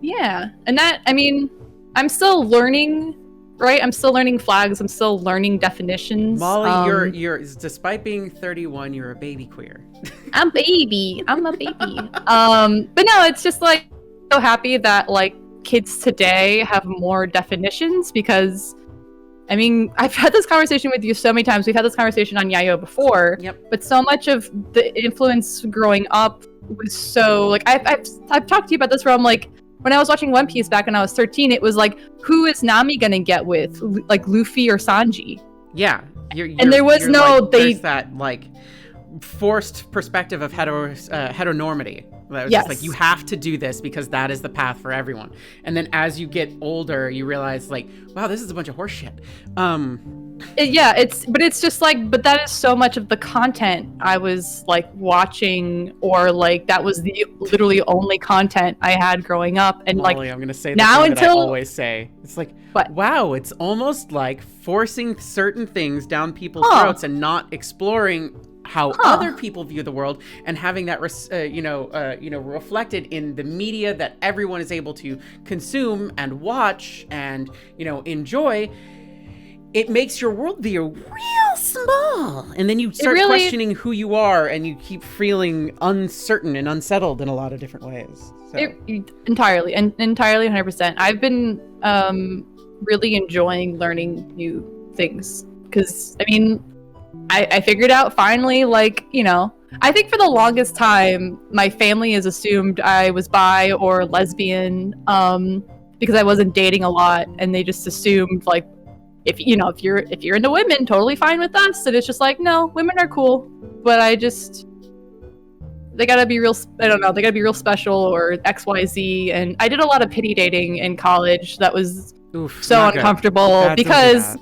Yeah. And that, I mean, I'm still learning, right? I'm still learning flags. I'm still learning definitions. Molly, you're despite being 31, you're a baby queer. I'm a baby. But no, it's just like so happy that like kids today have more definitions because I mean, I've had this conversation with you so many times. We've had this conversation on Yayo before. Yep. But so much of the influence growing up was so like I've talked to you about this where I'm like when I was watching One Piece back when I was 13, it was like who is Nami gonna get with like Luffy or Sanji? Yeah. And there was there's that like forced perspective of heteronormity. That was just like, you have to do this because that is the path for everyone. And then as you get older, you realize like, wow, this is a bunch of horse shit. It's just like, but that is so much of the content I was like watching, or like that was the literally only content I had growing up. And Molly, like I'm gonna say now that I until always say, it's like, what? Wow, it's almost like forcing certain things down people's throats and not exploring how other people view the world and having that reflected in the media that everyone is able to consume and watch and enjoy. It makes your worldview real small, and then you start questioning who you are, and you keep feeling uncertain and unsettled in a lot of different ways. So. Entirely 100%. I've been really enjoying learning new things because I mean I figured out finally, like, I think for the longest time, my family has assumed I was bi or lesbian because I wasn't dating a lot. And they just assumed, like, if you're into women, totally fine with us. And it's just like, no, women are cool. But they gotta be real, I don't know, they gotta be real special or XYZ. And I did a lot of pity dating in college. That was so uncomfortable because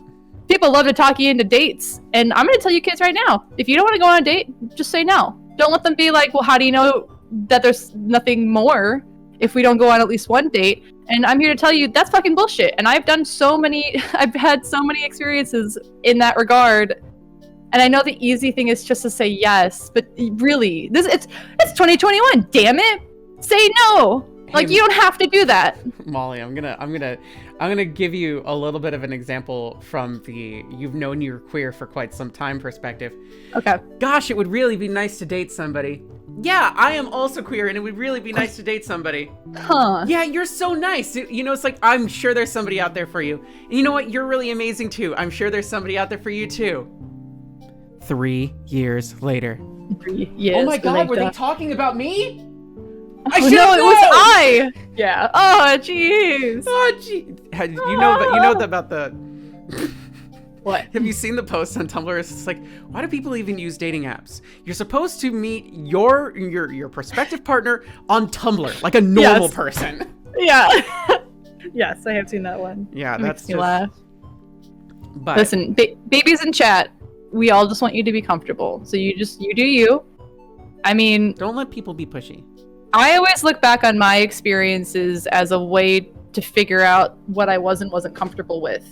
people love to talk you into dates. And I'm going to tell you kids right now, if you don't want to go on a date, just say no. Don't let them be like, well, how do you know that there's nothing more if we don't go on at least one date? And I'm here to tell you that's fucking bullshit. And I've had so many experiences in that regard. And I know the easy thing is just to say yes, but really, it's 2021, damn it. Say no. Like, you don't have to do that. Molly, I'm gonna give you a little bit of an example from the you've known you're queer for quite some time perspective. Okay. Gosh, it would really be nice to date somebody. Yeah, I am also queer, and it would really be nice to date somebody. Huh. Yeah, you're so nice. It's like, I'm sure there's somebody out there for you. And you know what? You're really amazing, too. I'm sure there's somebody out there for you, too. 3 years later. 3 years Oh my God, later. were they talking about me? No, it was I. Yeah. Oh, jeez. Oh, gee. You know about the. What? Have you seen the posts on Tumblr? It's like, why do people even use dating apps? You're supposed to meet your prospective partner on Tumblr, like a normal person. Yeah. Yes, I have seen that one. Yeah, It that's makes me just. laugh. But Listen, babies in chat, we all just want you to be comfortable. So you do you. I mean, don't let people be pushy. I always look back on my experiences as a way to figure out what I wasn't comfortable with.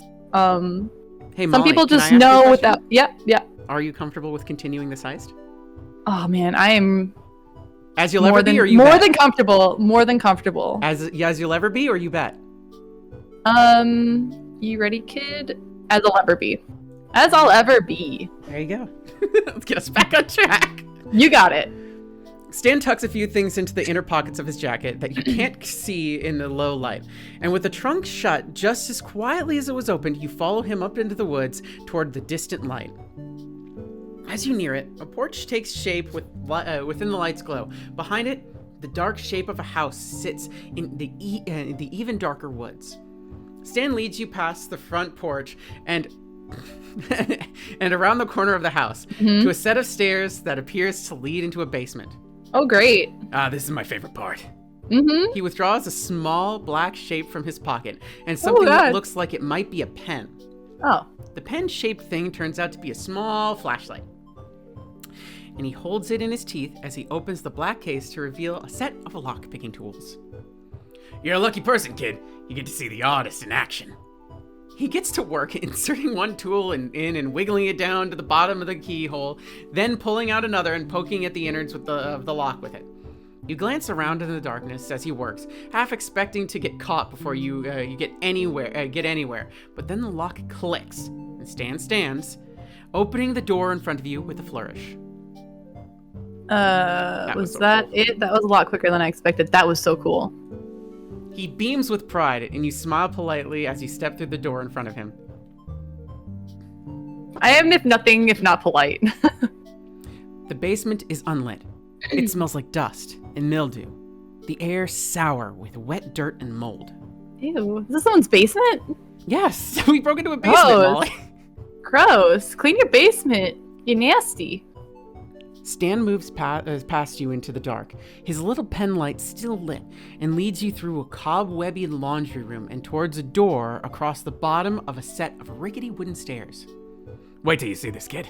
Hey, Molly, some people just can I ask you a know question? without. Yeah. Are you comfortable with continuing this heist? Oh man, I am. As you'll ever be, or you more bet? than comfortable. More than comfortable. As you'll ever be, or you bet? You ready, kid? As I'll ever be. As I'll ever be. There you go. Let's get us back on track. You got it. Stan tucks a few things into the inner pockets of his jacket that you can't see in the low light. And with the trunk shut just as quietly as it was opened, you follow him up into the woods toward the distant light. As you near it, a porch takes shape within the light's glow. Behind it, the dark shape of a house sits in the even darker woods. Stan leads you past the front porch and and around the corner of the house to a set of stairs that appears to lead into a basement. Oh, great. This is my favorite part. Mm-hmm. He withdraws a small black shape from his pocket and something that looks like it might be a pen. Oh. The pen-shaped thing turns out to be a small flashlight. And he holds it in his teeth as he opens the black case to reveal a set of lock-picking tools. You're a lucky person, kid. You get to see the artist in action. He gets to work inserting one tool in and wiggling it down to the bottom of the keyhole, then pulling out another and poking at the innards of the lock with it. You glance around in the darkness as he works, half expecting to get caught before you get anywhere. But then the lock clicks, and Stan stands, opening the door in front of you with a flourish. Was that it? That was a lot quicker than I expected. That was so cool. He beams with pride, and you smile politely as you step through the door in front of him. I am, if nothing, if not polite. The basement is unlit. It smells like dust and mildew. The air sour with wet dirt and mold. Ew. Is this someone's basement? Yes, we broke into a basement, Molly. Gross. Clean your basement. You nasty. Stan moves past you into the dark, his little pen light still lit, and leads you through a cobwebby laundry room and towards a door across the bottom of a set of rickety wooden stairs. Wait till you see this, kid.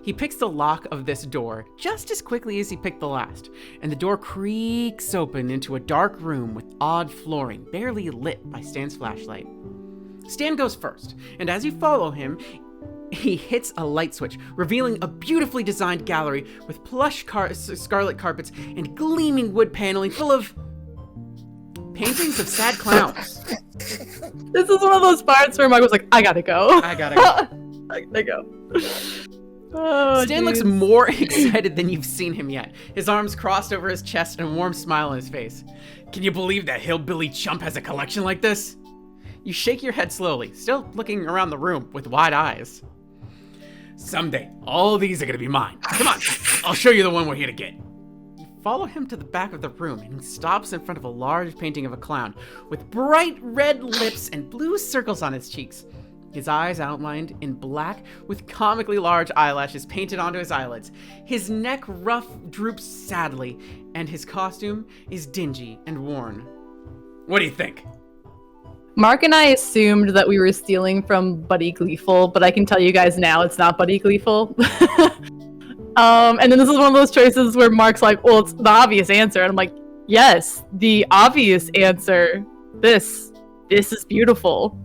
He picks the lock of this door just as quickly as he picked the last, and the door creaks open into a dark room with odd flooring, barely lit by Stan's flashlight. Stan goes first, and as you follow him, he hits a light switch, revealing a beautifully designed gallery with plush scarlet carpets and gleaming wood paneling full of paintings of sad clowns. This is one of those parts where Mike was like, I gotta go. I gotta go. I gotta go. Oh, Stan looks more excited than you've seen him yet, his arms crossed over his chest and a warm smile on his face. Can you believe that hillbilly chump has a collection like this? You shake your head slowly, still looking around the room with wide eyes. Someday, all these are gonna be mine. Come on, I'll show you the one we're here to get. You follow him to the back of the room, and he stops in front of a large painting of a clown with bright red lips and blue circles on his cheeks. His eyes outlined in black with comically large eyelashes painted onto his eyelids. His neck ruff droops sadly, and his costume is dingy and worn. What do you think? Mark and I assumed that we were stealing from Buddy Gleeful, but I can tell you guys now it's not Buddy Gleeful. And then this is one of those choices where Mark's like, well, it's the obvious answer. And I'm like, yes, the obvious answer. This is beautiful.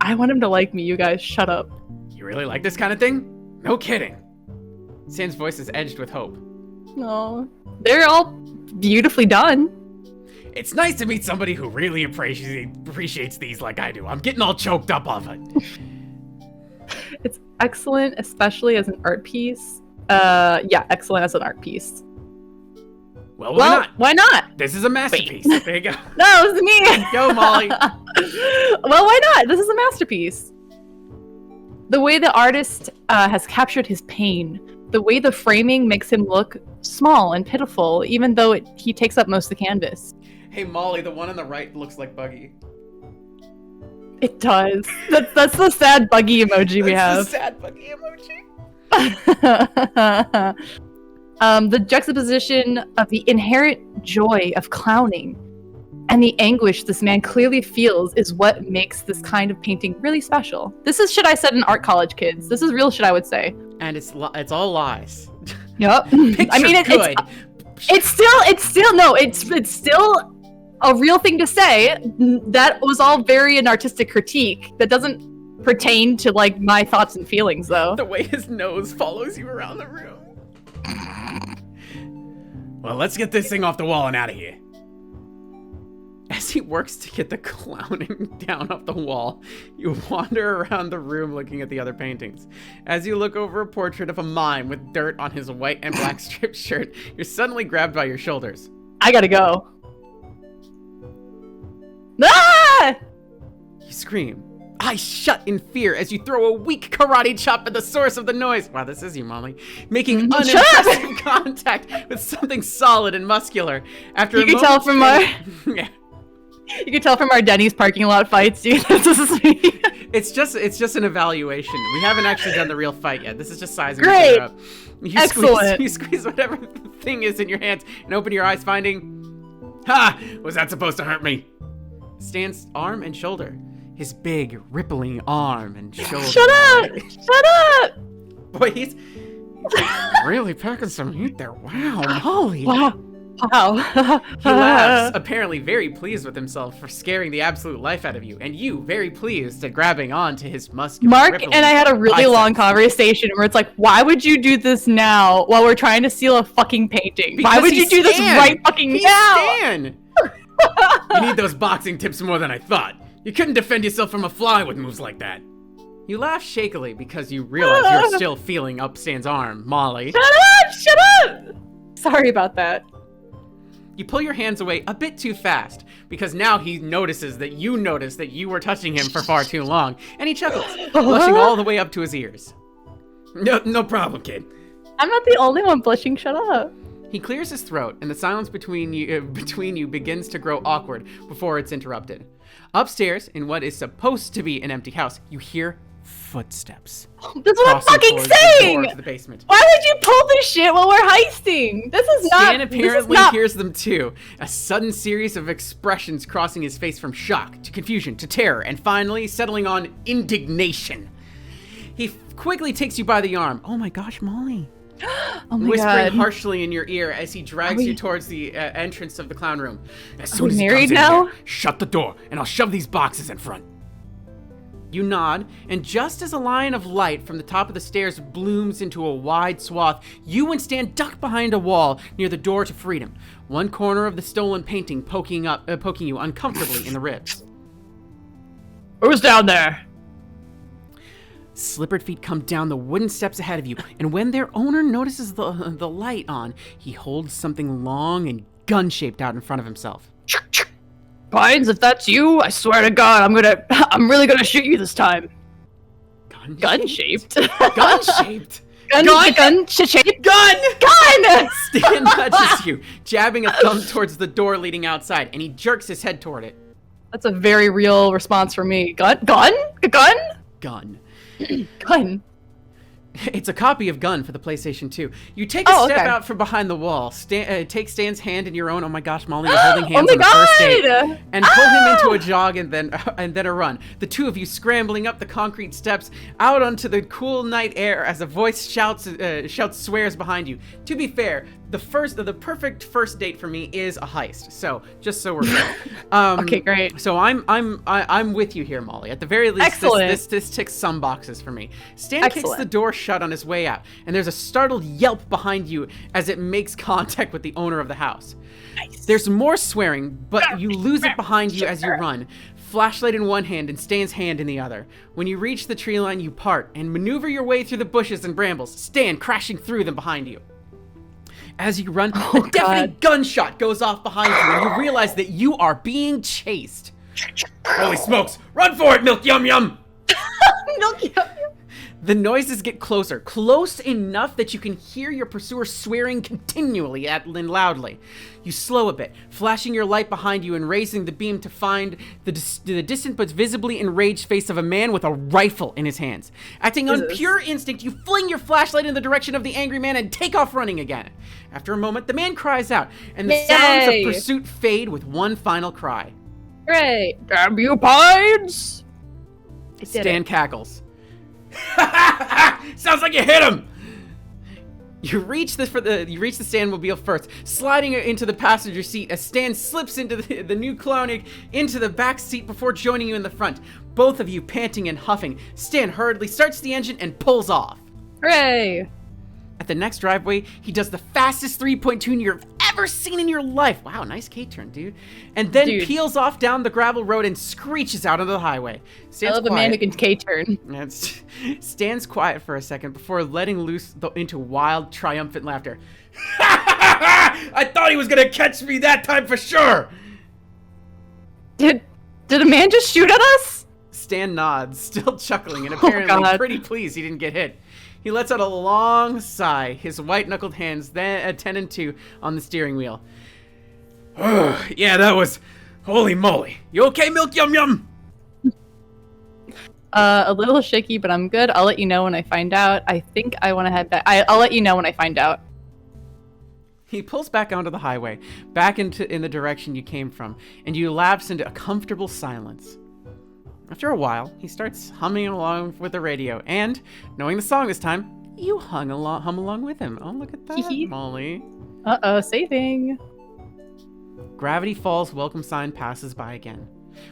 I want him to like me, you guys. Shut up. You really like this kind of thing? No kidding. Stan's voice is edged with hope. No, they're all beautifully done. It's nice to meet somebody who really appreciates these like I do. I'm getting all choked up off it. It's excellent, especially as an art piece. Yeah, excellent as an art piece. Well, why not? Why not? This is a masterpiece. There you go. No, it was me. Go, Molly. Well, why not? This is a masterpiece. The way the artist has captured his pain, the way the framing makes him look small and pitiful, even though he takes up most of the canvas. Hey, Molly, the one on the right looks like Buggy. It does. That's the sad Buggy emoji we have. That's the sad Buggy emoji. The juxtaposition of the inherent joy of clowning and the anguish this man clearly feels is what makes this kind of painting really special. This is shit I said in art college, kids. This is real shit I would say. And it's all lies. Yep. I mean, it's still a real thing to say. That was all very an artistic critique. That doesn't pertain to like my thoughts and feelings, though. The way his nose follows you around the room. Well, let's get this thing off the wall and out of here. As he works to get the clowning down off the wall, you wander around the room looking at the other paintings. As you look over a portrait of a mime with dirt on his white and black striped shirt, you're suddenly grabbed by your shoulders. I gotta go. Ah! You scream. Eyes shut in fear as you throw a weak karate chop at the source of the noise. Wow, this is you, Molly. Making unimpressive contact with something solid and muscular. After you can tell from our yeah. You can tell from our Denny's parking lot fights, dude. This is me. It's just an evaluation. We haven't actually done the real fight yet. This is just sizing Great. each other up. Excellent. You squeeze whatever thing is in your hands and open your eyes, finding. Ha! Was that supposed to hurt me? Stan's arm and shoulder. His big, rippling arm and shoulder. Shut up! Shut up! Boy, he's really packing some heat there. Wow, Molly. Wow. Wow. He laughs, apparently very pleased with himself for scaring the absolute life out of you, and you very pleased at grabbing on to his muscular Mark rippling and I had a really biceps. long conversation where it's like, why would you do this now while we're trying to steal a fucking painting? Why Because would you he's do this Stan. right fucking He's now? Stan. You need those boxing tips more than I thought. You couldn't defend yourself from a fly with moves like that. You laugh shakily because you realize you're still feeling up Stan's arm, Molly. Shut up! Shut up! Sorry about that. You pull your hands away a bit too fast, because now he notices that you noticed that you were touching him for far too long, and he chuckles, blushing all the way up to his ears. No problem, kid. I'm not the only one blushing. Shut up. He clears his throat, and the silence between you begins to grow awkward before it's interrupted. Upstairs, in what is supposed to be an empty house, you hear footsteps. That's what I'm crossing fucking towards the saying! door to the basement. Why would you pull this shit while we're heisting? This is not. Stan this is apparently not- hears them too, a sudden series of expressions crossing his face from shock to confusion to terror, and finally settling on indignation. He quickly takes you by the arm. Oh my gosh, Molly. Oh my Whispering god. harshly in your ear as he drags Are you we- towards the entrance of the clown room. As we soon as he married comes in now? here, shut the door, and I'll shove these boxes in front. You nod, and just as a line of light from the top of the stairs blooms into a wide swath, you and Stan duck behind a wall near the door to freedom. One corner of the stolen painting poking you uncomfortably in the ribs. Who's down there? Slippered feet come down the wooden steps ahead of you, and when their owner notices the light on, he holds something long and gun-shaped out in front of himself. Pines, if that's you, I swear to God, I'm really gonna shoot you this time. Gun-shaped? Gun-shaped? Gun-shaped? Gun! Stan nudges you, jabbing a thumb towards the door leading outside, and he jerks his head toward it. That's a very real response from me. Gun? Gun. Gun. It's a copy of Gun for the PlayStation 2. You take a step out from behind the wall, take Stan's hand in your own. Oh my gosh, Molly, you're holding hands on the first date. And pull him into a jog and then a run. The two of you scrambling up the concrete steps out onto the cool night air as a voice shouts swears behind you. To be fair, the perfect first date for me is a heist. So just so we're clear. Okay, great. So I'm with you here, Molly. At the very least, this ticks some boxes for me. Stan kicks the door shut on his way out, and there's a startled yelp behind you as it makes contact with the owner of the house. Nice. There's more swearing, but you lose it behind you as you run. Flashlight in one hand and Stan's hand in the other. When you reach the tree line, you part and maneuver your way through the bushes and brambles, Stan crashing through them behind you. As you run, a deafening gunshot goes off behind you, and you realize that you are being chased. Holy smokes! Run for it, Milk Yum Yum! Milk Yum Yum. The noises get closer, close enough that you can hear your pursuer swearing continually and loudly. You slow a bit, flashing your light behind you and raising the beam to find the distant but visibly enraged face of a man with a rifle in his hands. Acting on pure instinct, you fling your flashlight in the direction of the angry man and take off running again. After a moment, the man cries out, and the sounds of pursuit fade with one final cry. Hooray! Damn you, Pines! Stan cackles. Sounds like you hit him. You reach the Stanmobile first, sliding it into the passenger seat as Stan slips into the new clowning into the back seat before joining you in the front. Both of you panting and huffing. Stan hurriedly starts the engine and pulls off. Hooray! At the next driveway, he does the fastest 3.2 you've ever seen in your life. Wow, nice K-turn, dude. And then peels off down the gravel road and screeches out onto the highway. I love a man who can K-turn. Stands quiet for a second before letting loose into wild, triumphant laughter. I thought he was gonna catch me that time for sure. Did a man just shoot at us? Stan nods, still chuckling and apparently pretty pleased he didn't get hit. He lets out a long sigh, his white-knuckled hands then at 10 and 2 on the steering wheel. Yeah, that was... Holy moly. You okay, Milk Yum Yum? A little shaky, but I'm good. I'll let you know when I find out. I think I want to head back. I'll let you know when I find out. He pulls back onto the highway, back in the direction you came from, and you lapse into a comfortable silence. After a while, he starts humming along with the radio, and, knowing the song this time, you hum along with him. Oh, look at that, Molly. Uh-oh, saving. Gravity Falls welcome sign passes by again.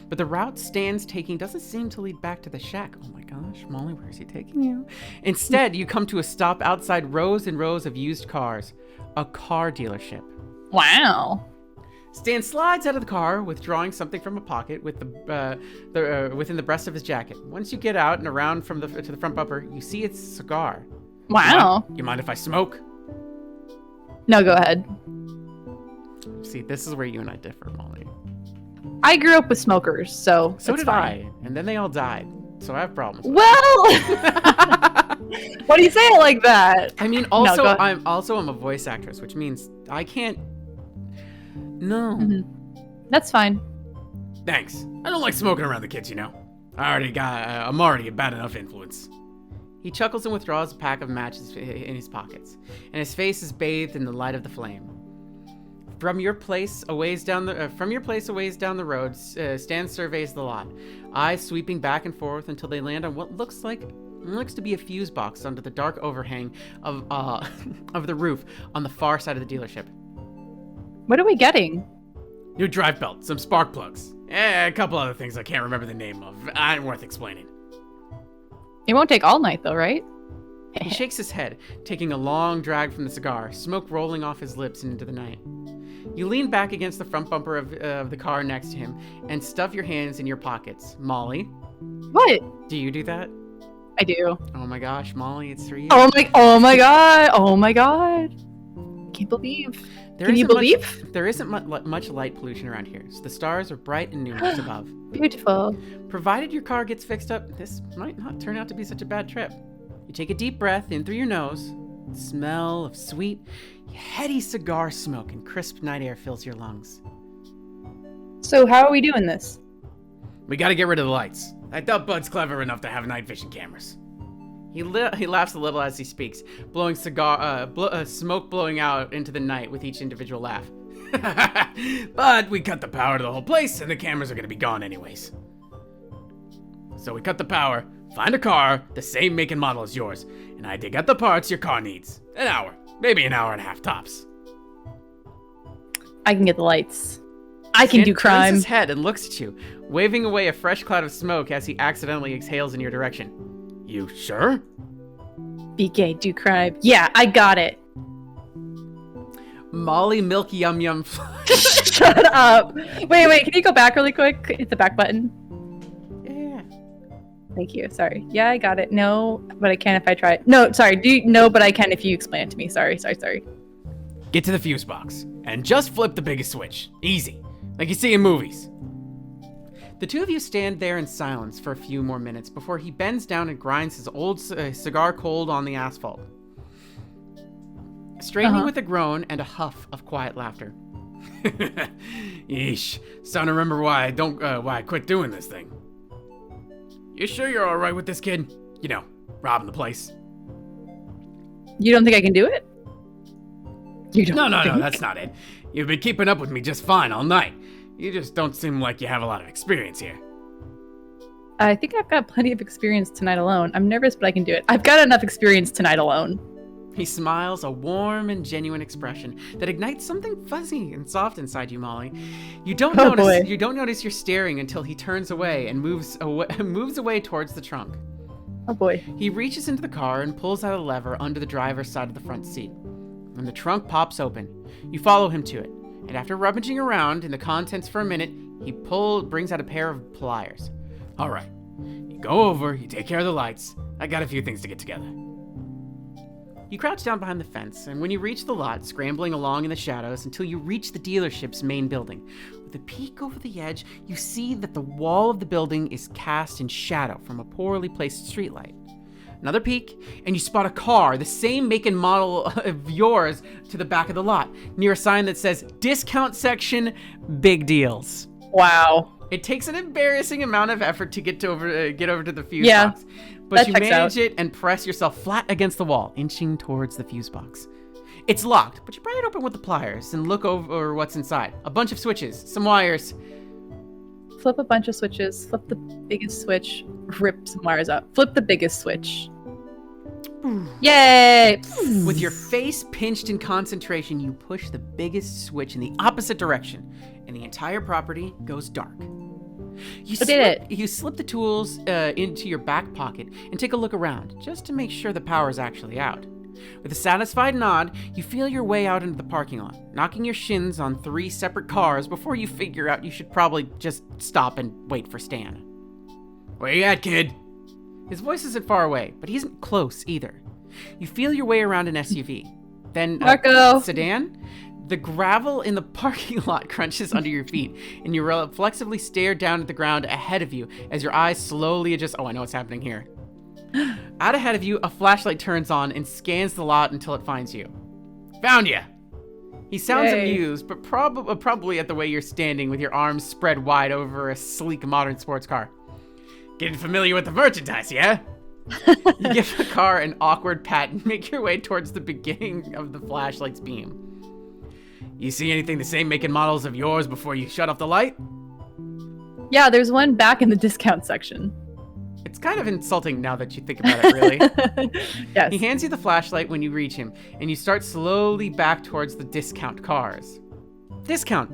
But the route Stan's taking doesn't seem to lead back to the shack. Oh my gosh, Molly, where is he taking you? Instead, you come to a stop outside rows and rows of used cars. A car dealership. Wow. Stan slides out of the car, withdrawing something from a pocket with within the breast of his jacket. Once you get out and around to the front bumper, you see it's a cigar. Wow. You mind if I smoke? No, go ahead. See, this is where you and I differ, Molly. I grew up with smokers, so So it's did fine. I, and then they all died. So I have problems. Well, why do you say it like that? I mean, also, I'm a voice actress, which means I can't. No. Mm-hmm. That's fine. Thanks. I don't like smoking around the kids, you know. I'm already a bad enough influence. He chuckles and withdraws a pack of matches in his pockets, and his face is bathed in the light of the flame. From your place a ways down the road, Stan surveys the lot, eyes sweeping back and forth until they land on what looks to be a fuse box under the dark overhang of of the roof on the far side of the dealership. What are we getting? New drive belt, some spark plugs, a couple other things I can't remember the name of. Ain't worth explaining. It won't take all night, though, right? He shakes his head, taking a long drag from the cigar, smoke rolling off his lips and into the night. You lean back against the front bumper of the car next to him and stuff your hands in your pockets. Molly? What? Do you do that? I do. Oh my gosh, Molly, it's 3 years. Oh my god. Can't believe. Can you believe? There isn't much light pollution around here, so the stars are bright and numerous above. Beautiful. Provided your car gets fixed up, this might not turn out to be such a bad trip. You take a deep breath in through your nose. The smell of sweet, heady cigar smoke and crisp night air fills your lungs. So how are we doing this? We gotta get rid of the lights. I doubt Bud's clever enough to have night vision cameras. He laughs a little as he speaks, blowing smoke blowing out into the night with each individual laugh. But we cut the power to the whole place, and the cameras are gonna be gone anyways. So we cut the power, find a car, the same make and model as yours, and I dig out the parts your car needs. An hour, maybe an hour and a half tops. I can get the lights. I can do crime. Turns his head and looks at you, waving away a fresh cloud of smoke as he accidentally exhales in your direction. You sure? BK, do crime. Yeah, I got it. Molly Milky Yum Yum. Shut up. Wait, can you go back really quick? Hit the back button. Yeah. Thank you. Sorry. Yeah, I got it. No, but I can if I try it. No, sorry. No, but I can if you explain it to me. Sorry. Get to the fuse box, and just flip the biggest switch. Easy. Like you see in movies. The two of you stand there in silence for a few more minutes before he bends down and grinds his old cigar cold on the asphalt. Straightening with a groan and a huff of quiet laughter. Yeesh. Starting to remember why I quit doing this thing. You sure you're alright with this kid? You know, robbing the place. You don't think I can do it? No, that's not it. You've been keeping up with me just fine all night. You just don't seem like you have a lot of experience here. I think I've got plenty of experience tonight alone. I'm nervous, but I can do it. I've got enough experience tonight alone. He smiles, a warm and genuine expression that ignites something fuzzy and soft inside you, Molly. You don't notice you're staring until he turns away and moves away towards the trunk. Oh boy. He reaches into the car and pulls out a lever under the driver's side of the front seat. When the trunk pops open, you follow him to it, and after rummaging around in the contents for a minute, he brings out a pair of pliers. All right, you go over, you take care of the lights. I got a few things to get together. You crouch down behind the fence, and when you reach the lot, scrambling along in the shadows until you reach the dealership's main building. With a peek over the edge, you see that the wall of the building is cast in shadow from a poorly placed streetlight. Another peek, and you spot a car, the same make and model of yours, to the back of the lot, near a sign that says, Discount Section, Big Deals. Wow. It takes an embarrassing amount of effort to get over to the fuse box, but you manage it and press yourself flat against the wall, inching towards the fuse box. It's locked, but you pry it open with the pliers and look over what's inside. A bunch of switches, some wires. Flip a bunch of switches, flip the biggest switch, rip some wires out. Flip the biggest switch. Yay! With your face pinched in concentration, you push the biggest switch in the opposite direction, and the entire property goes dark. You slip the tools into your back pocket and take a look around, just to make sure the power is actually out. With a satisfied nod, you feel your way out into the parking lot, knocking your shins on 3 separate cars before you figure out you should probably just stop and wait for Stan. Where you at, kid? His voice isn't far away, but he isn't close either. You feel your way around an SUV. Then Marco. Sedan? The gravel in the parking lot crunches under your feet, and you reflexively stare down at the ground ahead of you as your eyes slowly adjust. Oh, I know what's happening here. Out ahead of you, a flashlight turns on and scans the lot until it finds you. Found ya! He sounds Yay. amused, but probably at the way you're standing with your arms spread wide over a sleek modern sports car. Getting familiar with the merchandise, yeah? You give the car an awkward pat and make your way towards the beginning of the flashlight's beam. You see anything the same make and models of yours before you shut off the light? Yeah, there's one back in the discount section. It's kind of insulting now that you think about it, really. Yes. He hands you the flashlight when you reach him, and you start slowly back towards the discount cars. Discount.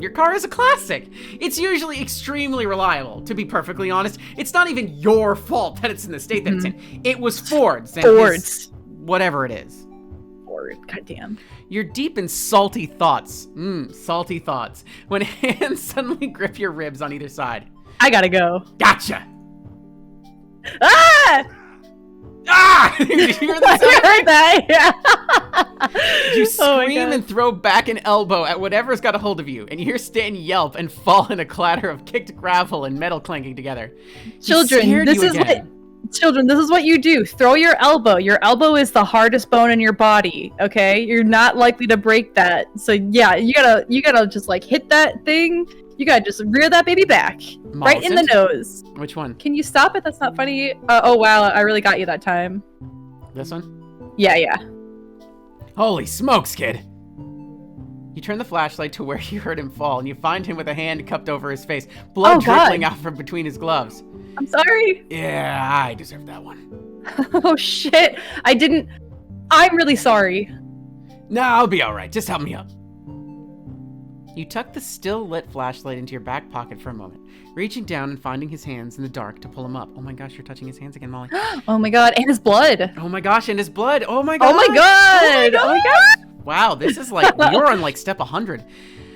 Your car is a classic. It's usually extremely reliable. To be perfectly honest, it's not even your fault that it's in the state that it's in. It was Ford's. And Ford's. Whatever it is. Ford. Goddamn. You're deep in salty thoughts. Salty thoughts. When hands suddenly grip your ribs on either side. I gotta go. Gotcha! Ah! Ah! Did you hear that? I heard that. Yeah. You Oh my scream God. and throw back an elbow at whatever's got a hold of you, and you hear Stan yelp and fall in a clatter of kicked gravel and metal clanking together. He Children, scared this you is again. Children, this is what you do. Throw your elbow. Your elbow is the hardest bone in your body, okay? You're not likely to break that. So yeah, you gotta just like hit that thing. You gotta just rear that baby back. Right in the Mollicent? nose. Which one? Can you stop it? That's not funny. Oh wow, I really got you that time. This one? Yeah. Holy smokes, kid! You turn the flashlight to where you heard him fall, and you find him with a hand cupped over his face, blood Oh, God. dribbling out from between his gloves. I'm sorry. Yeah, I deserve that one. Oh shit. I'm really sorry. Nah, I'll be alright. Just help me up. You tuck the still lit flashlight into your back pocket for a moment, reaching down and finding his hands in the dark to pull him up. Oh my gosh, you're touching his hands again, Molly. Oh my god, and his blood. Oh my gosh, and his blood. Oh my god. Oh my god. Oh my god. Wow, this is like, you're on like step 100.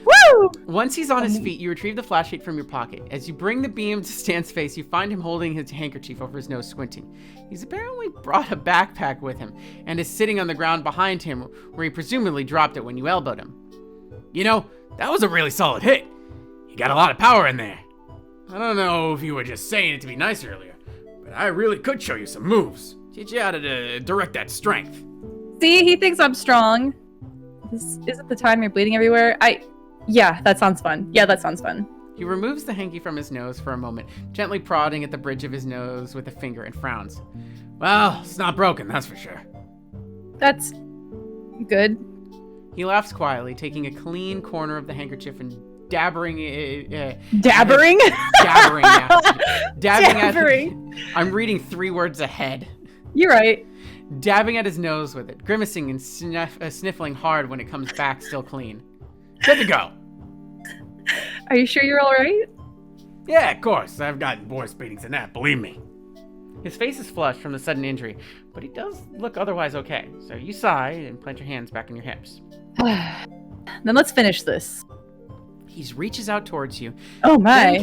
Woo! Once he's on his feet, you retrieve the flashlight from your pocket. As you bring the beam to Stan's face, you find him holding his handkerchief over his nose, squinting. He's apparently brought a backpack with him and is sitting on the ground behind him, where he presumably dropped it when you elbowed him. You know, that was a really solid hit. You got a lot of power in there. I don't know if you were just saying it to be nice earlier, but I really could show you some moves. Teach you how to direct that strength. See, he thinks I'm strong. Is it the time you're bleeding everywhere? Yeah, that sounds fun. Yeah, that sounds fun. He removes the hanky from his nose for a moment, gently prodding at the bridge of his nose with a finger, and frowns. Well, it's not broken, that's for sure. That's good. He laughs quietly, taking a clean corner of the handkerchief and dabbering it. Dabbering? Dabbering, yeah. Dabbering. I'm reading 3 words ahead. You're right. Dabbing at his nose with it, grimacing and sniffling hard when it comes back still clean. Good to go. Are you sure you're all right? Yeah, of course. I've gotten worse beatings than that, believe me. His face is flushed from the sudden injury, but he does look otherwise okay. So you sigh and plant your hands back in your hips. Then let's finish this. He reaches out towards you, Oh my.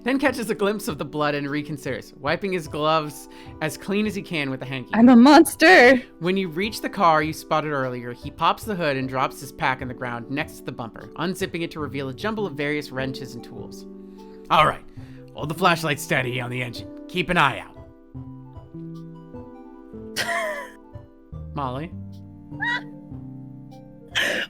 then catches a glimpse of the blood and reconsiders, wiping his gloves as clean as he can with a hanky. I'm a monster. When you reach the car you spotted earlier, he pops the hood and drops his pack on the ground next to the bumper, unzipping it to reveal a jumble of various wrenches and tools. All right, hold the flashlight steady on the engine. Keep an eye out. Molly?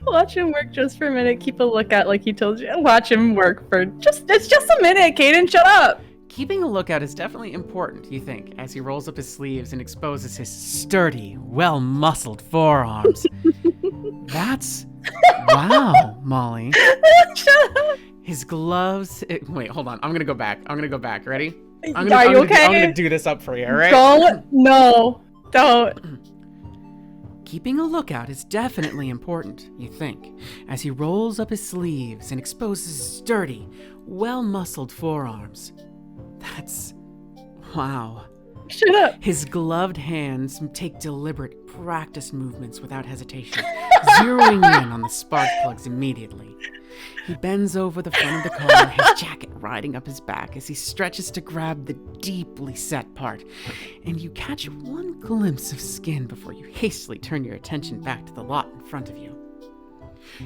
Watch him work just for a minute. Keep a lookout like he told you. Watch him work for it's just a minute, Kdin, shut up. Keeping a lookout is definitely important, you think, as he rolls up his sleeves and exposes his sturdy, well-muscled forearms. That's... Wow, Molly. Shut up. His gloves... Wait, hold on. I'm gonna go back. Ready? Are you okay? I'm gonna do this up for you, alright? Don't. No. Don't. Keeping a lookout is definitely important, you think, as he rolls up his sleeves and exposes sturdy, well-muscled forearms. That's... wow. Shut up. His gloved hands take deliberate, practiced movements without hesitation, zeroing in on the spark plugs immediately. He bends over the front of the car, his jacket riding up his back as he stretches to grab the deeply set part, and you catch one glimpse of skin before you hastily turn your attention back to the lot in front of you.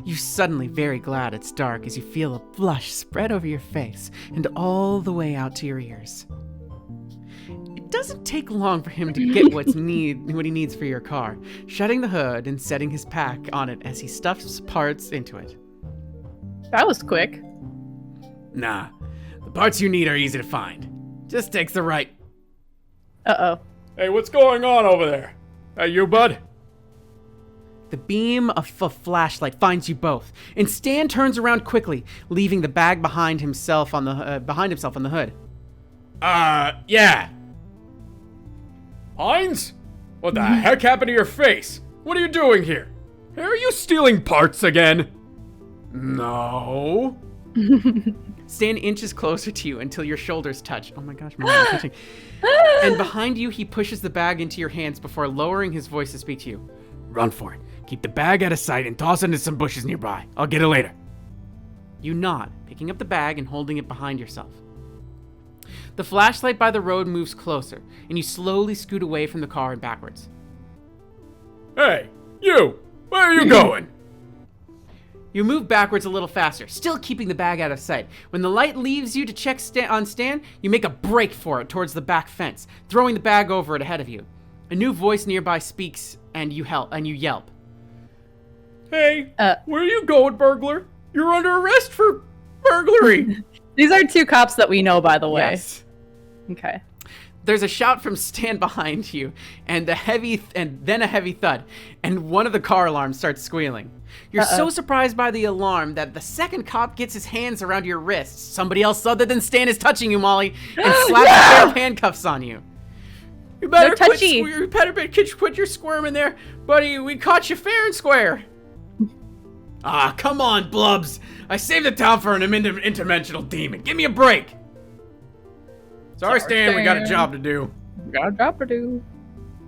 You're suddenly very glad it's dark as you feel a blush spread over your face and all the way out to your ears. It doesn't take long for him to get what he needs for your car, shutting the hood and setting his pack on it as he stuffs parts into it. That was quick. Nah, the parts you need are easy to find. Just takes the right... Uh-oh. Hey, what's going on over there? You, bud? The beam of a flashlight finds you both, and Stan turns around quickly, leaving the bag behind himself on the hood. Yeah. Hines? What the heck happened to your face? What are you doing here? Are you stealing parts again? No. Stan inches closer to you until your shoulders touch. Oh my gosh, Molly, I'm touching. And behind you, he pushes the bag into your hands before lowering his voice to speak to you. Run for it. Keep the bag out of sight and toss it into some bushes nearby. I'll get it later. You nod, picking up the bag and holding it behind yourself. The flashlight by the road moves closer, and you slowly scoot away from the car and backwards. Hey, you! Where are you going? You move backwards a little faster, still keeping the bag out of sight. When the light leaves you to check on Stan, you make a break for it towards the back fence, throwing the bag over it ahead of you. A new voice nearby speaks, and you yelp. Hey, where are you going, burglar? You're under arrest for burglary. These are two cops that we know, by the way. Yes. Okay. There's a shout from Stan behind you, and then a heavy thud, and one of the car alarms starts squealing. You're so surprised by the alarm that the second cop gets his hands around your wrists. Somebody else other than Stan is touching you, Molly, and slaps a pair of handcuffs on you. You better quit your squirming there, buddy. We caught you fair and square. Ah, come on, Blubs. I saved the town for an interdimensional demon. Give me a break. Sorry, Stan. We got a job to do.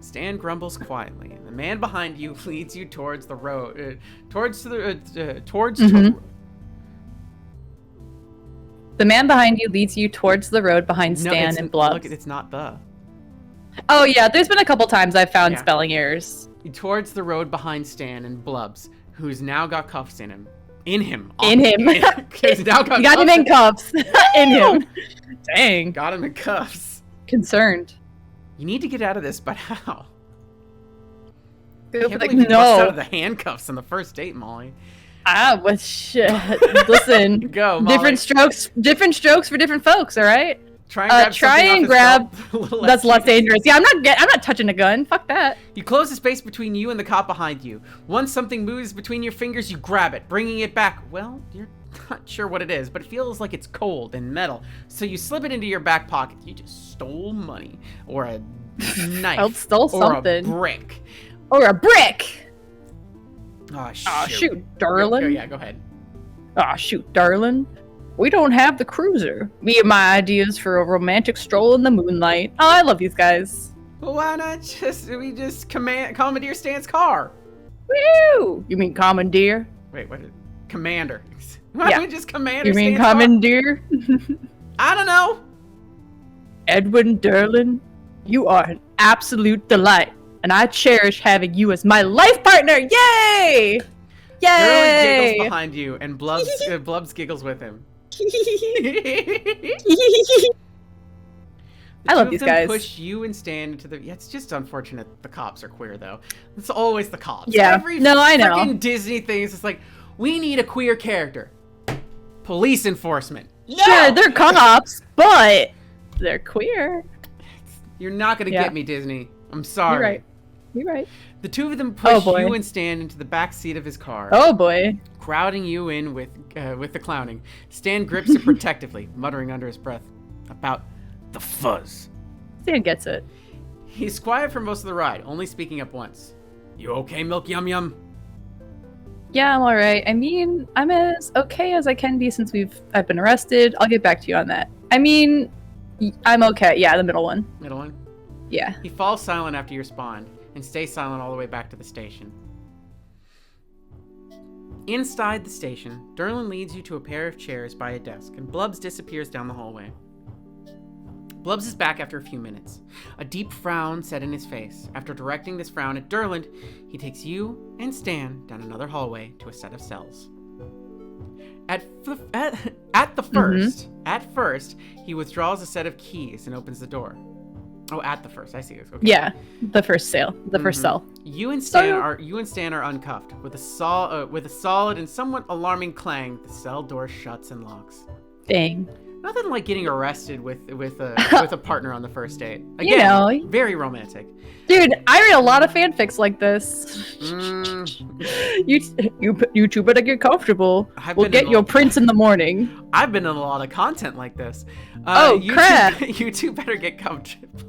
Stan grumbles quietly, and the man behind you leads you towards the road, The man behind you leads you towards the road behind Stan and Blubs. Look, it's not the. Oh yeah, there's been a couple times I've found spelling errors. Towards the road behind Stan and Blubs, who's now got cuffs in him. He's now got you got him in cuffs. In him. Dang. Got him in cuffs. Concerned. You need to get out of this, but how? Go Can't for believe you bust out of the handcuffs on the first date, Molly. Well, shit. Listen. Go, Molly. Different strokes for different folks, all right? Try and grab that's less dangerous. Yeah, I'm not touching a gun. Fuck that. You close the space between you and the cop behind you. Once something moves between your fingers, you grab it, bringing it back. Well, you're not sure what it is, but it feels like it's cold and metal. So you slip it into your back pocket. You just stole money or a knife I stole something. Or a brick. Or a brick. Oh, shoot, darling. Yeah, go ahead. Oh, shoot, darling. We don't have the cruiser. Me and my ideas for a romantic stroll in the moonlight. Oh, I love these guys. Well, why not just commandeer Stan's car? Woo! You mean commandeer? Wait, what? Commander. Why don't we just commander You mean Stan's commandeer? I don't know. Edwin Derlin, you are an absolute delight, and I cherish having you as my life partner. Yay! Yay! Derlin giggles behind you, and Blubs giggles with him. I love these guys. Push you and Stan into the. Yeah, it's just unfortunate the cops are queer though. It's always the cops. Yeah. Every I know. freaking Disney thing is just like, we need a queer character. Police enforcement. No! Sure, they're cops, but they're queer. You're not gonna get me, Disney. I'm sorry. You're right. The two of them push you and Stan into the back seat of his car. Oh boy. Crowding you in with the clowning. Stan grips it protectively, muttering under his breath about the fuzz. Stan gets it. He's quiet for most of the ride, only speaking up once. You okay, Milk Yum Yum? Yeah, I'm alright. I mean, I'm as okay as I can be since I've been arrested. I'll get back to you on that. I mean, I'm okay. Yeah, the middle one. Middle one? Yeah. He falls silent after you respond, and stays silent all the way back to the station. Inside the station, Derlin leads you to a pair of chairs by a desk, and Blubs disappears down the hallway. Blubs is back after a few minutes. A deep frown set in his face. After directing this frown at Derlin, he takes you and Stan down another hallway to a set of cells. At first, he withdraws a set of keys and opens the door. Oh, at the first, I see. Okay. Yeah, the first cell. You and Stan are uncuffed. With a solid and somewhat alarming clang, the cell door shuts and locks. Dang. Nothing like getting arrested with a partner on the first date. Again, very romantic. Dude, I read a lot of fanfics like this. You two better get comfortable. We'll get your prince in the morning. I've been in a lot of content like this. Crap! You two better get comfortable.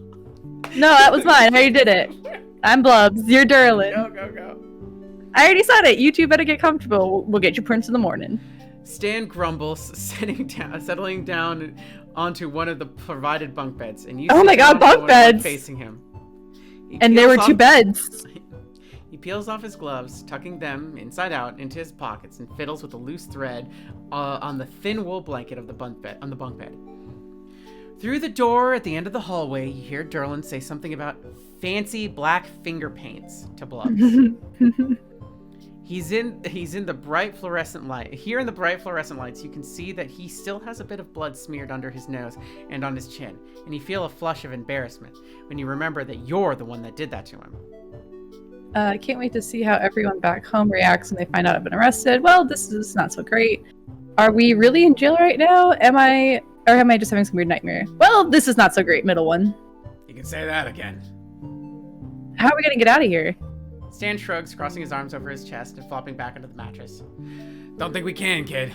No, that was mine. I already did it. I'm Blubs. You're Derlin. Go. I already said it. You two better get comfortable. We'll get your prince in the morning. Stan grumbles, settling down onto one of the provided bunk beds, and you. Oh my God, bunk beds! Facing him. And there were two beds. He peels off his gloves, tucking them inside out into his pockets, and fiddles with a loose thread on the thin wool blanket of the bunk bed. Through the door at the end of the hallway, you hear Derlin say something about fancy black finger paints to Blubs. He's in the bright fluorescent light. Here in the bright fluorescent lights, you can see that he still has a bit of blood smeared under his nose and on his chin, and you feel a flush of embarrassment when you remember that you're the one that did that to him. I can't wait to see how everyone back home reacts when they find out I've been arrested. Well, this is not so great. Are we really in jail right now? Am I just having some weird nightmare? Well, this is not so great, middle one. You can say that again. How are we gonna get out of here? Stan shrugs, crossing his arms over his chest and flopping back onto the mattress. Don't think we can, kid.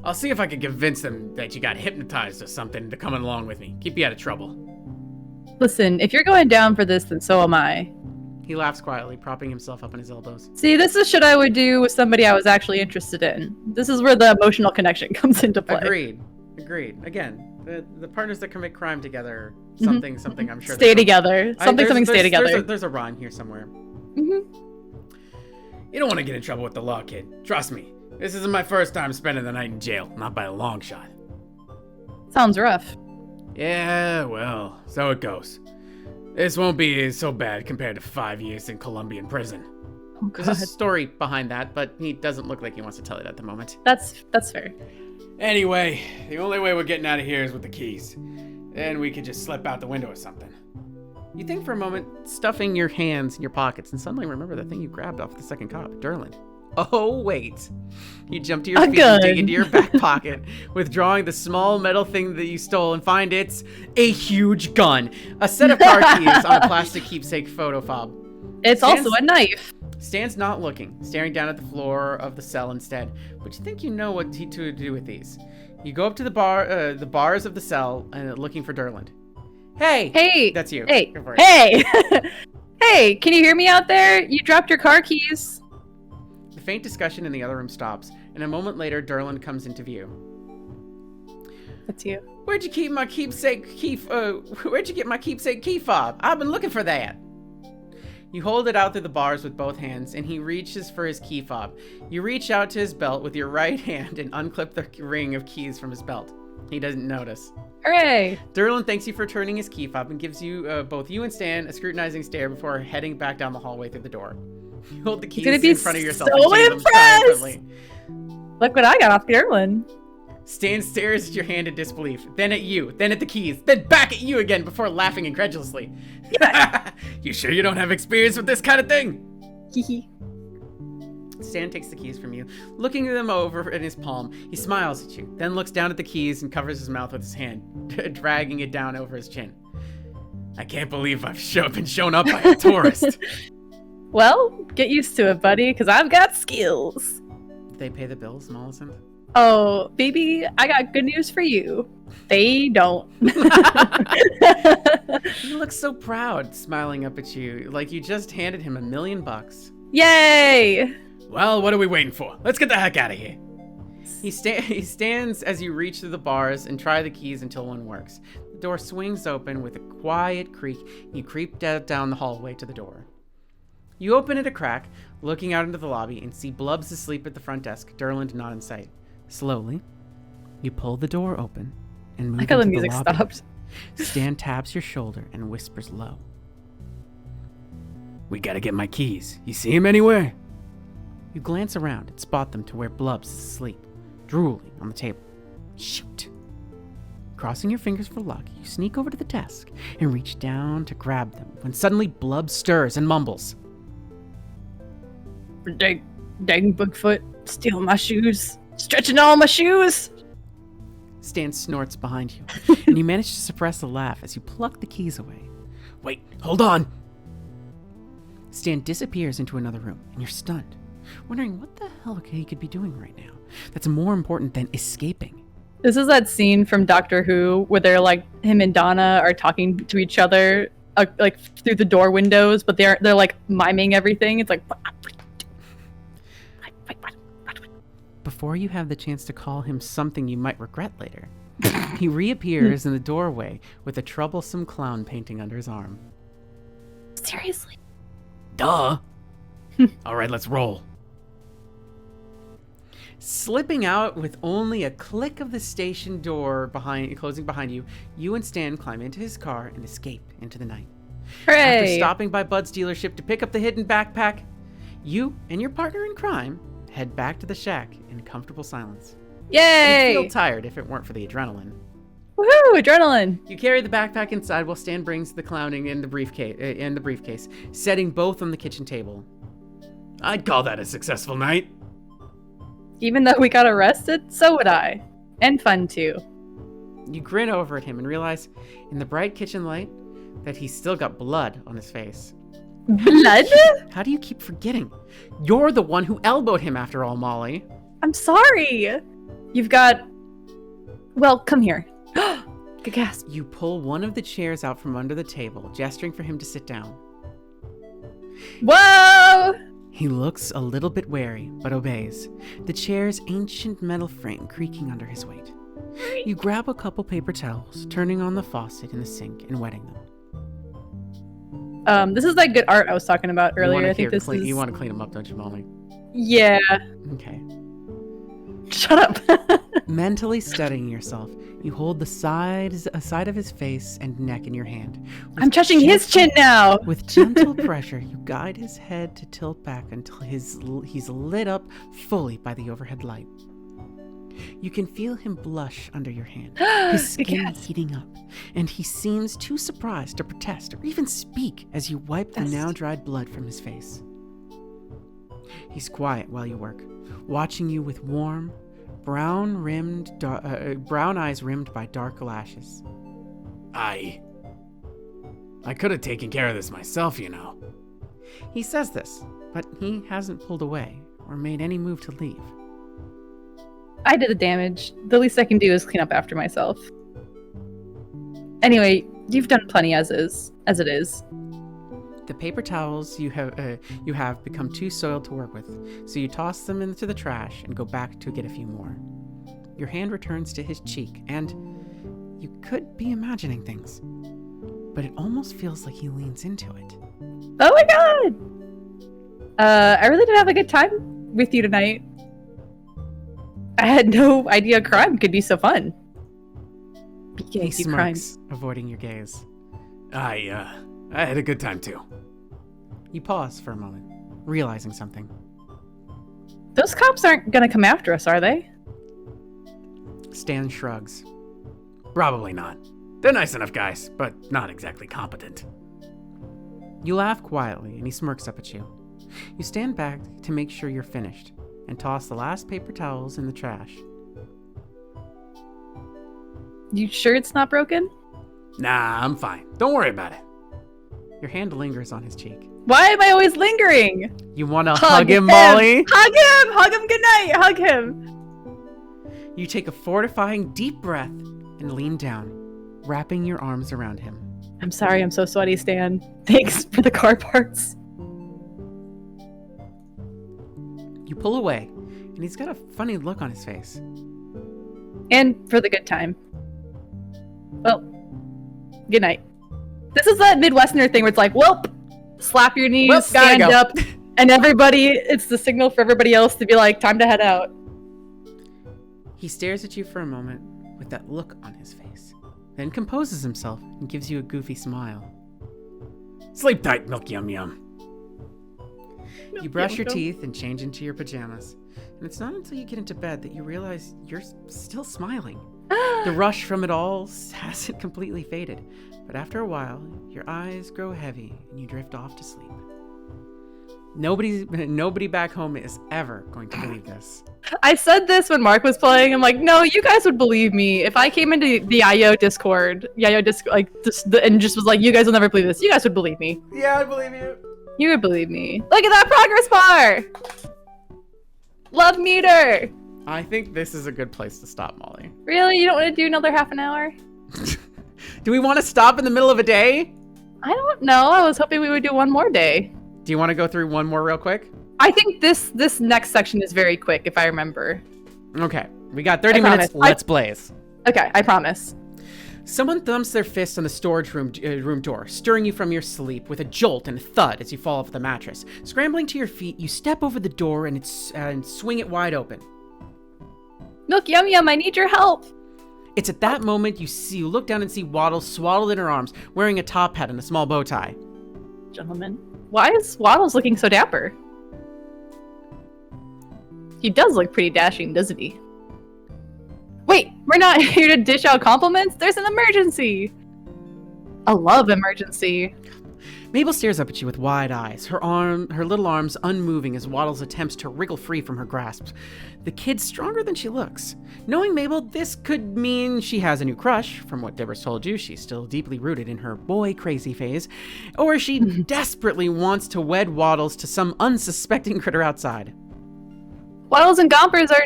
I'll see if I can convince them that you got hypnotized or something to come along with me. Keep you out of trouble. Listen, if you're going down for this, then so am I. He laughs quietly, propping himself up on his elbows. See, this is shit I would do with somebody I was actually interested in. This is where the emotional connection comes into play. Agreed. Again, the partners that commit crime together, something, I'm sure. Stay together. Stay together. There's a rhyme here somewhere. Mm-hmm. You don't want to get in trouble with the law, kid. Trust me. This isn't my first time spending the night in jail. Not by a long shot. Sounds rough. Yeah, well, so it goes. This won't be so bad compared to 5 years in Colombian prison. Oh, God. There's a story behind that, but he doesn't look like he wants to tell it at the moment. That's fair. Anyway, the only way we're getting out of here is with the keys. Then we could just slip out the window or something. You think for a moment, stuffing your hands in your pockets, and suddenly remember the thing you grabbed off the second cop, Derlin. Oh, wait. You jump to your feet and dig into your back pocket, withdrawing the small metal thing that you stole, and find it's a huge gun. A set of car keys on a plastic keepsake photo fob. It's also a knife. Stan's not looking, staring down at the floor of the cell instead. But you think you know what to do with these. You go up to the bars of the cell, looking for Derlin. Hey! That's you. Hey! Hey! Hey! Can you hear me out there? You dropped your car keys. The faint discussion in the other room stops, and a moment later, Derlin comes into view. That's you. Where'd you get my keepsake key fob? I've been looking for that. You hold it out through the bars with both hands, and he reaches for his key fob. You reach out to his belt with your right hand and unclip the ring of keys from his belt. He doesn't notice. Hooray! Derlin thanks you for turning his key fob and gives you, both you and Stan, a scrutinizing stare before heading back down the hallway through the door. You hold the keys in front of yourself and jingle them triumphantly. Look what I got off Derlin. Stan stares at your hand in disbelief, then at you, then at the keys, then back at you again before laughing incredulously. You sure you don't have experience with this kind of thing? Hehe. Stan takes the keys from you, looking them over in his palm. He smiles at you, then looks down at the keys and covers his mouth with his hand, dragging it down over his chin. I can't believe I've been shown up by a tourist. Well, get used to it, buddy, because I've got skills. Did they pay the bills, Mollison? Oh, baby, I got good news for you. They don't. He looks so proud, smiling up at you, like you just handed him $1 million. Yay! Well, what are we waiting for? Let's get the heck out of here. He stands as you reach through the bars and try the keys until one works. The door swings open with a quiet creak, and you creep down the hallway to the door. You open it a crack, looking out into the lobby, and see Blubs asleep at the front desk, Durland not in sight. Slowly, you pull the door open and move I like how the into music lobby. stopped. Stan taps your shoulder and whispers low. We gotta get my keys. You see him anywhere? You glance around and spot them to where Blubs is asleep, drooling on the table. Shoot! Crossing your fingers for luck, you sneak over to the desk and reach down to grab them when suddenly Blubs stirs and mumbles. Dang Bigfoot, stealing my shoes, stretching all my shoes. Stan snorts behind you, and you manage to suppress a laugh as you pluck the keys away. Wait, hold on. Stan disappears into another room, and you're stunned, wondering what the hell he could be doing right now that's more important than escaping. This is that scene from Doctor Who where they're like him and Donna are talking to each other like through the door windows, but they're like miming everything. It's like Before you have the chance to call him something you might regret later, he reappears in the doorway with a troublesome clown painting under his arm. seriously. Duh. All right, let's roll. Slipping out with only a click of the station door closing behind you, you and Stan climb into his car and escape into the night. After Hooray! stopping by Bud's dealership to pick up the hidden backpack, you and your partner in crime head back to the shack in comfortable silence. Yay! You'd feel tired if it weren't for the adrenaline. Woohoo! Adrenaline. You carry the backpack inside while Stan brings the clowning in the briefcase, setting both on the kitchen table. I'd call that a successful night. Even though we got arrested, so would I. And fun too. You grin over at him and realize, in the bright kitchen light, that he's still got blood on his face. Blood? How do you keep forgetting? You're the one who elbowed him after all, Molly. I'm sorry. You've got... Well, come here. Good gasp. You pull one of the chairs out from under the table, gesturing for him to sit down. Whoa! He looks a little bit wary, but obeys, the chair's ancient metal frame creaking under his weight. You grab a couple paper towels, turning on the faucet in the sink and wetting them. This is that good art I was talking about earlier. I think this is... You want to clean them up, don't you, Molly? Yeah. Okay. Shut up. Mentally studying yourself, you hold a side of his face and neck in your hand. I'm touching his chin now. With gentle pressure, you guide his head to tilt back until he's lit up fully by the overhead light. You can feel him blush under your hand, his skin heating up, and he seems too surprised to protest or even speak as you wipe the now dried blood from his face. He's quiet while you work, watching you with warm, brown eyes rimmed by dark lashes. I could have taken care of this myself, you know. He says this, but he hasn't pulled away or made any move to leave. I did the damage. The least I can do is clean up after myself. Anyway, you've done plenty as it is. The paper towels you have become too soiled to work with, so you toss them into the trash and go back to get a few more. Your hand returns to his cheek, and you could be imagining things, but it almost feels like he leans into it. Oh my god! I really did have a good time with you tonight. I had no idea crime could be so fun. He smirks, avoiding your gaze. I had a good time too. You pause for a moment, realizing something. Those cops aren't gonna come after us, are they? Stan shrugs. Probably not. They're nice enough guys, but not exactly competent. You laugh quietly, and he smirks up at you. You stand back to make sure you're finished, and toss the last paper towels in the trash. You sure it's not broken? Nah, I'm fine. Don't worry about it. Your hand lingers on his cheek. Why am I always lingering? You want to hug him, Molly? Hug him! Hug him! Good night! Hug him! You take a fortifying deep breath and lean down, wrapping your arms around him. I'm sorry, I'm so sweaty, Stan. Thanks for the car parts. You pull away, and he's got a funny look on his face. And for the good time. Well, good night. This is that Midwesterner thing where it's like, welp, slap your knees, Well, stand gotta go. up, and everybody, it's the signal for everybody else to be like, time to head out. He stares at you for a moment with that look on his face, then composes himself and gives you a goofy smile. Sleep tight, Milky Yum Yum. You brush your teeth and change into your pajamas, and it's not until you get into bed that you realize you're still smiling. The rush from it all hasn't completely faded, but after a while, your eyes grow heavy and you drift off to sleep. Nobody back home is ever going to believe this. I said this when Mark was playing. I'm like, no, you guys would believe me if I came into the IO Discord, and just was like, you guys will never believe this. You guys would believe me. Yeah, I believe you. You would believe me. Look at that progress bar. Love meter. I think this is a good place to stop, Molly. Really? You don't want to do another half an hour? Do we want to stop in the middle of a day? I don't know. I was hoping we would do one more day. Do you want to go through one more real quick? I think this next section is very quick, if I remember. Okay, we got 30 I minutes. promise. Let's blaze. Okay, I promise. Someone thumps their fist on the storage room door, stirring you from your sleep with a jolt and a thud as you fall off the mattress. Scrambling to your feet, you step over the door and swing it wide open. Milk Yum Yum, I need your help. It's at that moment you look down and see Waddles swaddled in her arms, wearing a top hat and a small bow tie. Gentlemen, why is Waddles looking so dapper? He does look pretty dashing, doesn't he? Wait, we're not here to dish out compliments? There's an emergency! A love emergency. Mabel stares up at you with wide eyes, her little arms unmoving as Waddles attempts to wriggle free from her grasp. The kid's stronger than she looks. Knowing Mabel, this could mean she has a new crush. From what Deborah's told you, she's still deeply rooted in her boy-crazy phase. Or she desperately wants to wed Waddles to some unsuspecting critter outside. Waddles and Gompers are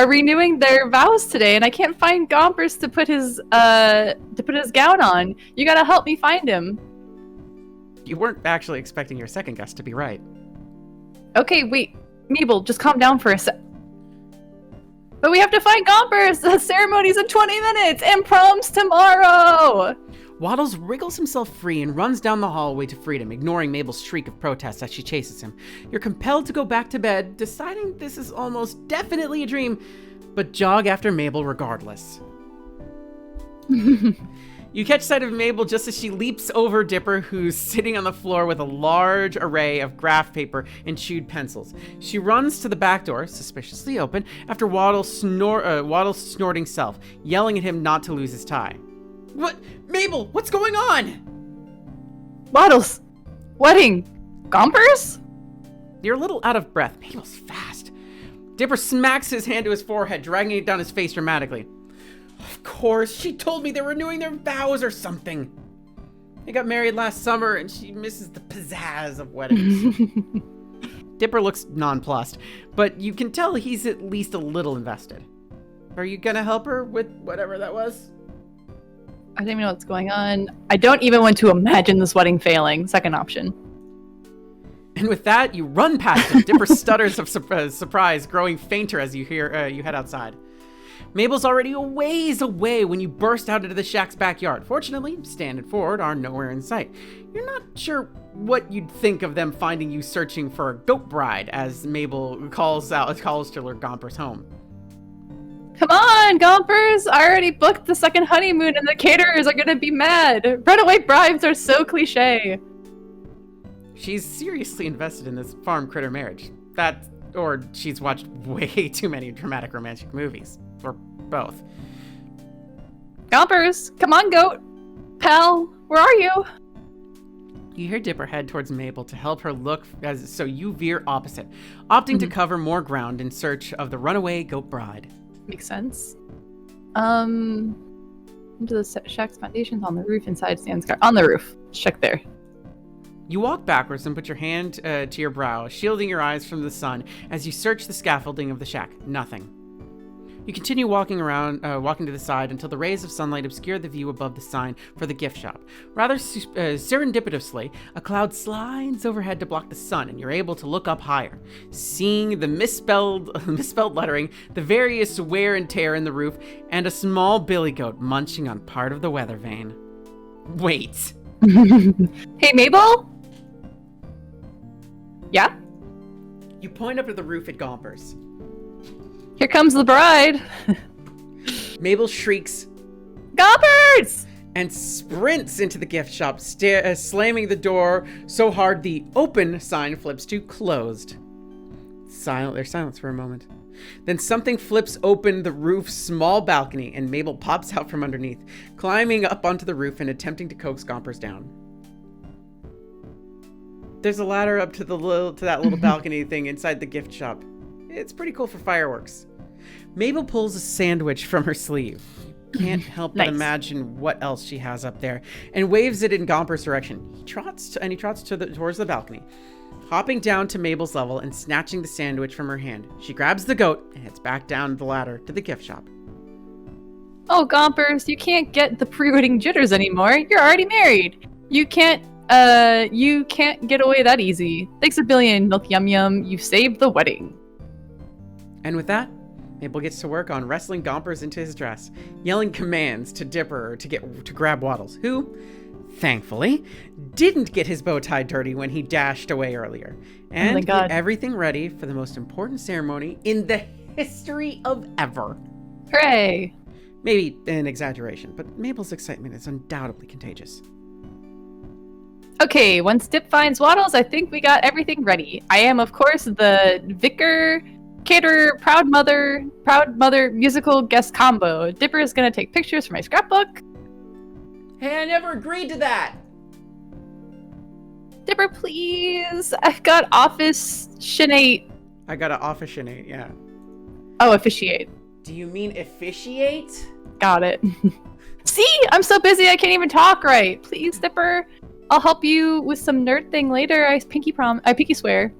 renewing their vows today, and I can't find Gompers to put his gown on. You gotta help me find him. You weren't actually expecting your second guess to be right. Okay, wait. Mabel, just calm down for a sec. But we have to find Gompers! The ceremony's in 20 minutes! And prom's tomorrow! Waddles wriggles himself free and runs down the hallway to freedom, ignoring Mabel's shriek of protest as she chases him. You're compelled to go back to bed, deciding this is almost definitely a dream, but jog after Mabel regardless. You catch sight of Mabel just as she leaps over Dipper, who's sitting on the floor with a large array of graph paper and chewed pencils. She runs to the back door, suspiciously open, after Waddles' snorting self, yelling at him not to lose his tie. What? Mabel, what's going on? Waddles! Wedding! Gompers? You're a little out of breath. Mabel's fast. Dipper smacks his hand to his forehead, dragging it down his face dramatically. Of course, she told me they were renewing their vows or something. They got married last summer and she misses the pizzazz of weddings. Dipper looks nonplussed, but you can tell he's at least a little invested. Are you gonna help her with whatever that was? I don't even know what's going on. I don't even want to imagine this wedding failing. Second option. And with that, you run past him. Dipper stutters of surprise, growing fainter as you head outside. Mabel's already a ways away when you burst out into the shack's backyard. Fortunately, Stan and Ford are nowhere in sight. You're not sure what you'd think of them finding you searching for a goat bride, as Mabel calls to Lord Gomper's home. Come on, Gompers! I already booked the second honeymoon and the caterers are gonna be mad! Runaway brides are so cliche! She's seriously invested in this farm critter marriage. Or she's watched way too many dramatic romantic movies. Or both. Gompers! Come on, goat! Pal, where are you? You hear Dipper head towards Mabel to help her look, so you veer opposite, opting to cover more ground in search of the runaway goat bride. Makes sense. Into the shack's foundations on the roof inside Stan's car. On the roof. Let's check there. You walk backwards and put your hand to your brow, shielding your eyes from the sun as you search the scaffolding of the shack. Nothing. You continue walking to the side until the rays of sunlight obscure the view above the sign for the gift shop. Rather serendipitously, a cloud slides overhead to block the sun, and you're able to look up higher, seeing the misspelled lettering, the various wear and tear in the roof, and a small billy goat munching on part of the weather vane. Wait. Hey, Mabel? Yeah? You point up to the roof at Gompers. Here comes the bride. Mabel shrieks, Gompers! and sprints into the gift shop, slamming the door so hard the open sign flips to closed. There's silence for a moment. Then something flips open the roof's small balcony, and Mabel pops out from underneath, climbing up onto the roof and attempting to coax Gompers down. There's a ladder up to that little balcony thing inside the gift shop. It's pretty cool for fireworks. Mabel pulls a sandwich from her sleeve. You can't help but imagine what else she has up there, and waves it in Gomper's direction. He trots towards the balcony, hopping down to Mabel's level and snatching the sandwich from her hand. She grabs the goat and heads back down the ladder to the gift shop. Oh, Gompers, you can't get the pre-wedding jitters anymore. You're already married. You can't get away that easy. Thanks a billion, Milk Yum Yum. You saved the wedding. And with that, Mabel gets to work on wrestling Gompers into his dress, yelling commands to Dipper to grab Waddles, who, thankfully, didn't get his bow tie dirty when he dashed away earlier, and get everything ready for the most important ceremony in the history of ever. Hooray! Maybe an exaggeration, but Mabel's excitement is undoubtedly contagious. Okay, once Dip finds Waddles, I think we got everything ready. I am, of course, the vicar, caterer, proud mother musical guest combo. Dipper is gonna take pictures for my scrapbook. Hey, I never agreed to that! Dipper, please. I've got officiate. I got to officiate, yeah. Oh, officiate. Do you mean officiate? Got it. See? I'm so busy I can't even talk right. Please, Dipper. I'll help you with some nerd thing later. I pinky swear.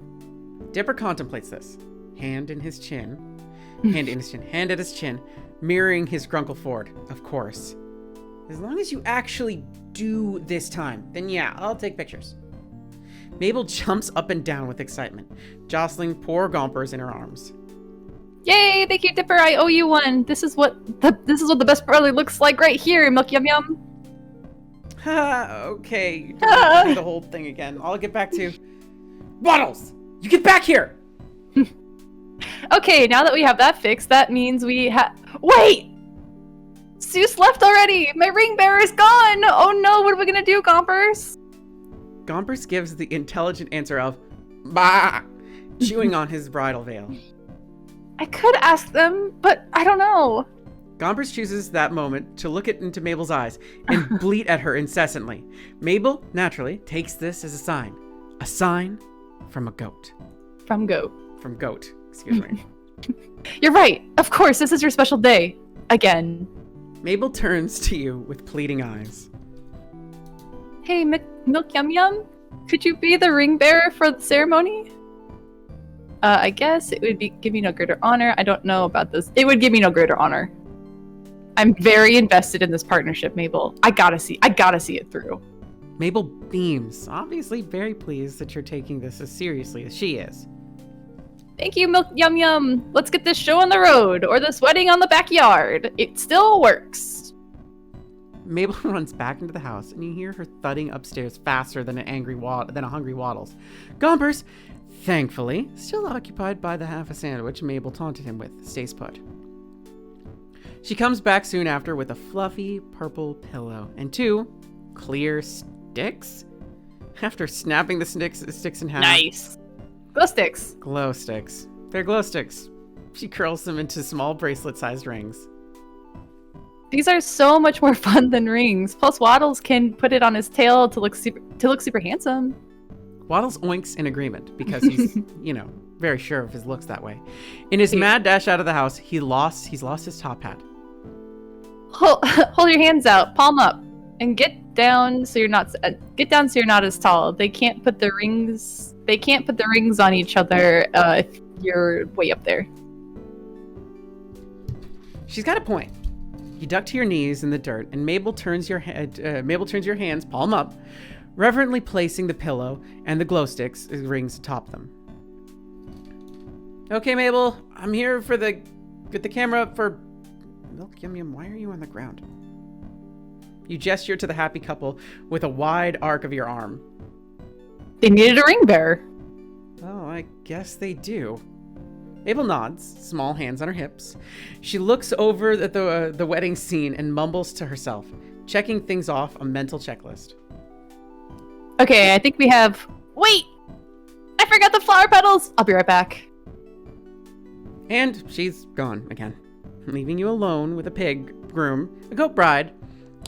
Dipper contemplates this. Hand at his chin, mirroring his Grunkle Ford, of course. As long as you actually do this time, then yeah, I'll take pictures. Mabel jumps up and down with excitement, jostling poor Gompers in her arms. Yay! Thank you, Dipper. I owe you one. This is what the best brother looks like right here. Milk Yum Yum. Okay. Don't do the whole thing again. I'll get back to Waddles. You get back here. Okay, now that we have that fixed, that means we wait! Zeus left already! My ring bearer is gone! Oh no, what are we gonna do, Gompers? Gompers gives the intelligent answer of bah, chewing on his bridal veil. I could ask them, but I don't know. Gompers chooses that moment to look into Mabel's eyes and bleat at her incessantly. Mabel, naturally, takes this as a sign from a goat. From goat. From goat. Excuse me. You're right. Of course, this is your special day. Again. Mabel turns to you with pleading eyes. Hey, Milk Yum Yum, could you be the ring bearer for the ceremony? I guess it would give me no greater honor. I don't know about this. It would give me no greater honor. I'm very invested in this partnership, Mabel. I gotta see it through. Mabel beams, obviously very pleased that you're taking this as seriously as she is. Thank you, Milk Yum Yum. Let's get this show on the road, or this wedding on the backyard. It still works. Mabel runs back into the house, and you hear her thudding upstairs faster than a hungry Waddles. Gompers, thankfully, still occupied by the half a sandwich Mabel taunted him with, stays put. She comes back soon after with a fluffy purple pillow and 2 clear sticks. After snapping the sticks in half. Nice. Glow sticks. Glow sticks. They're glow sticks. She curls them into small bracelet-sized rings. These are so much more fun than rings. Plus, Waddles can put it on his tail to look super handsome. Waddles oinks in agreement because he's, very sure of his looks that way. In his mad dash out of the house, he's lost his top hat. Hold your hands out, palm up, and get down so you're not as tall. They can't put the rings on each other if you're way up there. She's got a point. You duck to your knees in the dirt, and Mabel turns your hands palm up, reverently placing the pillow and the glow sticks rings atop them. Okay, Mabel, I'm here for get the camera for Milk Yum Yum. Why are you on the ground? You gesture to the happy couple with a wide arc of your arm. They needed a ring bearer. Oh, I guess they do. Mabel nods, small hands on her hips. She looks over at the wedding scene and mumbles to herself, checking things off a mental checklist. Okay, I think we have... Wait! I forgot the flower petals! I'll be right back. And she's gone again, leaving you alone with a pig groom, a goat bride,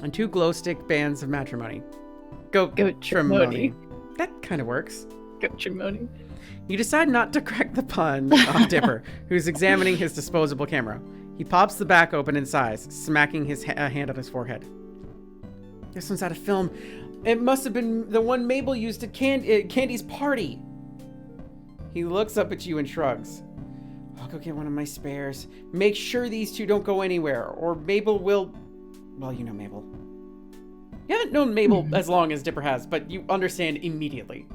and 2 glow stick bands of matrimony. Goat trimony. That kind of works. Goat trimony. You decide not to crack the pun on Dipper, who's examining his disposable camera. He pops the back open in size, smacking his hand on his forehead. This one's out of film. It must have been the one Mabel used at Candy's party. He looks up at you and shrugs. I'll go get one of my spares. Make sure these 2 don't go anywhere, or Mabel will... Well, you know Mabel. You haven't known Mabel as long as Dipper has, but you understand immediately.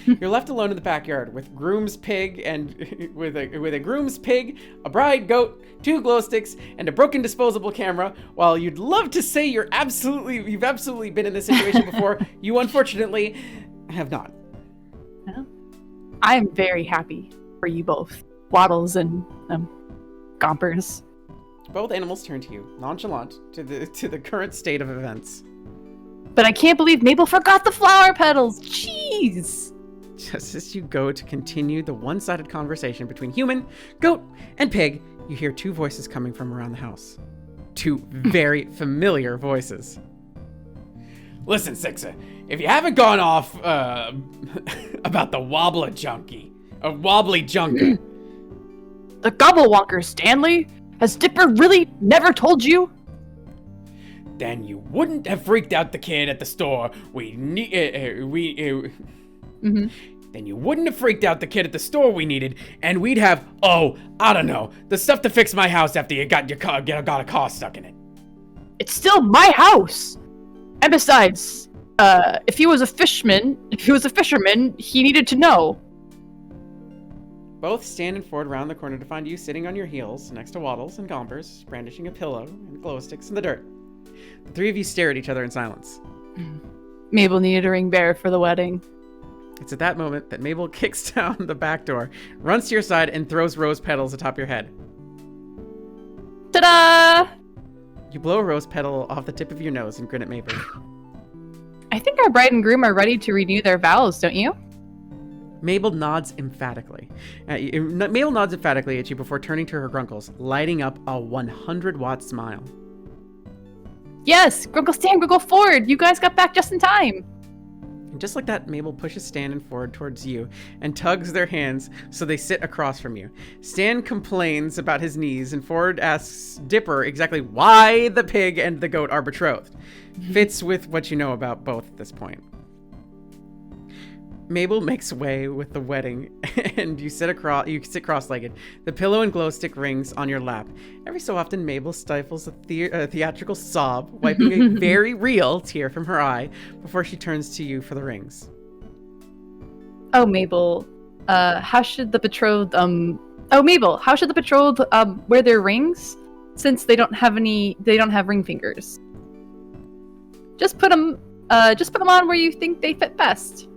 You're left alone in the backyard with groom's pig and with a groom's pig, a bride goat, 2 glow sticks, and a broken disposable camera. While you'd love to say you've absolutely been in this situation before, you unfortunately have not. Well, I am very happy for you both, Waddles and Gompers. Both animals turn to you, nonchalant to the current state of events. But I can't believe Mabel forgot the flower petals. Jeez. Just as you go to continue the one-sided conversation between human, goat, and pig, you hear 2 voices coming from around the house. 2 very familiar voices. Listen, Sixa, if you haven't gone off about the wobbly junkie, The gobblewonker, Stanley? Has Dipper really never told you? then you wouldn't have freaked out the kid at the store. Then you wouldn't have freaked out the kid at the store we needed, and we'd have, I don't know, the stuff to fix my house after you got a car stuck in it. It's still my house. And besides, if he was a fisherman, he needed to know. Both stand and forward around the corner to find you sitting on your heels next to Waddles and Gompers, brandishing a pillow and glow sticks in the dirt. The 3 of you stare at each other in silence. Mabel needed a ring bearer for the wedding. It's at that moment that Mabel kicks down the back door, runs to your side, and throws rose petals atop your head. Ta-da! You blow a rose petal off the tip of your nose and grin at Mabel. I think our bride and groom are ready to renew their vows, don't you? Mabel nods emphatically. Mabel nods emphatically at you before turning to her grunkles, lighting up a 100-watt smile. Yes! Grunkle Stan, Grunkle Ford! You guys got back just in time! And just like that, Mabel pushes Stan and Ford towards you and tugs their hands so they sit across from you. Stan complains about his knees, and Ford asks Dipper exactly why the pig and the goat are betrothed. Fits with what you know about both at this point. Mabel makes way with the wedding, and you sit cross-legged, the pillow and glow stick rings on your lap. Every so often, Mabel stifles a theatrical sob, wiping a very real tear from her eye before she turns to you for the rings. Oh, Mabel, how should the betrothed, wear their rings? Since they don't have ring fingers. Just put them on where you think they fit best.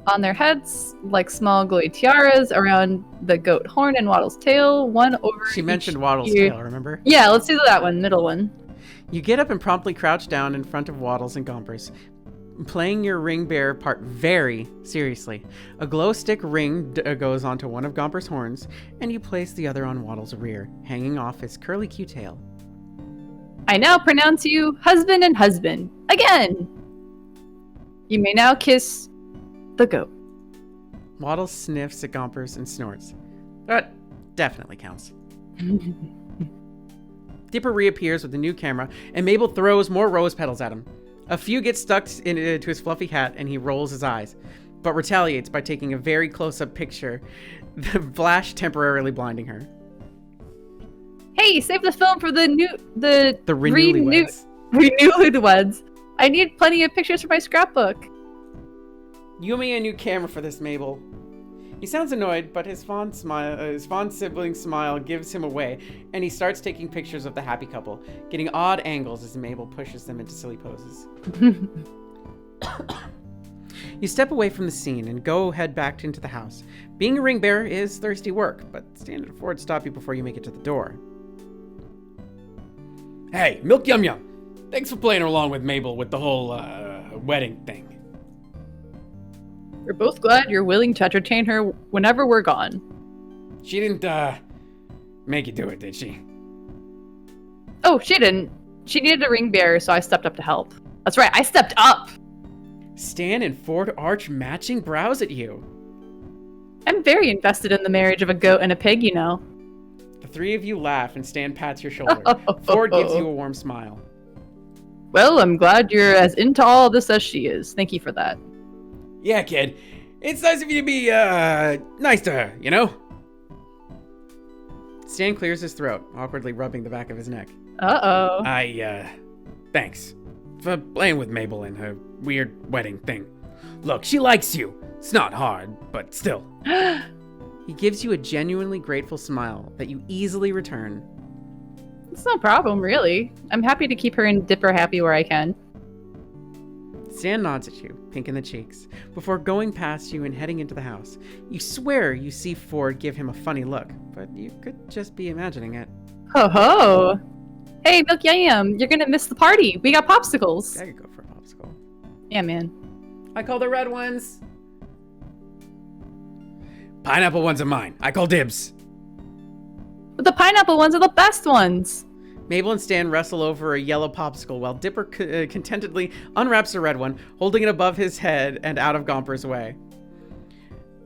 On their heads, like small glowy tiaras around the goat horn and Waddle's tail, one over She mentioned Waddle's ear. tail, remember? Yeah, let's do that one, middle one. You get up and promptly crouch down in front of Waddles and Gompers, playing your ring bearer part very seriously. A glow stick ring goes onto one of Gompers' horns, and you place the other on Waddle's rear, hanging off his curly Q tail. I now pronounce you husband and husband. Again! You may now kiss the goat. Waddles sniffs at Gompers and snorts. That definitely counts. Dipper reappears with a new camera, and Mabel throws more rose petals at him. A few get stuck into his fluffy hat, and he rolls his eyes, but retaliates by taking a very close-up picture, the flash temporarily blinding her. Hey, save the film for the Renewlyweds. renewlyweds. I need plenty of pictures for my scrapbook. You owe me a new camera for this, Mabel. He sounds annoyed, but his fond sibling smile gives him away, and he starts taking pictures of the happy couple, getting odd angles as Mabel pushes them into silly poses. You step away from the scene and head back into the house. Being a ring bearer is thirsty work, but Stan and Ford stop you before you make it to the door. Hey, Milk Yum Yum. Thanks for playing along with Mabel with the whole, wedding thing. We're both glad you're willing to entertain her whenever we're gone. She didn't, make you do it, did she? Oh, she didn't. She needed a ring bearer, so I stepped up to help. That's right, I stepped up! Stan and Ford arch matching brows at you. I'm very invested in the marriage of a goat and a pig, you know. The three of you laugh and Stan pats your shoulder. Ford gives you a warm smile. Well, I'm glad you're as into all of this as she is. Thank you for that. Yeah, kid. It's nice of you to be, nice to her, you know? Stan clears his throat, awkwardly rubbing the back of his neck. Uh-oh. Thanks for playing with Mabel and her weird wedding thing. Look, she likes you. It's not hard, but still. He gives you a genuinely grateful smile that you easily return. It's no problem, really. I'm happy to keep her and Dipper happy where I can. Stan nods at you, pink in the cheeks, before going past you and heading into the house. You swear you see Ford give him a funny look, but you could just be imagining it. Ho ho! Hey, Milky Yum, you're gonna miss the party. We got popsicles. I could go for a popsicle. Yeah, man. I call the red ones. Pineapple ones are mine. I call dibs. But the pineapple ones are the best ones. Mabel and Stan wrestle over a yellow popsicle while Dipper contentedly unwraps a red one, holding it above his head and out of Gomper's way.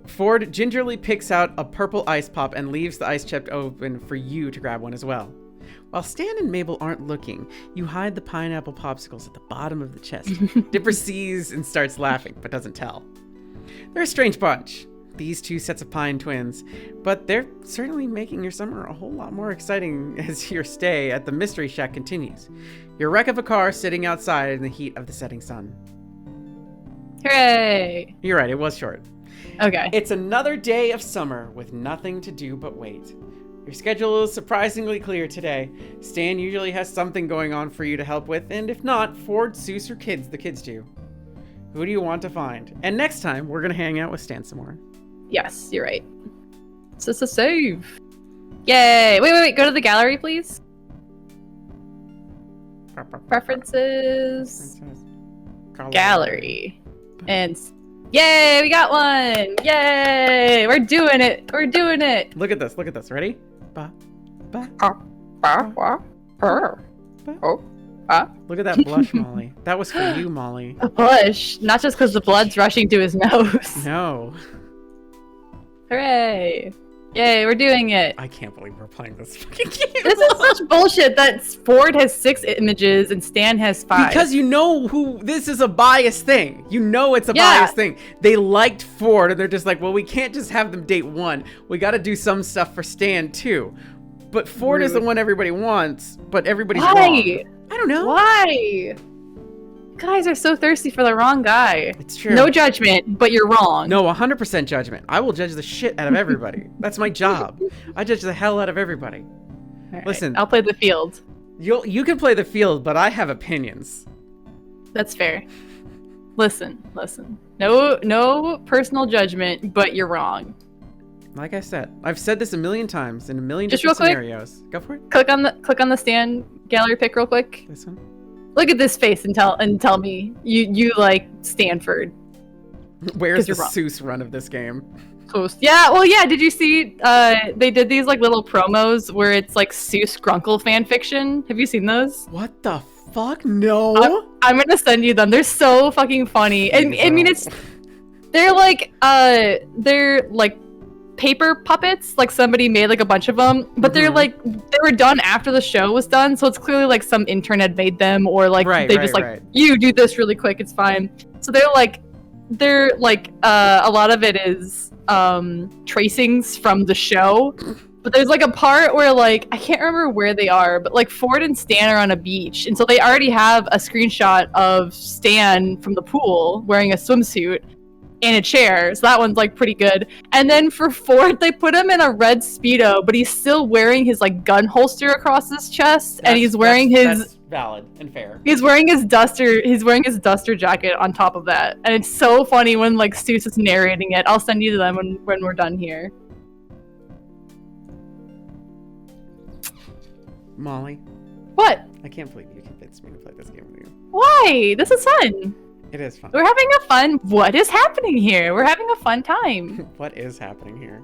Ford gingerly picks out a purple ice pop and leaves the ice chest open for you to grab one as well. While Stan and Mabel aren't looking, you hide the pineapple popsicles at the bottom of the chest. Dipper sees and starts laughing, but doesn't tell. They're a strange bunch, these two sets of pine twins, but they're certainly making your summer a whole lot more exciting as your stay at the Mystery Shack continues. Your wreck of a car sitting outside in the heat of the setting sun. Hooray! You're right, it was short. Okay. It's another day of summer with nothing to do but wait. Your schedule is surprisingly clear today. Stan usually has something going on for you to help with, and if not, Ford, Seuss, or the kids do. Who do you want to find? And next time, we're going to hang out with Stan some more. Yes, you're right. So it's a save. Yay! Wait. Go to the gallery, please. Preferences. Gallery. And yay! We got one! Yay! We're doing it! We're doing it! Look at this. Ready? Ba. Look at that blush, Molly. That was for you, Molly. A blush. Not just because the blood's rushing to his nose. No. Hooray! Yay, we're doing it. I can't believe we're playing this fucking game. This is such bullshit that Ford has 6 images and Stan has 5. Because you know this is a biased thing. You know it's a biased thing. They liked Ford and they're just like, well, we can't just have them date one. We got to do some stuff for Stan too. But Ford is the one everybody wants, but everybody's wrong. I don't know. Why? Guys are so thirsty for the wrong guy. It's true. No judgment, but you're wrong. No, 100% judgment. I will judge the shit out of everybody. That's my job. I judge the hell out of everybody. Right, listen, I'll play the field. You can play the field, but I have opinions. That's fair. Listen. No personal judgment, but you're wrong. Like I said, I've said this a million times in a million different scenarios. Go for it. Click on the Stan gallery pic real quick. This one. Look at this face and tell me you like Stanford. Where's the Seuss run of this game? Yeah. Did you see? They did these like little promos where it's like Seuss Grunkle fan fiction. Have you seen those? What the fuck? No. I'm gonna send you them. They're so fucking funny. And I mean, they're like paper puppets. Like somebody made like a bunch of them, but they're like they were done after the show was done. So it's clearly like some intern had made them, or like you do this really quick. It's fine. So they're like a lot of it is tracings from the show, But there's like a part where like I can't remember where they are, but like Ford and Stan are on a beach, and so they already have a screenshot of Stan from the pool wearing a swimsuit in a chair. So that one's like pretty good. And then for Ford, they put him in a red Speedo, but he's still wearing his like gun holster across his chest, and he's wearing that's valid and fair. He's wearing his duster jacket on top of that. And it's so funny when like Seuss is narrating it. I'll send you to them when we're done here. Molly, What? I can't believe you convinced me to play this game with you. Why? This is fun. It is fun. We're having a fun. What is happening here? We're having a fun time. What is happening here?